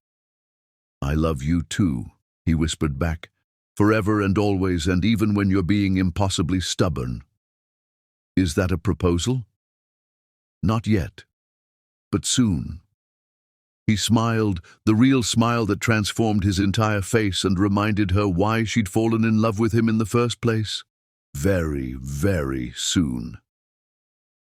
"I love you too," he whispered back, "forever and always, and even when you're being impossibly stubborn." "Is that a proposal?" "Not yet, but soon." He smiled, the real smile that transformed his entire face and reminded her why she'd fallen in love with him in the first place. Very, very soon.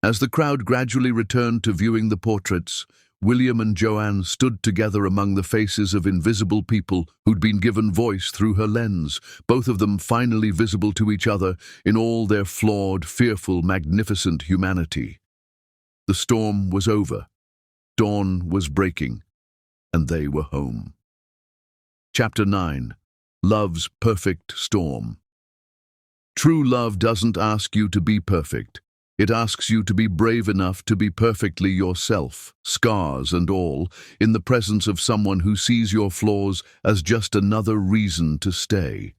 As the crowd gradually returned to viewing the portraits, William and Joanne stood together among the faces of invisible people who'd been given voice through her lens, both of them finally visible to each other in all their flawed, fearful, magnificent humanity. The storm was over. Dawn was breaking, and they were home. Chapter 9. Love's Perfect Storm. True love doesn't ask you to be perfect. It asks you to be brave enough to be perfectly yourself, scars and all, in the presence of someone who sees your flaws as just another reason to stay.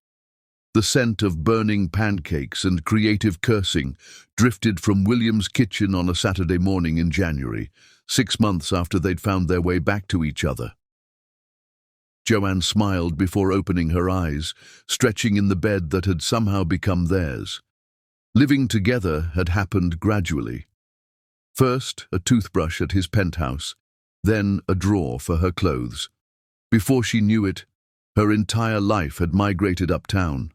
The scent of burning pancakes and creative cursing drifted from William's kitchen on a Saturday morning in January, 6 months after they'd found their way back to each other. Joanne smiled before opening her eyes, stretching in the bed that had somehow become theirs. Living together had happened gradually. First, a toothbrush at his penthouse, then a drawer for her clothes. Before she knew it, her entire life had migrated uptown.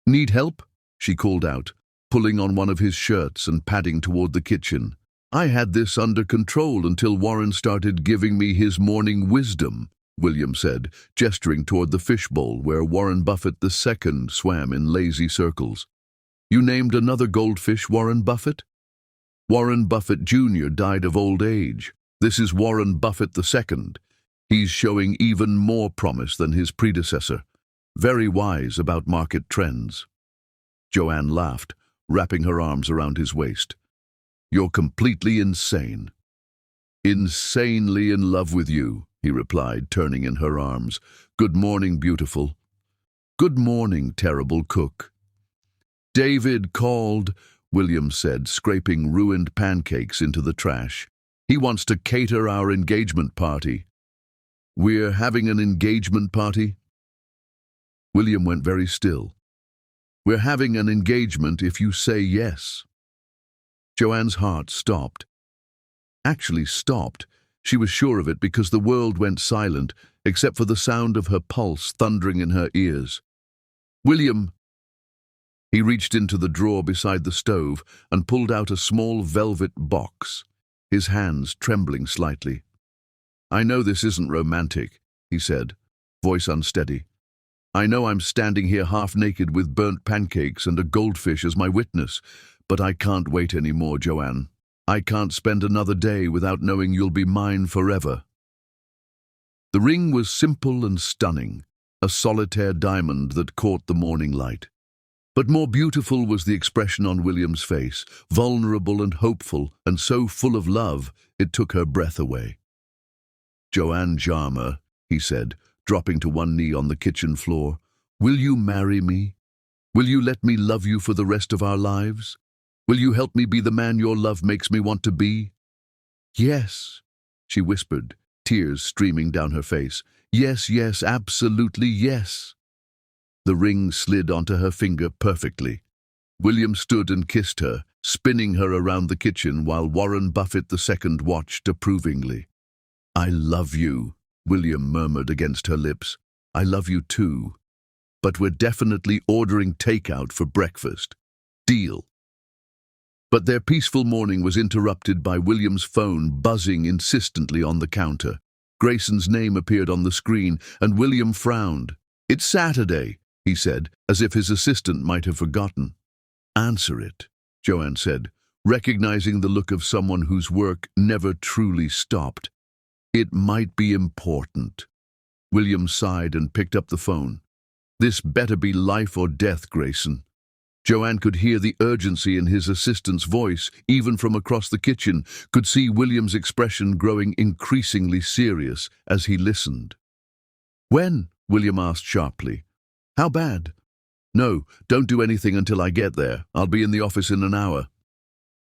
"Need help?" she called out, pulling on one of his shirts and padding toward the kitchen. "I had this under control until Warren started giving me his morning wisdom," William said, gesturing toward the fishbowl where Warren Buffett II swam in lazy circles. "You named another goldfish Warren Buffett?" "Warren Buffett Jr. died of old age. This is Warren Buffett II. He's showing even more promise than his predecessor. Very wise about market trends." Joanne laughed, wrapping her arms around his waist. "You're completely insane." "Insanely in love with you," he replied, turning in her arms. "Good morning, beautiful." "Good morning, terrible cook." "David called," William said, scraping ruined pancakes into the trash. "He wants to cater our engagement party." "We're having an engagement party?" William went very still. "We're having an engagement if you say yes." Joanne's heart stopped. Actually stopped. She was sure of it because the world went silent, except for the sound of her pulse thundering in her ears. "William!" He reached into the drawer beside the stove and pulled out a small velvet box, his hands trembling slightly. "I know this isn't romantic," he said, voice unsteady. "I know I'm standing here half-naked with burnt pancakes and a goldfish as my witness, but I can't wait anymore, Joanne. I can't spend another day without knowing you'll be mine forever." The ring was simple and stunning, a solitaire diamond that caught the morning light. But more beautiful was the expression on William's face, vulnerable and hopeful, and so full of love, it took her breath away. "Joanne Jarmer," he said, dropping to one knee on the kitchen floor, "will you marry me? Will you let me love you for the rest of our lives? Will you help me be the man your love makes me want to be?" "Yes," she whispered, tears streaming down her face. "Yes, yes, absolutely yes." The ring slid onto her finger perfectly. William stood and kissed her, spinning her around the kitchen while Warren Buffett II watched approvingly. "I love you," William murmured against her lips. "I love you too. But we're definitely ordering takeout for breakfast. Deal." But their peaceful morning was interrupted by William's phone buzzing insistently on the counter. Grayson's name appeared on the screen, and William frowned. "It's Saturday," he said, as if his assistant might have forgotten. "Answer it," Joanne said, recognizing the look of someone whose work never truly stopped. "It might be important." William sighed and picked up the phone. "This better be life or death, Grayson." Joanne could hear the urgency in his assistant's voice, even from across the kitchen, could see William's expression growing increasingly serious as he listened. "When?" William asked sharply. How bad? No, don't do anything until I get there. I'll be in the office in an hour.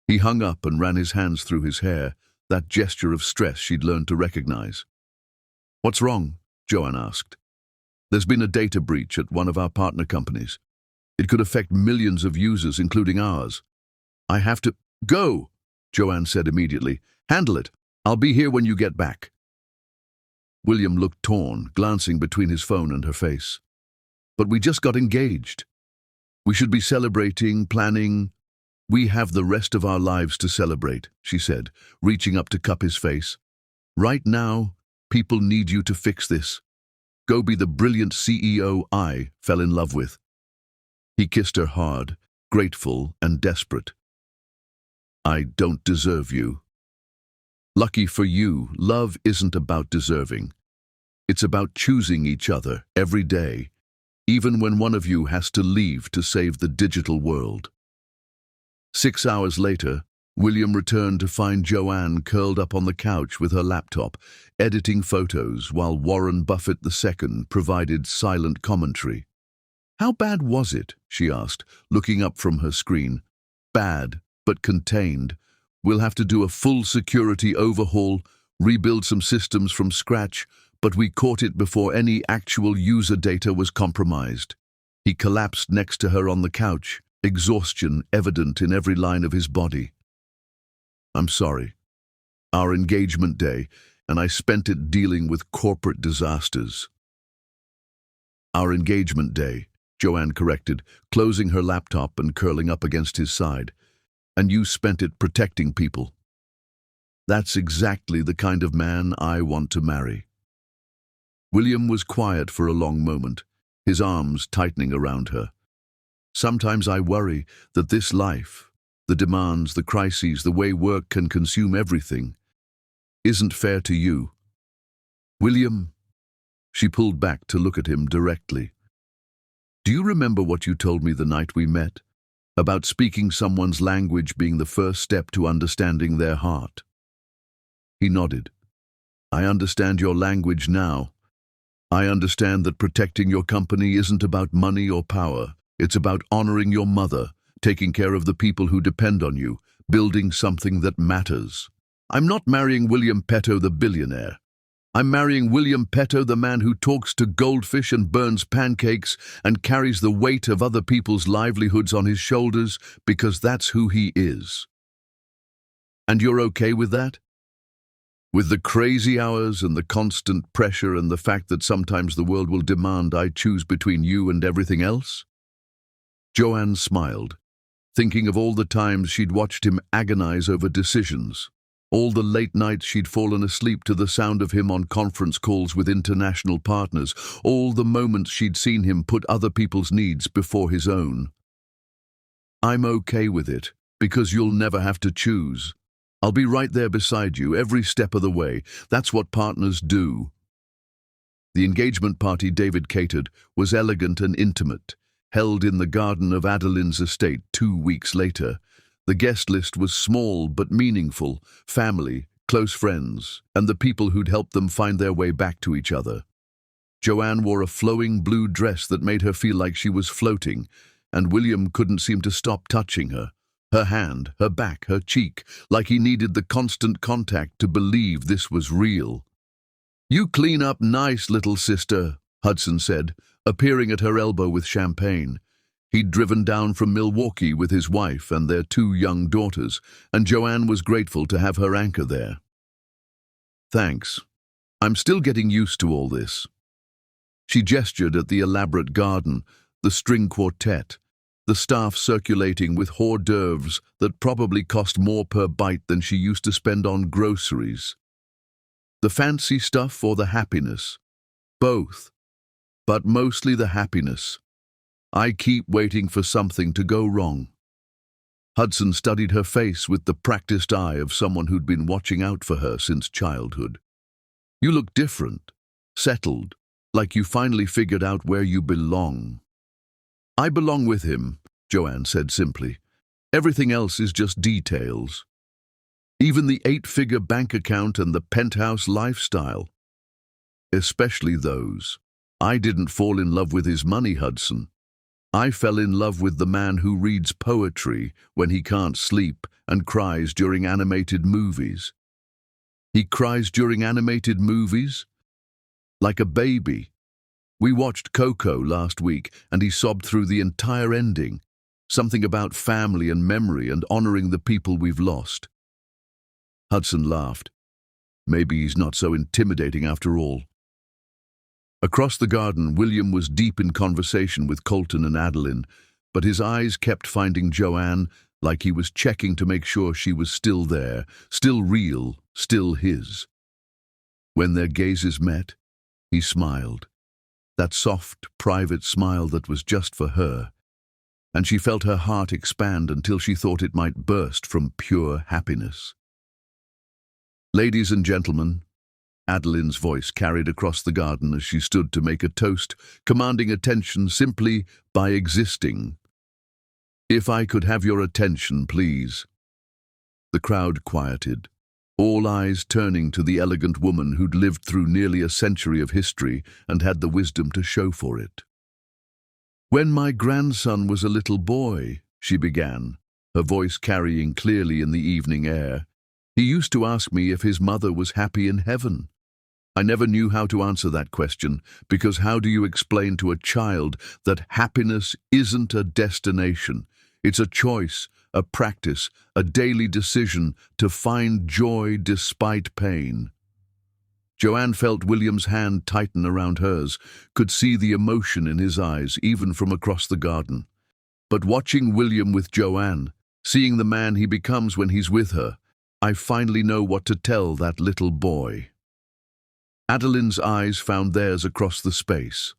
He hung up and ran his hands through his hair, that gesture of stress she'd learned to recognize. What's wrong? Joanne asked. There's been a data breach at one of our partner companies. It could affect millions of users, including ours. I have to… Go, Joanne said immediately. Handle it. I'll be here when you get back. William looked torn, glancing between his phone and her face. But we just got engaged. We should be celebrating, planning. We have the rest of our lives to celebrate, she said, reaching up to cup his face. Right now, people need you to fix this. Go be the brilliant CEO I fell in love with. He kissed her hard, grateful and desperate. I don't deserve you. Lucky for you, love isn't about deserving. It's about choosing each other every day, even when one of you has to leave to save the digital world. 6 hours later, William returned to find Joanne curled up on the couch with her laptop, editing photos while Warren Buffett II provided silent commentary. How bad was it? She asked, looking up from her screen. Bad, but contained. We'll have to do a full security overhaul, rebuild some systems from scratch, but we caught it before any actual user data was compromised. He collapsed next to her on the couch, exhaustion evident in every line of his body. I'm sorry. Our engagement day, and I spent it dealing with corporate disasters. Our engagement day, Joanne corrected, closing her laptop and curling up against his side. And you spent it protecting people. That's exactly the kind of man I want to marry. William was quiet for a long moment, his arms tightening around her. Sometimes I worry that this life, the demands, the crises, the way work can consume everything, isn't fair to you. William, she pulled back to look at him directly. Do you remember what you told me the night we met? About speaking someone's language being the first step to understanding their heart. He nodded. I understand your language now. I understand that protecting your company isn't about money or power. It's about honoring your mother, taking care of the people who depend on you, building something that matters. I'm not marrying William Petto the billionaire. I'm marrying William Petto, the man who talks to goldfish and burns pancakes and carries the weight of other people's livelihoods on his shoulders because that's who he is. And you're okay with that? With the crazy hours and the constant pressure and the fact that sometimes the world will demand I choose between you and everything else? Joanne smiled, thinking of all the times she'd watched him agonize over decisions. All the late nights she'd fallen asleep to the sound of him on conference calls with international partners, all the moments she'd seen him put other people's needs before his own. I'm okay with it, because you'll never have to choose. I'll be right there beside you every step of the way. That's what partners do. The engagement party David catered was elegant and intimate, held in the garden of Adeline's estate 2 weeks later. The guest list was small but meaningful: family, close friends, and the people who'd helped them find their way back to each other. Joanne wore a flowing blue dress that made her feel like she was floating, and William couldn't seem to stop touching her. Her hand, her back, her cheek, like he needed the constant contact to believe this was real. You clean up nice, little sister, Hudson said, appearing at her elbow with champagne. He'd driven down from Milwaukee with his wife and their 2 young daughters, and Joanne was grateful to have her anchor there. Thanks. I'm still getting used to all this. She gestured at the elaborate garden, the string quartet, the staff circulating with hors d'oeuvres that probably cost more per bite than she used to spend on groceries. The fancy stuff or the happiness? Both, but mostly the happiness. I keep waiting for something to go wrong. Hudson studied her face with the practiced eye of someone who'd been watching out for her since childhood. You look different, settled, like you finally figured out where you belong. I belong with him, Joanne said simply. Everything else is just details. Even the 8-figure bank account and the penthouse lifestyle. Especially those. I didn't fall in love with his money, Hudson. I fell in love with the man who reads poetry when he can't sleep and cries during animated movies. He cries during animated movies? Like a baby. We watched Coco last week and he sobbed through the entire ending. Something about family and memory and honoring the people we've lost. Hudson laughed. Maybe he's not so intimidating after all. Across the garden, William was deep in conversation with Colton and Adeline, but his eyes kept finding Joanne, like he was checking to make sure she was still there, still real, still his. When their gazes met, he smiled. That soft, private smile that was just for her, and she felt her heart expand until she thought it might burst from pure happiness. Ladies and gentlemen, Adeline's voice carried across the garden as she stood to make a toast, commanding attention simply by existing. If I could have your attention, please. The crowd quieted, all eyes turning to the elegant woman who'd lived through nearly a century of history and had the wisdom to show for it. When my grandson was a little boy, she began, her voice carrying clearly in the evening air, he used to ask me if his mother was happy in heaven. I never knew how to answer that question, because how do you explain to a child that happiness isn't a destination? It's a choice, a practice, a daily decision to find joy despite pain. Joanne felt William's hand tighten around hers, could see the emotion in his eyes even from across the garden. But watching William with Joanne, seeing the man he becomes when he's with her, I finally know what to tell that little boy. Adeline's eyes found theirs across the space.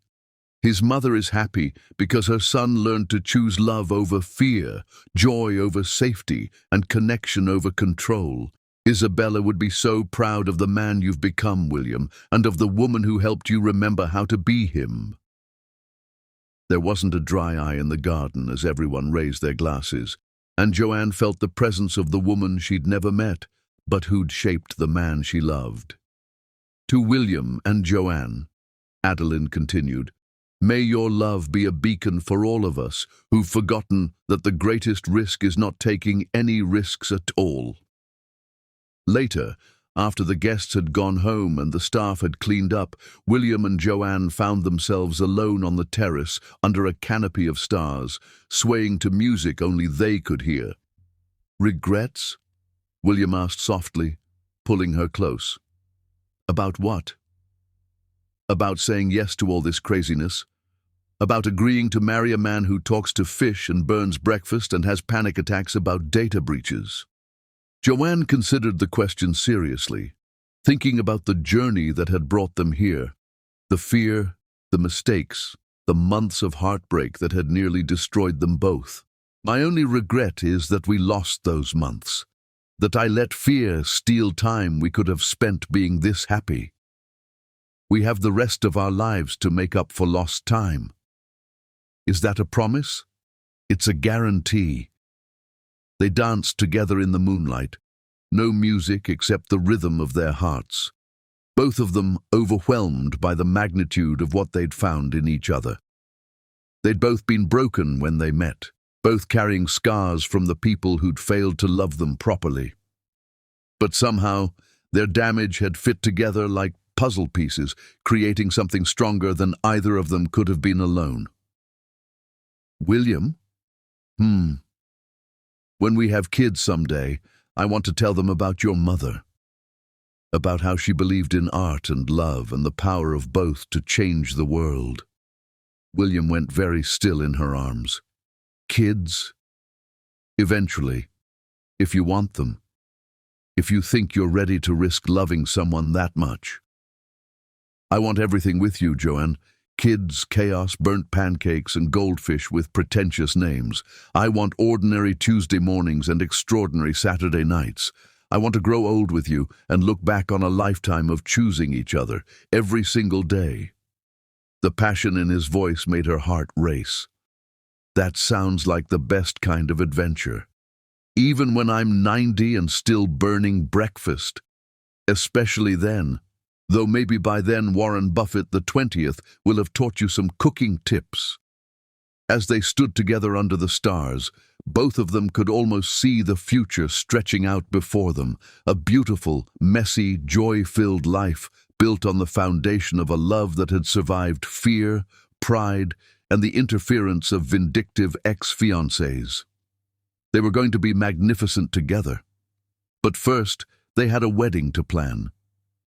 His mother is happy because her son learned to choose love over fear, joy over safety, and connection over control. Isabella would be so proud of the man you've become, William, and of the woman who helped you remember how to be him. There wasn't a dry eye in the garden as everyone raised their glasses, and Joanne felt the presence of the woman she'd never met, but who'd shaped the man she loved. To William and Joanne, Adeline continued, may your love be a beacon for all of us who've forgotten that the greatest risk is not taking any risks at all. Later, after the guests had gone home and the staff had cleaned up, William and Joanne found themselves alone on the terrace under a canopy of stars, swaying to music only they could hear. Regrets? William asked softly, pulling her close. About what? About saying yes to all this craziness? About agreeing to marry a man who talks to fish and burns breakfast and has panic attacks about data breaches? Joanne considered the question seriously, thinking about the journey that had brought them here, the fear, the mistakes, the months of heartbreak that had nearly destroyed them both. My only regret is that we lost those months, that I let fear steal time we could have spent being this happy. We have the rest of our lives to make up for lost time. Is that a promise? It's a guarantee. They danced together in the moonlight, no music except the rhythm of their hearts, both of them overwhelmed by the magnitude of what they'd found in each other. They'd both been broken when they met, both carrying scars from the people who'd failed to love them properly. But somehow, their damage had fit together like puzzle pieces, creating something stronger than either of them could have been alone. William? When we have kids someday, I want to tell them about your mother. About how she believed in art and love and the power of both to change the world. William went very still in her arms. Kids? Eventually, if you want them. If you think you're ready to risk loving someone that much. I want everything with you, Joanne. Kids, chaos, burnt pancakes, and goldfish with pretentious names. I want ordinary Tuesday mornings and extraordinary Saturday nights. I want to grow old with you and look back on a lifetime of choosing each other, every single day. The passion in his voice made her heart race. That sounds like the best kind of adventure. Even when I'm 90 and still burning breakfast. Especially then. Though maybe by then Warren Buffett the 20th will have taught you some cooking tips. As they stood together under the stars, both of them could almost see the future stretching out before them, a beautiful, messy, joy-filled life built on the foundation of a love that had survived fear, pride, and the interference of vindictive ex-fiancés. They were going to be magnificent together. But first, they had a wedding to plan.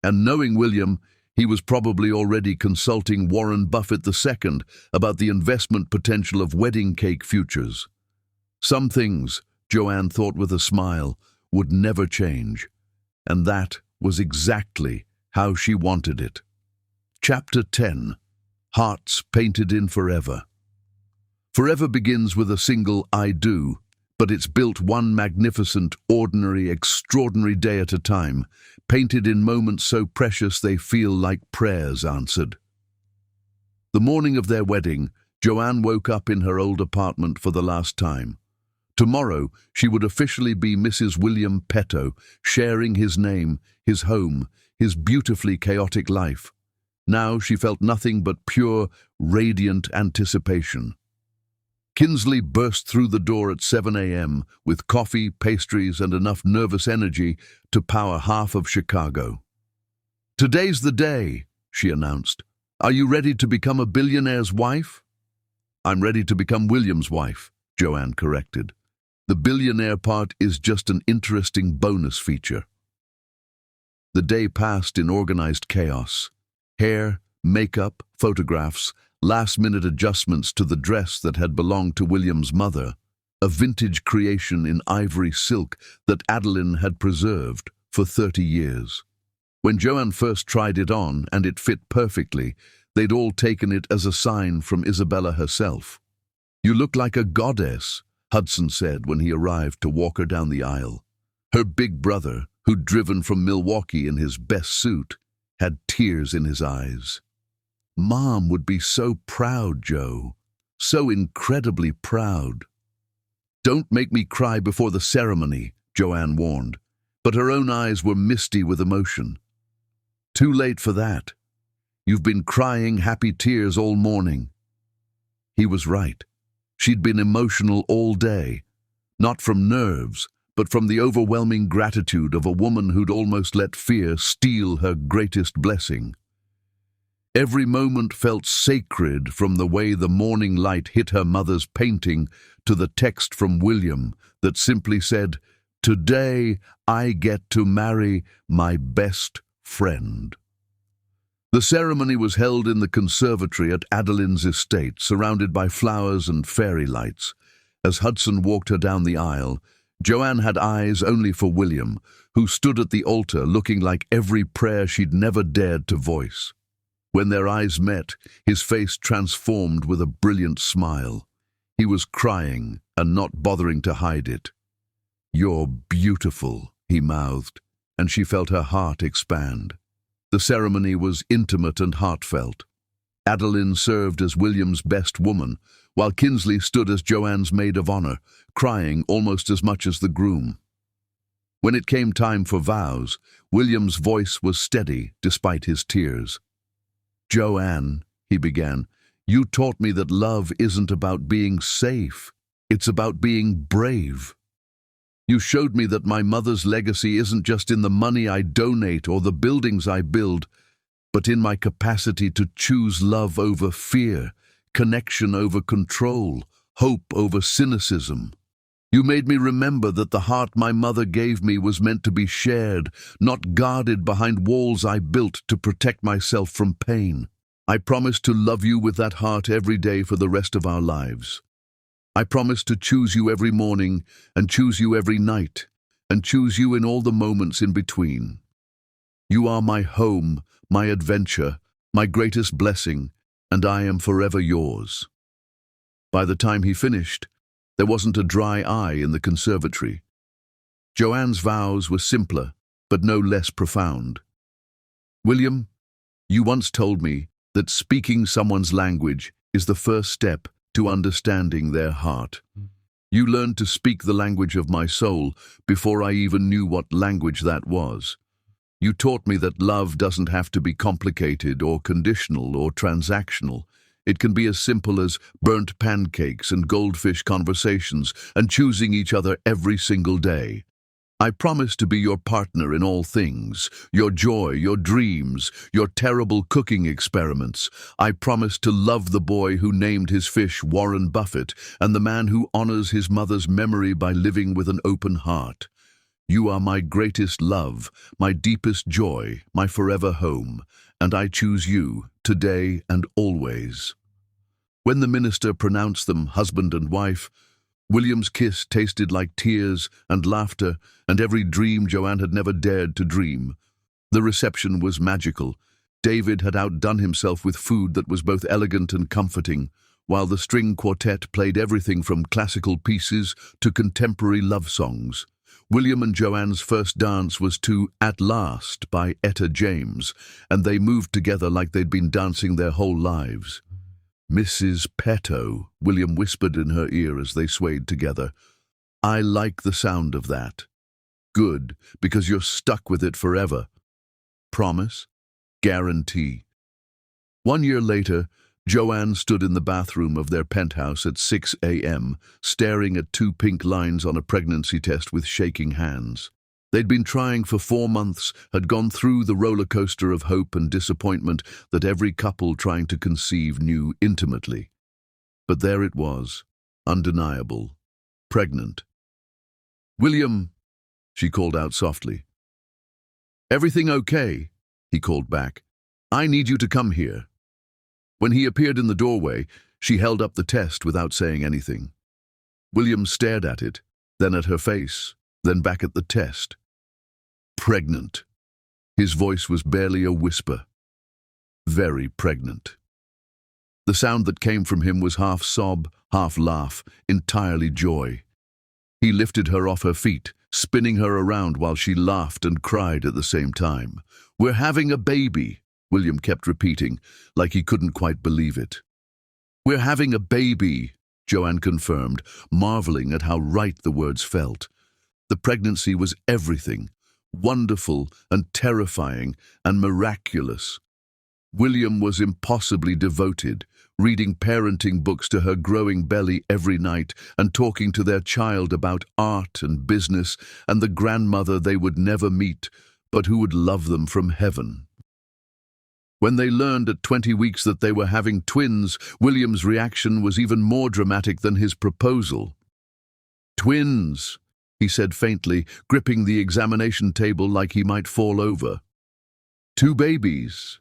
And knowing William, he was probably already consulting Warren Buffett II about the investment potential of wedding cake futures. Some things, Joanne thought with a smile, would never change. And that was exactly how she wanted it. Chapter 10. Hearts Painted in Forever. Forever begins with a single I do, but it's built one magnificent, ordinary, extraordinary day at a time, painted in moments so precious they feel like prayers answered. The morning of their wedding, Joanne woke up in her old apartment for the last time. Tomorrow, she would officially be Mrs. William Petto, sharing his name, his home, his beautifully chaotic life. Now she felt nothing but pure, radiant anticipation. Kinsley burst through the door at 7 a.m. with coffee, pastries, and enough nervous energy to power half of Chicago. "Today's the day," she announced. "Are you ready to become a billionaire's wife?" "I'm ready to become William's wife," Joanne corrected. "The billionaire part is just an interesting bonus feature." The day passed in organized chaos. Hair, makeup, photographs, last-minute adjustments to the dress that had belonged to William's mother, a vintage creation in ivory silk that Adeline had preserved for 30 years. When Joanne first tried it on and it fit perfectly, they'd all taken it as a sign from Isabella herself. "You look like a goddess," Hudson said when he arrived to walk her down the aisle. Her big brother, who'd driven from Milwaukee in his best suit, had tears in his eyes. "Mom would be so proud, Joe. So incredibly proud." "Don't make me cry before the ceremony," Joanne warned, but her own eyes were misty with emotion. "Too late for that. You've been crying happy tears all morning." He was right. She'd been emotional all day, not from nerves, but from the overwhelming gratitude of a woman who'd almost let fear steal her greatest blessing. Every moment felt sacred, from the way the morning light hit her mother's painting to the text from William that simply said, "Today I get to marry my best friend." The ceremony was held in the conservatory at Adeline's estate, surrounded by flowers and fairy lights. As Hudson walked her down the aisle, Joanne had eyes only for William, who stood at the altar looking like every prayer she'd never dared to voice. When their eyes met, his face transformed with a brilliant smile. He was crying and not bothering to hide it. "You're beautiful," he mouthed, and she felt her heart expand. The ceremony was intimate and heartfelt. Adeline served as William's best woman, while Kinsley stood as Joanne's maid of honor, crying almost as much as the groom. When it came time for vows, William's voice was steady despite his tears. "Joanne," he began, "you taught me that love isn't about being safe. It's about being brave. You showed me that my mother's legacy isn't just in the money I donate or the buildings I build, but in my capacity to choose love over fear, connection over control, hope over cynicism. You made me remember that the heart my mother gave me was meant to be shared, not guarded behind walls I built to protect myself from pain. I promise to love you with that heart every day for the rest of our lives. I promise to choose you every morning and choose you every night and choose you in all the moments in between. You are my home, my adventure, my greatest blessing, and I am forever yours." By the time he finished, there wasn't a dry eye in the conservatory. Joanne's vows were simpler, but no less profound. "William, you once told me that speaking someone's language is the first step to understanding their heart. You learned to speak the language of my soul before I even knew what language that was. You taught me that love doesn't have to be complicated or conditional or transactional. It can be as simple as burnt pancakes and goldfish conversations and choosing each other every single day. I promise to be your partner in all things, your joy, your dreams, your terrible cooking experiments. I promise to love the boy who named his fish Warren Buffett and the man who honors his mother's memory by living with an open heart. You are my greatest love, my deepest joy, my forever home, and I choose you, today and always. When the minister pronounced them husband and wife, William's kiss tasted like tears and laughter and every dream Joanne had never dared to dream. The reception was magical. David had outdone himself with food that was both elegant and comforting, while the string quartet played everything from classical pieces to contemporary love songs. William and Joanne's first dance was to At Last by Etta James, and they moved together like they'd been dancing their whole lives. Mrs. Petto, William whispered in her ear as they swayed together. I like the sound of that. Good, because you're stuck with it forever. Promise? Guarantee. 1 year later, Joanne stood in the bathroom of their penthouse at 6 a.m., staring at 2 pink lines on a pregnancy test with shaking hands. They'd been trying for 4 months, had gone through the roller coaster of hope and disappointment that every couple trying to conceive knew intimately. But there it was, undeniable, pregnant. William, she called out softly. Everything okay? He called back. I need you to come here. When he appeared in the doorway, she held up the test without saying anything. William stared at it, then at her face, then back at the test. Pregnant. His voice was barely a whisper. Very pregnant. The sound that came from him was half sob, half laugh, entirely joy. He lifted her off her feet, spinning her around while she laughed and cried at the same time. We're having a baby, William kept repeating, like he couldn't quite believe it. We're having a baby, Joanne confirmed, marveling at how right the words felt. The pregnancy was everything, wonderful and terrifying and miraculous. William was impossibly devoted, reading parenting books to her growing belly every night and talking to their child about art and business and the grandmother they would never meet, but who would love them from heaven. When they learned at 20 weeks that they were having twins, William's reaction was even more dramatic than his proposal. Twins, he said faintly, gripping the examination table like he might fall over. 2 babies.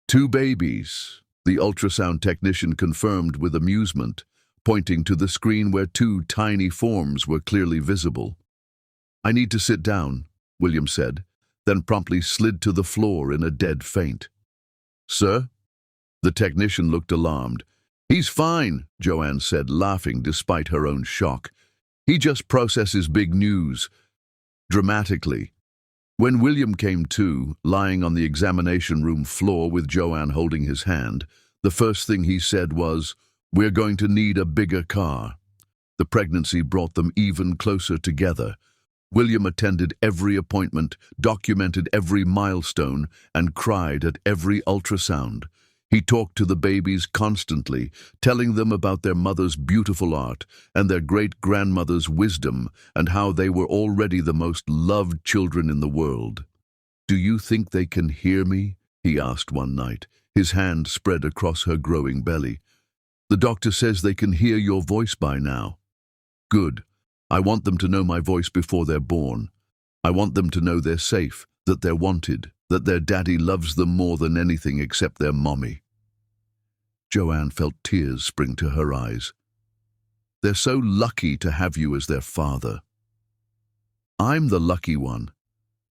2 babies, the ultrasound technician confirmed with amusement, pointing to the screen where 2 tiny forms were clearly visible. I need to sit down, William said, then promptly slid to the floor in a dead faint. Sir? The technician looked alarmed. He's fine, Joanne said, laughing despite her own shock. He just processes big news. Dramatically. When William came to, lying on the examination room floor with Joanne holding his hand, the first thing he said was, We're going to need a bigger car. The pregnancy brought them even closer together. William attended every appointment, documented every milestone, and cried at every ultrasound. He talked to the babies constantly, telling them about their mother's beautiful art and their great-grandmother's wisdom and how they were already the most loved children in the world. Do you think they can hear me? He asked one night, his hand spread across her growing belly. The doctor says they can hear your voice by now. Good. I want them to know my voice before they're born. I want them to know they're safe, that they're wanted, that their daddy loves them more than anything except their mommy. Joanne felt tears spring to her eyes. They're so lucky to have you as their father. I'm the lucky one.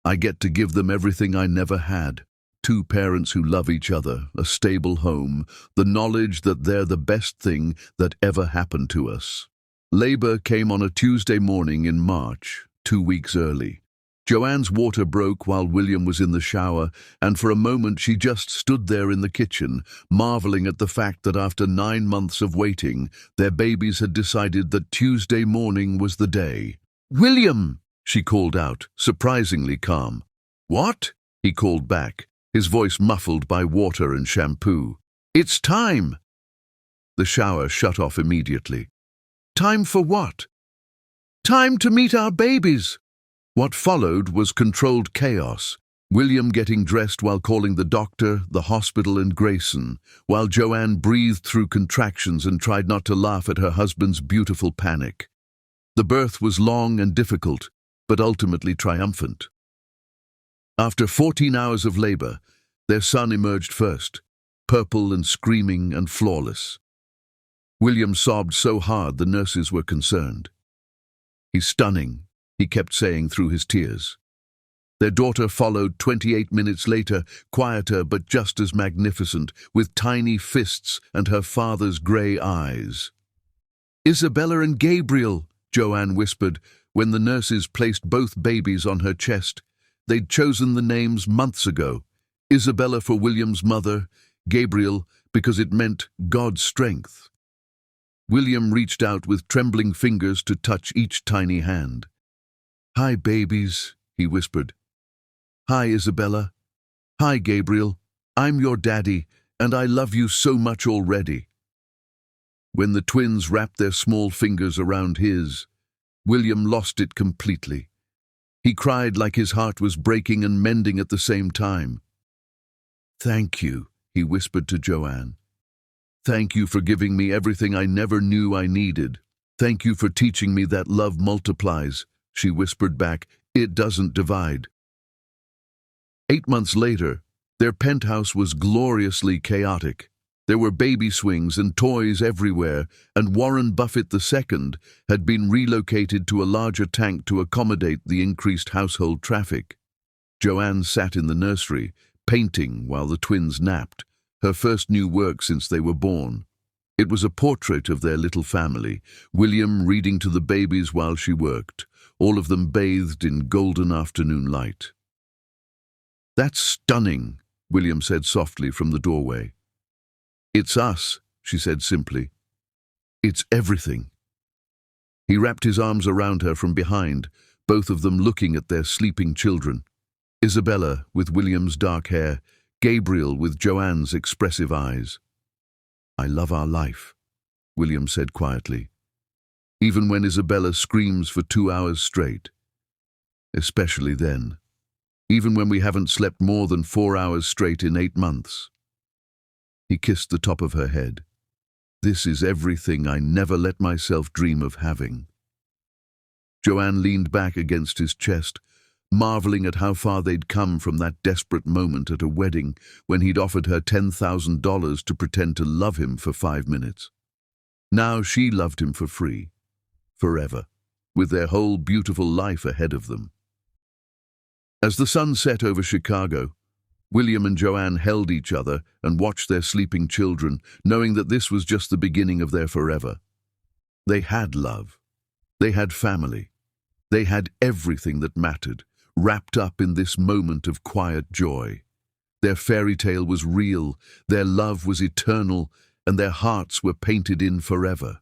I get to give them everything I never had. 2 parents who love each other, a stable home, the knowledge that they're the best thing that ever happened to us. Labor came on a Tuesday morning in March, 2 weeks early. Joanne's water broke while William was in the shower, and for a moment she just stood there in the kitchen, marveling at the fact that after 9 months of waiting, their babies had decided that Tuesday morning was the day. William, she called out, surprisingly calm. What? he called back, his voice muffled by water and shampoo. "It's time!" The shower shut off immediately. Time for what? Time to meet our babies! What followed was controlled chaos. William getting dressed while calling the doctor, the hospital, and Grayson, while Joanne breathed through contractions and tried not to laugh at her husband's beautiful panic. The birth was long and difficult, but ultimately triumphant. After 14 hours of labor, their son emerged first, purple and screaming and flawless. William sobbed so hard the nurses were concerned. "He's stunning," he kept saying through his tears. Their daughter followed 28 minutes later, quieter but just as magnificent, with tiny fists and her father's grey eyes. "Isabella and Gabriel," Joanne whispered, when the nurses placed both babies on her chest. They'd chosen the names months ago. Isabella for William's mother, Gabriel because it meant God's strength. William reached out with trembling fingers to touch each tiny hand. "Hi, babies," he whispered. "Hi, Isabella. Hi, Gabriel. I'm your daddy, and I love you so much already." When the twins wrapped their small fingers around his, William lost it completely. He cried like his heart was breaking and mending at the same time. "Thank you," he whispered to Joanne. "Thank you for giving me everything I never knew I needed. Thank you for teaching me that love multiplies," she whispered back. "It doesn't divide." 8 months later, their penthouse was gloriously chaotic. There were baby swings and toys everywhere, and Warren Buffett II had been relocated to a larger tank to accommodate the increased household traffic. Joanne sat in the nursery, painting while the twins napped, her first new work since they were born. It was a portrait of their little family, William reading to the babies while she worked, all of them bathed in golden afternoon light. "That's stunning," William said softly from the doorway. "It's us," she said simply. "It's everything." He wrapped his arms around her from behind, both of them looking at their sleeping children. Isabella with William's dark hair, Gabriel with Joanne's expressive eyes. "I love our life," William said quietly, "even when Isabella screams for 2 hours straight. Especially then. Even when we haven't slept more than 4 hours straight in 8 months. He kissed the top of her head. "This is everything I never let myself dream of having." Joanne leaned back against his chest, marveling at how far they'd come from that desperate moment at a wedding when he'd offered her $10,000 to pretend to love him for 5 minutes. Now she loved him for free, forever, with their whole beautiful life ahead of them. As the sun set over Chicago, William and Joanne held each other and watched their sleeping children, knowing that this was just the beginning of their forever. They had love. They had family. They had everything that mattered, wrapped up in this moment of quiet joy. Their fairy tale was real, their love was eternal, and their hearts were painted in forever.